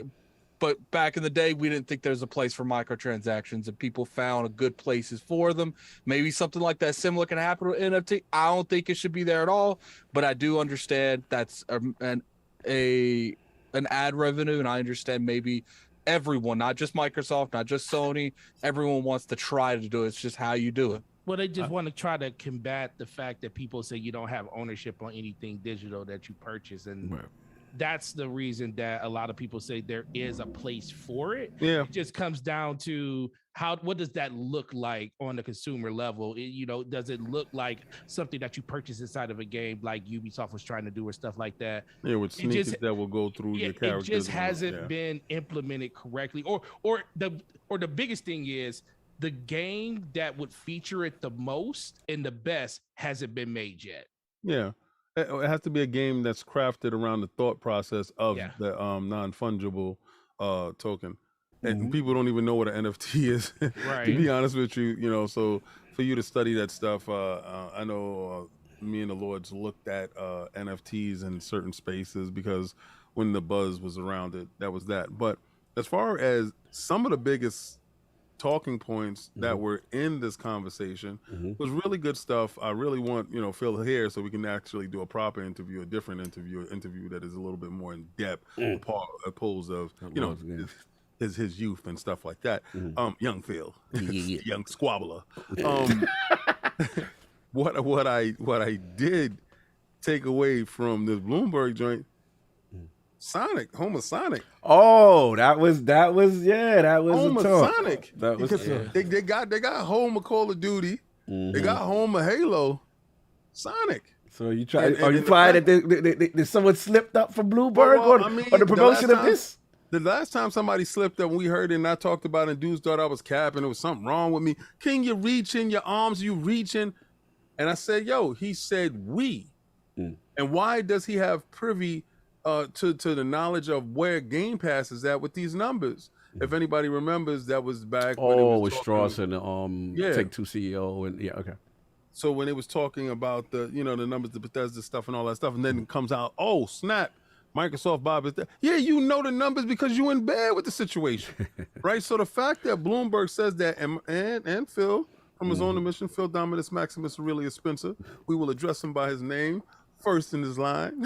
but back in the day, we didn't think there's a place for microtransactions, and people found good places for them. Maybe something like that similar can happen with NFT. I don't think it should be there at all, but I do understand that's an ad revenue, and I understand maybe everyone, not just Microsoft, not just Sony, everyone wants to try to do it. It's just how you do it. Well, they just want to try to combat the fact that people say you don't have ownership on anything digital that you purchase, and that's the reason that a lot of people say there is a place for it. Yeah, it just comes down to what does that look like on the consumer level? Does it look like something that you purchase inside of a game like Ubisoft was trying to do or stuff like that? Yeah, with sneakers that will go through your characters. It just hasn't been implemented correctly, or the biggest thing is, the game that would feature it the most and the best hasn't been made yet. Yeah, it has to be a game that's crafted around the thought process of the non-fungible token. And people don't even know what an NFT is. Right. To be honest with you, so for you to study that stuff, I know me and the Lords looked at NFTs in certain spaces because when the buzz was around it, that was that. But as far as some of the biggest talking points that were in this conversation was really good stuff. I really want Phil here so we can actually do a proper interview, a different interview, an interview that is a little bit more in depth, opposed of his youth and stuff like that. Young Phil, young squabbler. What I did take away from this Bloomberg joint. Sonic, Homer Sonic. Oh, that was Homer a talk. Sonic. That was they got Homer Call of Duty. They got Homer Halo. Sonic. So you try? Are you implying that did someone slipped up from Bloomberg or the promotion of this? The last time somebody slipped up, we heard it and I talked about it, and dudes thought I was capping. There was something wrong with me. Can you reach in your arms? You reaching? And I said, yo, he said we. And why does he have privy to the knowledge of where Game Pass is at with these numbers? If anybody remembers, that was back when it was with Strauss and Take-Two CEO and okay. So when it was talking about the the numbers, the Bethesda stuff and all that stuff, and then it comes out, oh snap, Microsoft Bob is there. Yeah, you know the numbers because you in bed with the situation, right? So the fact that Bloomberg says that, and Phil from his own admission, Phil Dominus Maximus Aurelius Spencer, we will address him by his name first in his line.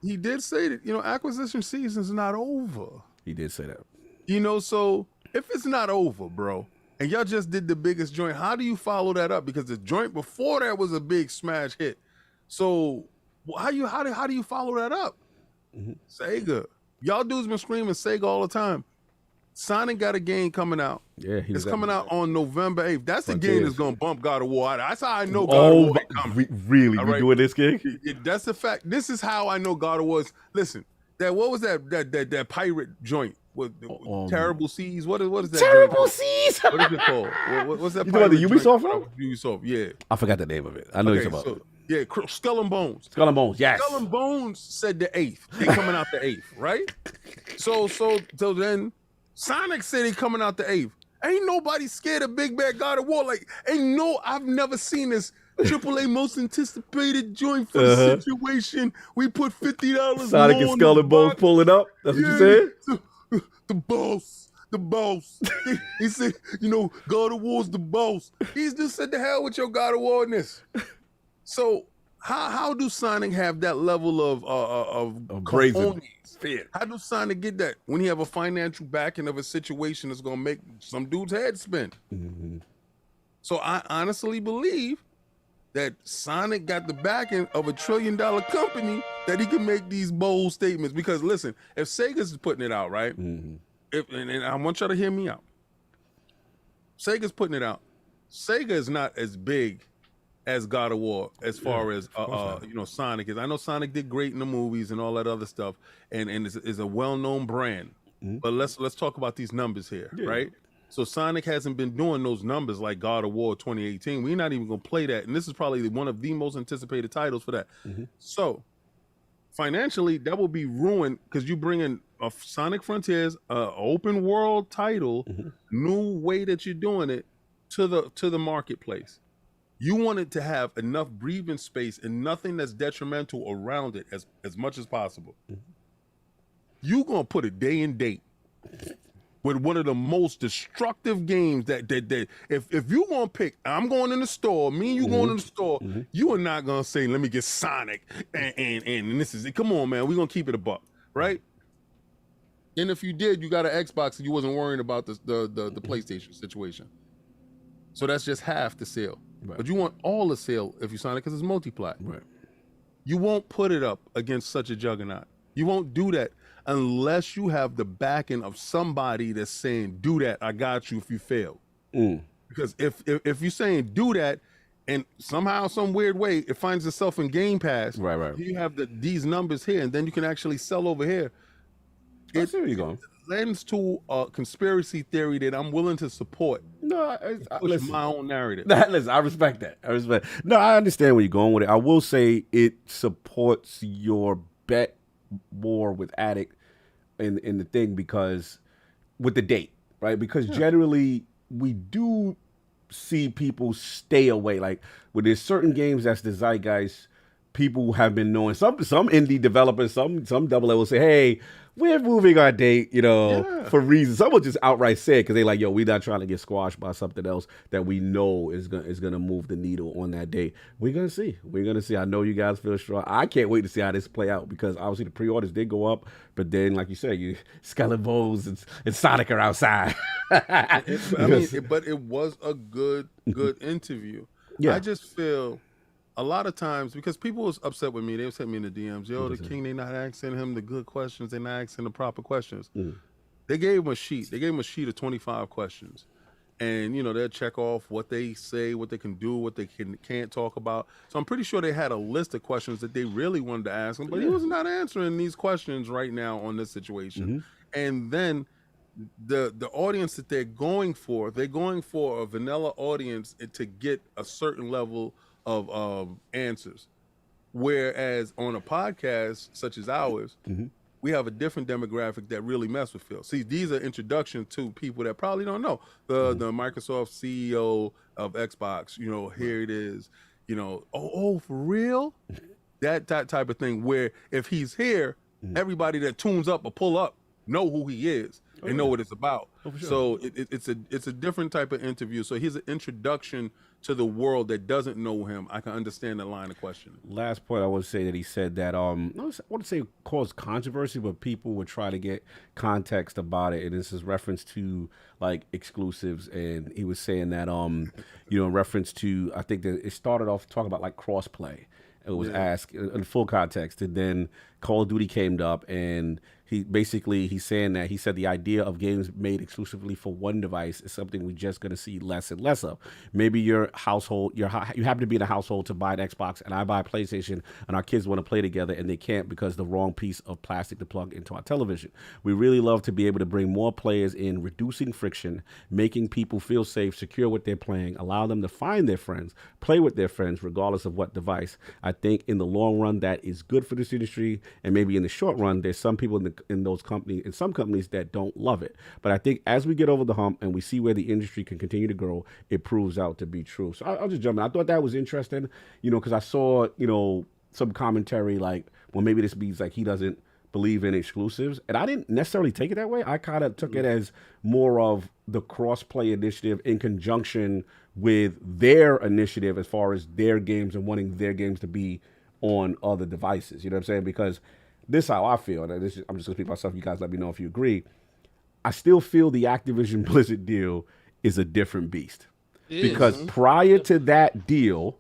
He did say that acquisition season's not over. He did say that. So if it's not over, bro, and y'all just did the biggest joint, how do you follow that up? Because the joint before that was a big smash hit. So how do you follow that up? Sega, y'all dudes been screaming Sega all the time. Sonic got a game coming out. Yeah, it's coming out on November 8th. That's the game that's gonna bump God of War out. That's how I know God of War is coming. Really? We doing this gig? That's a fact. This is how I know God of War is. Listen, what was that pirate joint with Terrible Seas? What is that? Terrible Seas. What is it called? What's that? You talking about the Ubisoft one? Ubisoft, yeah. I forgot the name of it. I know you're talking about. Yeah, Skull and Bones. Skull and Bones, yes. Skull and Bones said the 8th. They coming out the 8th, right? So then Sonic said he coming out the 8th. Ain't nobody scared of Big Bad God of War. Like, I've never seen this AAA most anticipated joint for the situation. We put $50 Sonic and Skull and Bones pulling up. That's what you said? The boss. He said, God of War's the boss. He's just said, the hell with your God of War-ness. So how do Sonic have that level of brazen fear? How do Sonic get that when he have a financial backing of a situation that's gonna make some dude's head spin? So I honestly believe that Sonic got the backing of $1 trillion company that he can make these bold statements. Because listen, if Sega's putting it out, right? And I want y'all to hear me out. Sega's putting it out. Sega is not as big as God of War as far as Sonic is. I know Sonic did great in the movies and all that other stuff, and is a well-known brand. But let's talk about these numbers here, right? So Sonic hasn't been doing those numbers like God of War 2018. We're not even gonna play that, and this is probably one of the most anticipated titles for that. So financially, that will be ruined because you bring in a Sonic Frontiers, open world title, new way that you're doing it to the marketplace. You want it to have enough breathing space and nothing that's detrimental around it as much as possible. You gonna put a day and date with one of the most destructive games that if you gonna pick, I'm going in the store, me and you going in the store, you are not gonna say, let me get Sonic and this is it. Come on, man, we gonna keep it a buck, right? And if you did, you got an Xbox and you wasn't worrying about the PlayStation situation. So that's just half the sale. Right. But you want all the sale if you sign it because it's multiply. Right. You won't put it up against such a juggernaut. You won't do that unless you have the backing of somebody that's saying, do that, I got you if you fail. Because if you're saying do that and somehow, some weird way, it finds itself in Game Pass, right. You have these numbers here and then you can actually sell over here. I see where you're going. Lends to a conspiracy theory that I'm willing to support. No, push my own narrative. Listen, I respect that. No, I understand where you're going with it. I will say it supports your bet more with Addict in the thing because with the date, right? Because generally we do see people stay away. Like when there's certain games that's the zeitgeist, people have been knowing some indie developers, some double A will say, hey, we're moving our date, for reasons. Some will just outright say it because they're like, yo, we're not trying to get squashed by something else that we know is gonna move the needle on that date. We're gonna see. I know you guys feel strong. I can't wait to see how this play out because obviously the pre-orders did go up, but then like you said, Skeleton Bones and Sonic are outside. But it was a good interview. Yeah. I just feel a lot of times, because people was upset with me, they was hitting me in the DMs, yo, the King, they not asking him the good questions, they not asking the proper questions. They gave him a sheet. They gave him a sheet of 25 questions. And, they'll check off what they say, what they can do, what they can't talk about. So I'm pretty sure they had a list of questions that they really wanted to ask him, but he was not answering these questions right now on this situation. And then the audience that they're going for a vanilla audience to get a certain level of answers, whereas on a podcast such as ours, we have a different demographic that really mess with Phil. See, these are introductions to people that probably don't know the Microsoft CEO of Xbox. Here it is. Oh, for real? That type of thing. Where if he's here, everybody that tunes up or pull up know who he is and know what it's about. Sure. So it's a different type of interview. So here's an introduction to the world that doesn't know him. I can understand the line of questioning. Last point, I would say that he said that I wouldn't say caused controversy, but people would try to get context about it, and this is reference to like exclusives. And he was saying that in reference to, I think that it started off talking about like crossplay. It was asked in full context, and then Call of Duty came up, and he's saying that he said the idea of games made exclusively for one device is something we're just going to see less and less of. Maybe your household, you happen to be in a household to buy an Xbox, and I buy a PlayStation, and our kids want to play together, and they can't because the wrong piece of plastic to plug into our television. We really love to be able to bring more players in, reducing friction, making people feel safe, secure what they're playing, allow them to find their friends, play with their friends, regardless of what device. I think in the long run that is good for this industry, and maybe in the short run there's some people in some companies that don't love it. But I think as we get over the hump and we see where the industry can continue to grow, it proves out to be true. So I'll just jump in. I thought that was interesting, because I saw some commentary like, well, maybe this means like he doesn't believe in exclusives, and I didn't necessarily take it that way. I kind of took it as more of the cross-play initiative in conjunction with their initiative as far as their games and wanting their games to be on other devices. You know what I'm saying? Because this is how I feel, and I'm just going to speak for myself. You guys let me know if you agree. I still feel the Activision Blizzard deal is a different beast. Because prior to that deal,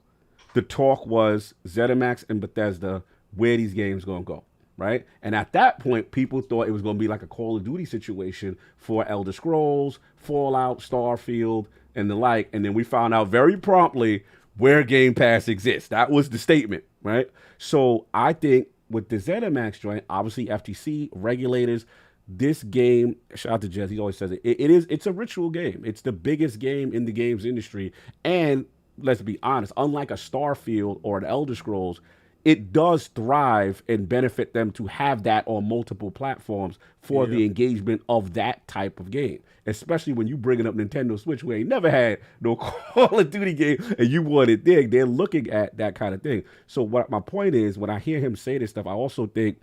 the talk was ZeniMax and Bethesda, where these games going to go, right? And at that point, people thought it was going to be like a Call of Duty situation for Elder Scrolls, Fallout, Starfield, and the like. And then we found out very promptly where Game Pass exists. That was the statement, right? So I think with the ZeniMax joint, obviously FTC, regulators, this game, shout out to Jez, he always says it's a ritual game. It's the biggest game in the games industry. And let's be honest, unlike a Starfield or an Elder Scrolls, it does thrive and benefit them to have that on multiple platforms for the engagement of that type of game. Especially when you bringing up Nintendo Switch, where you never had no Call of Duty game, and you want it there. They're looking at that kind of thing. So what my point is, when I hear him say this stuff, I also think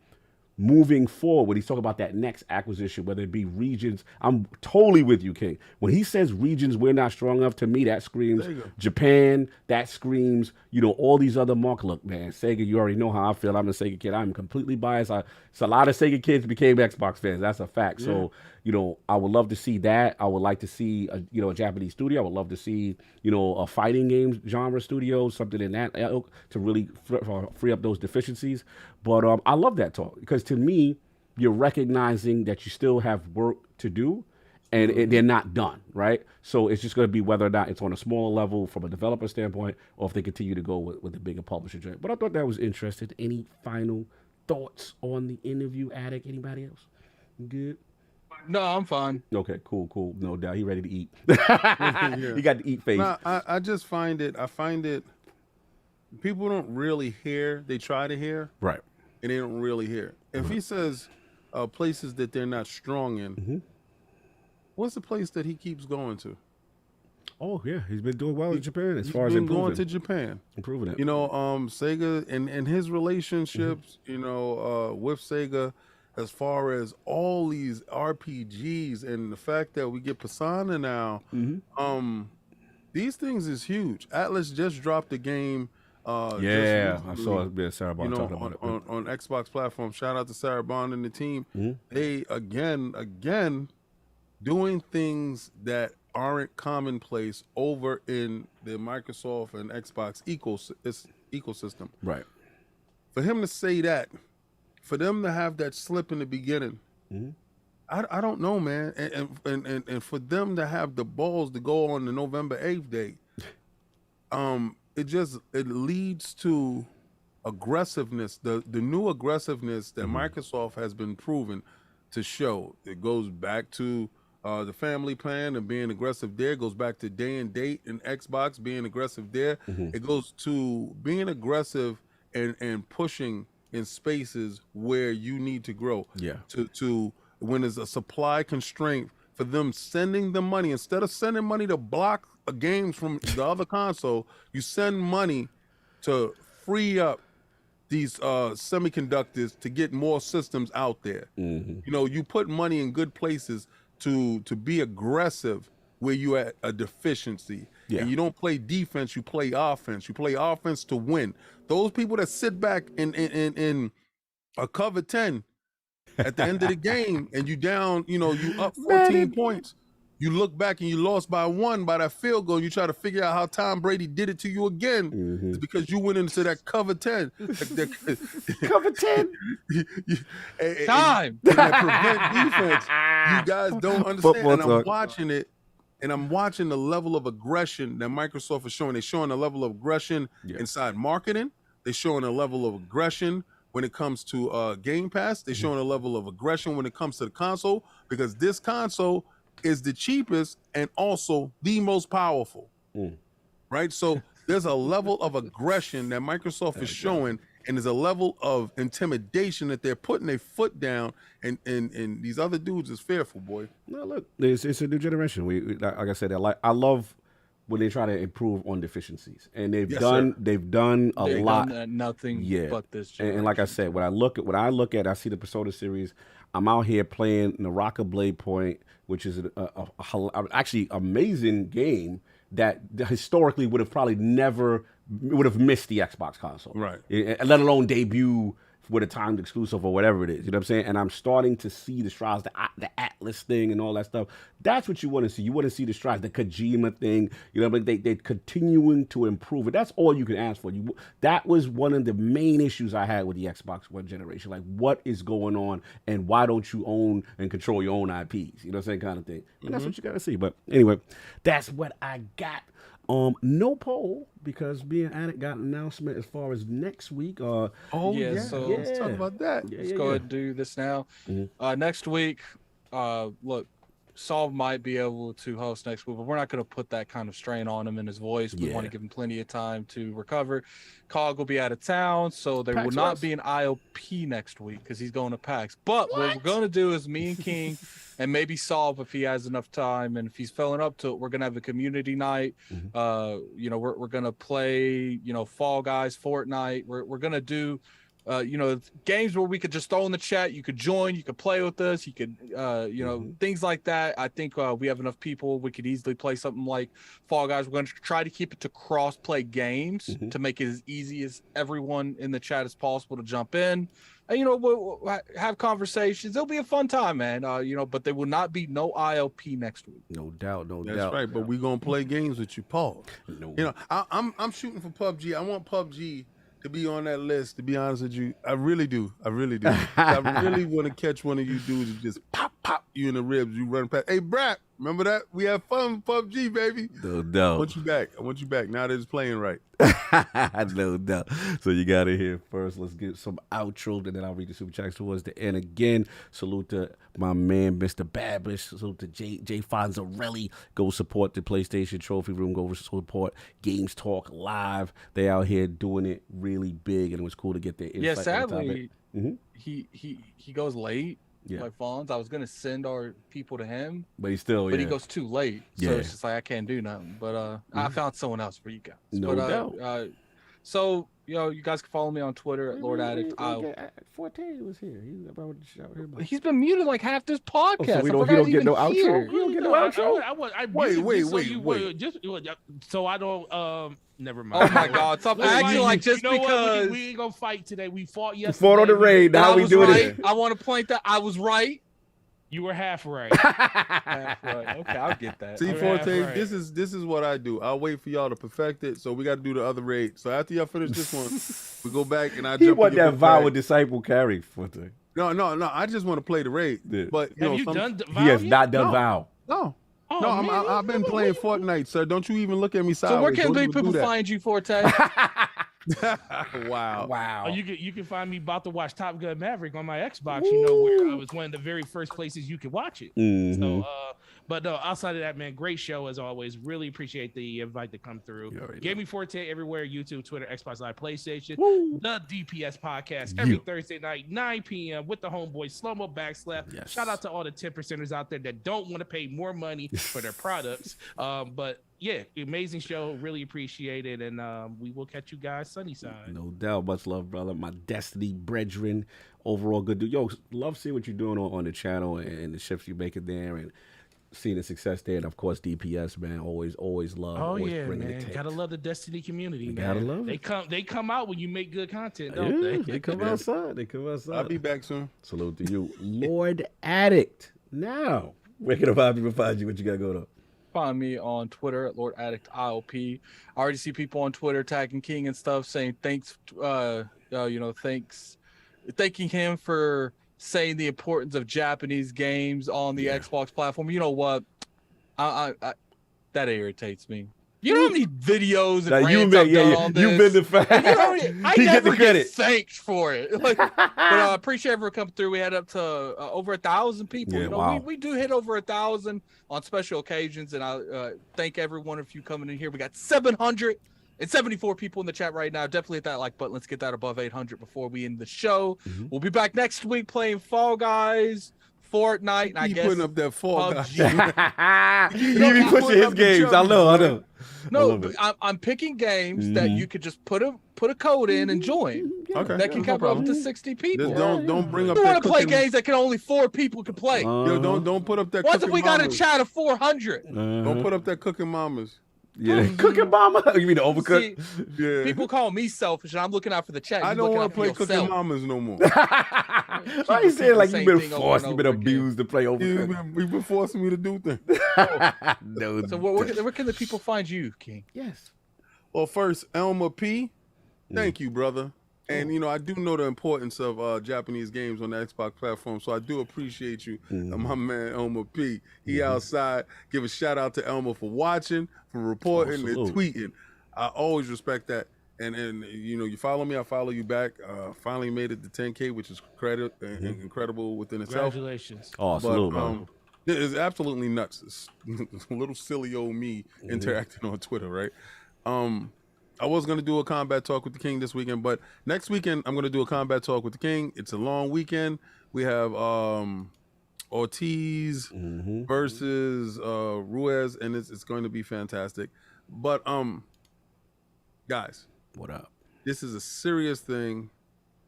moving forward, when he's talking about that next acquisition, whether it be regions, I'm totally with you, King. When he says regions, we're not strong enough, to me, that screams Japan, that screams, all these other markets. Look, man, Sega, you already know how I feel. I'm a Sega kid. I'm completely biased. So a lot of Sega kids became Xbox fans. That's a fact. Yeah. So, I would love to see that. I would like to see, a Japanese studio. I would love to see, a fighting game genre studio, something in that ilk to really free up those deficiencies. But I love that talk, because to me, you're recognizing that you still have work to do, and they're not done, right? So it's just going to be whether or not it's on a smaller level from a developer standpoint, or if they continue to go with a bigger publisher joint. But I thought that was interesting. Any final thoughts on the interview, Addict? Anybody else? Good? No, I'm fine. Okay, cool. No doubt. He ready to eat. He got the eat face. No, I just find it, people don't really hear. They try to hear. Right. And they don't really hear. If he says places that they're not strong in, what's the place that he keeps going to? Oh, yeah. He's been doing well in Japan as far as improving. improving. Going to Japan. Improving it. Sega and his relationships, with Sega, as far as all these RPGs and the fact that we get Persona now, these things is huge. Atlas just dropped a game. I saw Sarah Bond talking about it. On Xbox platform. Shout out to Sarah Bond and the team. They again doing things that aren't commonplace over in the Microsoft and Xbox ecosystem. Right. For him to say that, for them to have that slip in the beginning, I don't know, man. And for them to have the balls to go on the November 8th date, it leads to aggressiveness, the new aggressiveness that Microsoft has been proven to show. It goes back to the family plan and being aggressive there. It goes back to day and date and Xbox being aggressive there. It goes to being aggressive and pushing in spaces where you need to grow. Yeah. To when there's a supply constraint, for them sending the money, instead of sending money to block games from the other console, you send money to free up these semiconductors to get more systems out there. You put money in good places to be aggressive where you at a deficiency. And you don't play defense, you play offense. You play offense to win. Those people that sit back in a cover 10 at the end of the game and you down, you up 14 points. You look back and you lost by 1 by that field goal. You try to figure out how Tom Brady did it to you again. It's because you went into that cover 10. Cover 10. Time. And that prevent defense. You guys don't understand. And I'm watching it. And I'm watching the level of aggression that Microsoft is showing. They're showing a level of aggression inside marketing. They're showing a level of aggression when it comes to Game Pass. They're showing a level of aggression when it comes to the console, because this console is the cheapest and also the most powerful. Right? So there's a level of aggression that Microsoft is showing, and there's a level of intimidation that they're putting their foot down, and these other dudes is fearful, boy. No, look, it's a new generation. We like I said, I love when they try to improve on deficiencies, and they've done a lot. Nothing but this generation. And like I said, when I look at, I see the Persona series. I'm out here playing Naraka Blade Point, which is a actually amazing game that historically would have probably never would have missed the Xbox console, right? Let alone debut with a timed exclusive or whatever it is. You know what I'm saying? And I'm starting to see the strides, the Atlas thing and all that stuff. That's what you want to see. You want to see the strides, the Kojima thing. You know, but they're continuing to improve it. That's all you can ask for. That was one of the main issues I had with the Xbox One generation. Like, what is going on, and why don't you own and control your own IPs? You know what I'm saying? Kind of thing. And that's what you got to see. But anyway, that's what I got. No poll, because being Addict got an announcement as far as next week. So let's talk about that. Let's go ahead and do this now. Next week, look, Solve might be able to host next week, but we're not going to put that kind of strain on him in his voice. We want to give him plenty of time to recover. Cog will be out of town, so there will not be an IOP next week because he's going to PAX. But what we're going to do is me and King and maybe Solve, if he has enough time and if he's filling up to it, we're going to have a community night. You know, we're going to play, you know, Fall Guys, Fortnite. We're going to do you know, games where we could just throw in the chat. You could join, you could play with us, you could, you know, things like that. I think we have enough people. We could easily play something like Fall Guys. We're going to try to keep it to cross-play games to make it as easy as everyone in the chat as possible to jump in. And, you know, we'll have conversations. It'll be a fun time, man. You know, but there will not be no IOP next week. No doubt, no doubt. That's right, but we're going to play games with you, Paul. You know, I'm shooting for PUBG. I want PUBG to be on that list, to be honest with you. I really do. I really want to catch one of you dudes and just pop you in the ribs. You run past. Hey, Brat, remember that? We have fun with PUBG, baby. No doubt. I want you back. Now that it's playing right. No doubt. So you got it here first. Let's get some outro, and then I'll read the super chats towards the end. Again, salute to my man, Mr. BadBit. Salute to J. Fonzarelli. Go support the PlayStation Trophy Room. Go support Games Talk Live. They out here doing it really big, and it was cool to get their insight. Yeah, sadly, he goes late. Yeah. Like Fonz, I was gonna send our people to him, but he goes too late. So it's just like I can't do nothing. But I found someone else for you guys. No doubt. So you know, you guys can follow me on Twitter at Lord Addict. Forte was here. He's been muted like half this podcast. So he don't get no outro. He don't get no outro. Wait. Just so I don't. Never mind. Oh my God! Stop acting like just because we ain't gonna fight today. We fought yesterday. Fought on the raid. Now we doing it. I want to point that I was right. You were half right. Half right. Okay, I'll get that. See, Forte, right. This is what I do. I'll wait for y'all to perfect it. So we got to do the other raid. So after y'all finish this one, we go back and I. He want that vow with disciple carry, Forte. No. I just want to play the raid. Yeah. But have you done? He has not done vow. No. Oh, no, man, I've been playing Fortnite, sir. Don't you even look at me sideways. So where can people find you, Forte? Wow. Oh, you can find me about to watch Top Gun Maverick on my Xbox. You know, where I was one of the very first places you could watch it. So, but no, outside of that, man, great show as always. Really appreciate the invite to come through. Gaming Forte everywhere: YouTube, Twitter, Xbox Live, PlayStation. The DPS podcast every Thursday night, 9 p.m. with the homeboys Slow Mo Backslap. Yes. Shout out to all the 10%ers out there that don't want to pay more money for their products. But yeah, amazing show. Really appreciate it. And we will catch you guys sunny side. No doubt. Much love, brother. My Destiny brethren. Overall good dude. Yo, love seeing what you're doing on the channel and the shifts you making there and seeing the success there. And of course, DPS, man. Always love. Oh, always yeah, bringing man. it. Gotta love the Destiny community, man. Gotta love it. They come out when you make good content, Yeah, don't they? they come outside. I'll be back soon. Salute to you. Lord Addict. Now, where can people find you? What you got going on? Find me on Twitter at Lord Addict IOP. I already see people on Twitter tagging King and stuff saying thanks, thanking him for saying the importance of Japanese games on the Xbox platform. You know what? I that irritates me. You know how many videos and rants I've done on this? You've been the fan. I never get thanked for it. But I appreciate everyone coming through. We had up to over 1,000 people. Yeah, you know, wow. we do hit over 1,000 on special occasions, and I thank every one of you coming in here. We got 774 people in the chat right now. Definitely hit that like button. Let's get that above 800 before we end the show. We'll be back next week playing Fall Guys, Fortnite, and I guess putting up that Fall Guys. He be pushing his games. I know. No, I'm picking games that you could just put a code in and join. Okay, that can cover up to 60 people. Don't bring up. You that want to play cooking... games that can only 4 people can play. Yo, don't put up that. What if we got a chat of 400? Don't put up that cooking mamas. Yeah, cooking mama. You mean the overcooked? Yeah. People call me selfish, and I'm looking out for the chat. I don't want to play cooking mamas no more. Why you saying like you've been forced, you've been abused to play overcooked? You've been forcing me to do things. No. So where can the people find you, King? Yes. Well, first, Elmer P. Thank you, brother. And, you know, I do know the importance of Japanese games on the Xbox platform, so I do appreciate you, my man Elmer P. He outside. Give a shout-out to Elmer for watching, for reporting, and tweeting. I always respect that. And you know, you follow me, I follow you back. Finally made it to 10K, which is incredible within itself. Congratulations. Oh, salute, man. It's absolutely nuts. It's a little silly old me interacting on Twitter, right? I was going to do a combat talk with the King this weekend, but next weekend I'm going to do a combat talk with the King. It's a long weekend. We have Ortiz versus Ruiz, and it's going to be fantastic. But guys, what up? This is a serious thing.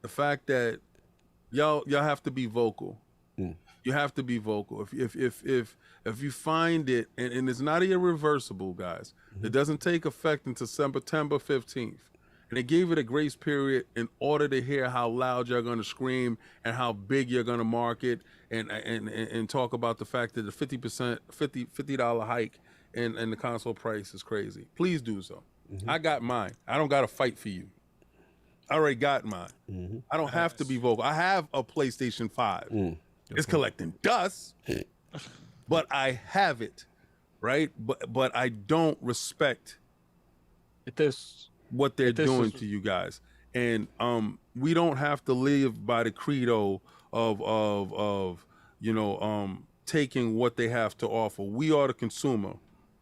The fact that y'all have to be vocal. You have to be vocal. If you find it, and it's not irreversible, guys. It doesn't take effect until September 15th. And they gave it a grace period in order to hear how loud you're going to scream and how big you're going to market and talk about the fact that the $50 hike in the console price is crazy. Please do so. I got mine. I don't got to fight for you. I already got mine. I don't have to be vocal. I have a PlayStation 5. It's collecting dust, but I have it, right? But I don't respect what they're doing to you guys. And we don't have to live by the credo of taking what they have to offer. We are the consumer,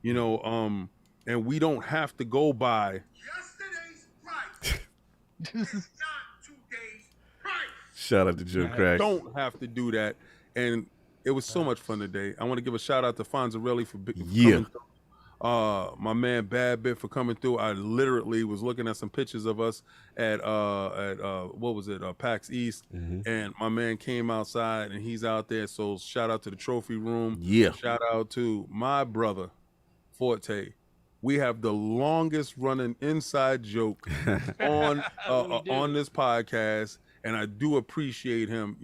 and we don't have to go by Yesterday's price is not today's price. Shout out to Jim Craig. Don't have to do that. And it was so much fun today. I want to give a shout out to Fonz for coming through. My man BadBit for coming through. I literally was looking at some pictures of us at what was it, PAX East, and my man came outside and he's out there. So shout out to the trophy room. Yeah. Shout out to my brother Forte. We have the longest running inside joke on this podcast. And I do appreciate him,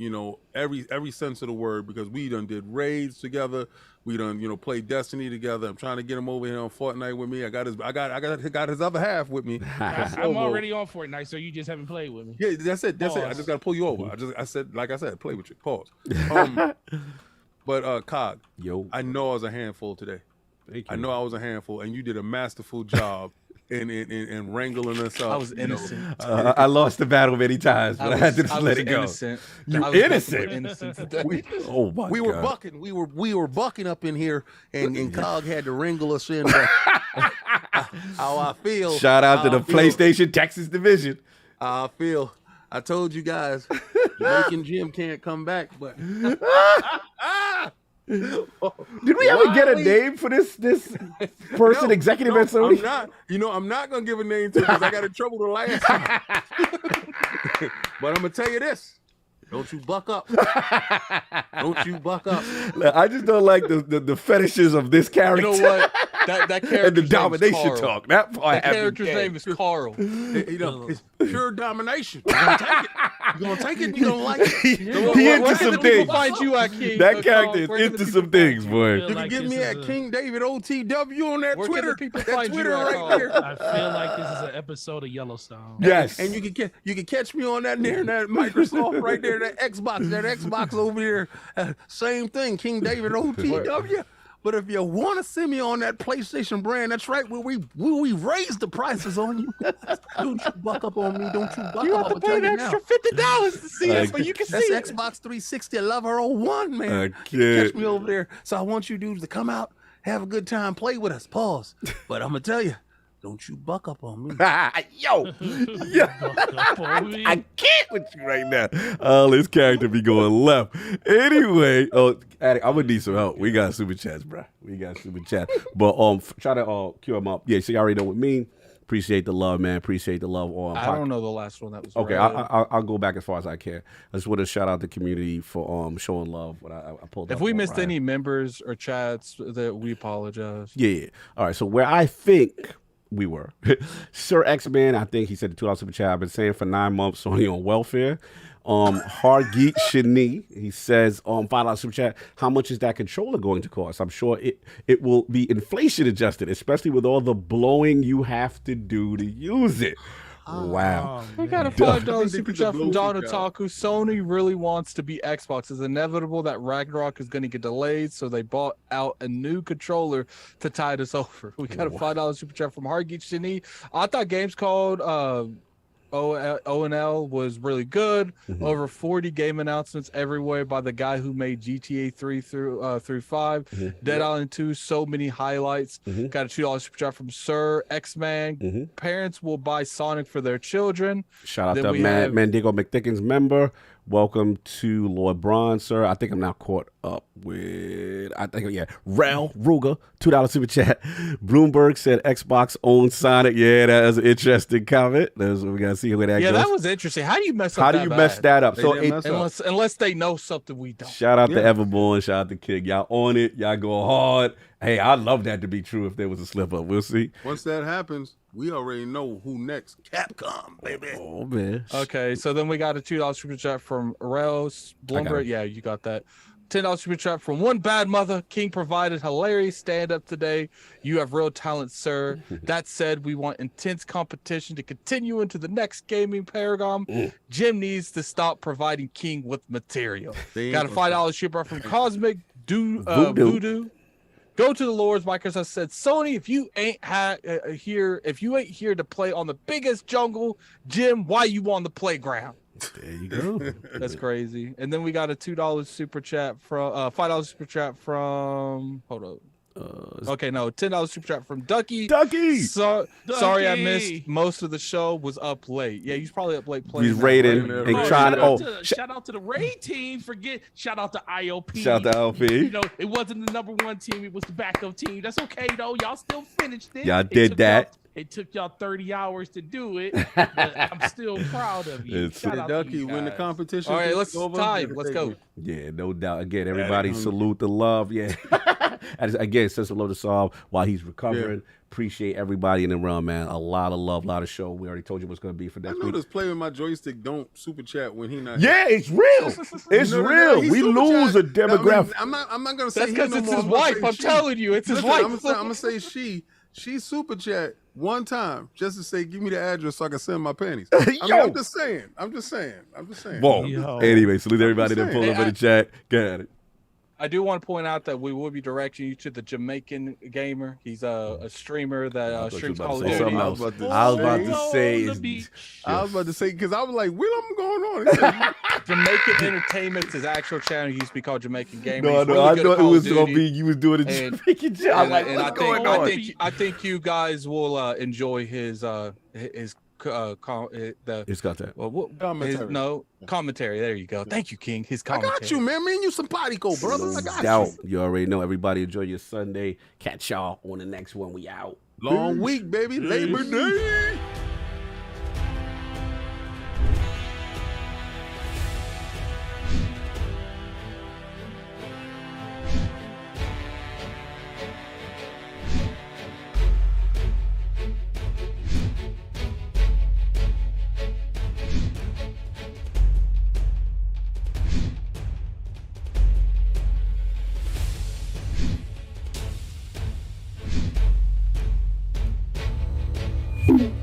every sense of the word, because we done did raids together. We done, played Destiny together. I'm trying to get him over here on Fortnite with me. I got his other half with me. I'm already on Fortnite, so you just haven't played with me. Yeah, that's it. That's it. I just got to pull you over. I said, play with you. Pause. But Cog, I know I was a handful today. Thank you. I know I was a handful, and you did a masterful job. And wrangling us up. I was innocent. I lost the battle many times, but I had to just let it go. Innocent. You're innocent. Oh my God. We were bucking. We were bucking up in here, and Cog had to wrangle us in. How I feel. Shout out to the PlayStation Texas division. I told you guys, Jamaican Jim can't come back, but. Did we ever get a name for this person, executive at Sony? I'm not gonna give a name to because I got in trouble the last time. But I'm gonna tell you this. Don't you buck up. Don't you buck up. I just don't like the fetishes of this character. You know what? That character and the domination talk. That character's name is Carl. It's pure domination. You're gonna take it. You're gonna take it. You don't like it. He into some things. Find you at King, that character is into some things, boy. You can get me at King David OTW on that Twitter. That Twitter right there. I feel like this is an episode of Yellowstone. Yes. And you can catch me on that Microsoft right there, that Xbox over there. Same thing, King David OTW. But if you want to see me on that PlayStation brand, that's right, where we raise the prices on you. Don't you buck up on me. Don't you buck up. You have to pay an extra $50 to see us, but you can see that's Xbox 360 Lover 01, man. Catch me over there. So I want you dudes to come out, have a good time, play with us. Pause. But I'm going to tell you, don't you buck up on me. Yo. I can't with you right now. Oh, this character be going left. Anyway, I'm gonna need some help. We got super chats, bro. We got super chats. But try to cue him up. Yeah, so you already know what I mean. Appreciate the love, man. Appreciate the love. I don't know the last one that was okay. I'll go back as far as I can. I just want to shout out the community for showing love. When I pulled if up we missed any members or chats, that we apologize. Yeah. All right. So where I think we were, Sir X-Man, I think he said the $2 super chat. I've been saying for 9 months Sony on welfare. Hargeet Shani, he says $5 super chat. How much is that controller going to cost? I'm sure it will be inflation adjusted, especially with all the blowing you have to do to use it. Wow. We got a $5 super chat from John Otaku. Sony really wants to be Xbox. It's inevitable that Ragnarok is going to get delayed, so they bought out a new controller to tide us over. We got a $5 super chat from Hargeet Shani. I thought Games called ONL was really good. Over 40 game announcements everywhere by the guy who made GTA 3 through 5. Dead Island 2, so many highlights. Got a $2 super chat from Sir X-Man. Parents will buy Sonic for their children. Shout out to Mandigo McThickens member. Welcome to Lord Braun, sir. I think I'm now caught up with, Rel Ruger, $2 super chat. Bloomberg said Xbox owns Sonic. Yeah, that was an interesting comment. We got to see where that goes. Yeah, that was interesting. How do you mess up How do you mess that up? So unless they know something we don't. Shout out to Everborn. Shout out to King. Y'all on it. Y'all go hard. Hey, I'd love that to be true if there was a slip up. We'll see. Once that happens, we already know who next. Capcom, baby. Oh, man. Okay, so then we got a $2 super chat from Rels Bloomberg. Yeah, you got that. $10 super chat from One Bad Mother. King provided hilarious stand-up today. You have real talent, sir. That said, we want intense competition to continue into the next gaming paragon. Jim needs to stop providing King with material. Got a $5 super from Cosmic Voodoo. Go to the Lords. Microsoft said, Sony, if you ain't here to play on the biggest jungle, Jim, why you on the playground? There you go. That's crazy. And then we got a $2 super chat from $5 super chat from $10 super chat from Ducky. Sorry I missed most of the show. Was up late. Yeah, he's probably up late playing. He's raiding and trying to. Shout out to the raid team. Shout out to IOP. Shout out to IOP. You know, it wasn't the #1 team. It was the backup team. That's okay though. Y'all still finished it. Y'all did that. It took y'all 30 hours to do it, but I'm still proud of you. Shout out Ducky, to you win the guys. competition. All right, let's go. Yeah, no doubt. Again, everybody salute the love. Yeah. Again, send some love to Saul while he's recovering. Yeah. Appreciate everybody in the realm, man. A lot of love, a lot of show. We already told you what's going to be for next week. I know this play with my joystick don't super chat when he not here. Yeah, it's real. It's real. We lose a demographic. I'm not going to say that's because it's his wife. I'm telling you, it's his wife. I'm going to say she super chat one time just to say, give me the address so I can send my panties. I'm just saying. Whoa. Anyway, salute everybody that pulled up in the chat. Got it. I do want to point out that we will be directing you to the Jamaican gamer. He's a streamer that streams Call of Duty. I was about to say because I was like, what am going on? Jamaican Entertainment's his actual channel. He used to be called Jamaican Gamer. No, I know it was going to be you was doing a Jamaican channel. Like, what's going on? I think you guys will enjoy his content. Commentary. There you go. Thank you, King. His commentary. I got you, man. Me and you some potty go, brother. I got you. You already know. Everybody enjoy your Sunday. Catch y'all on the next one. We out. Long week, baby. Labor Day. you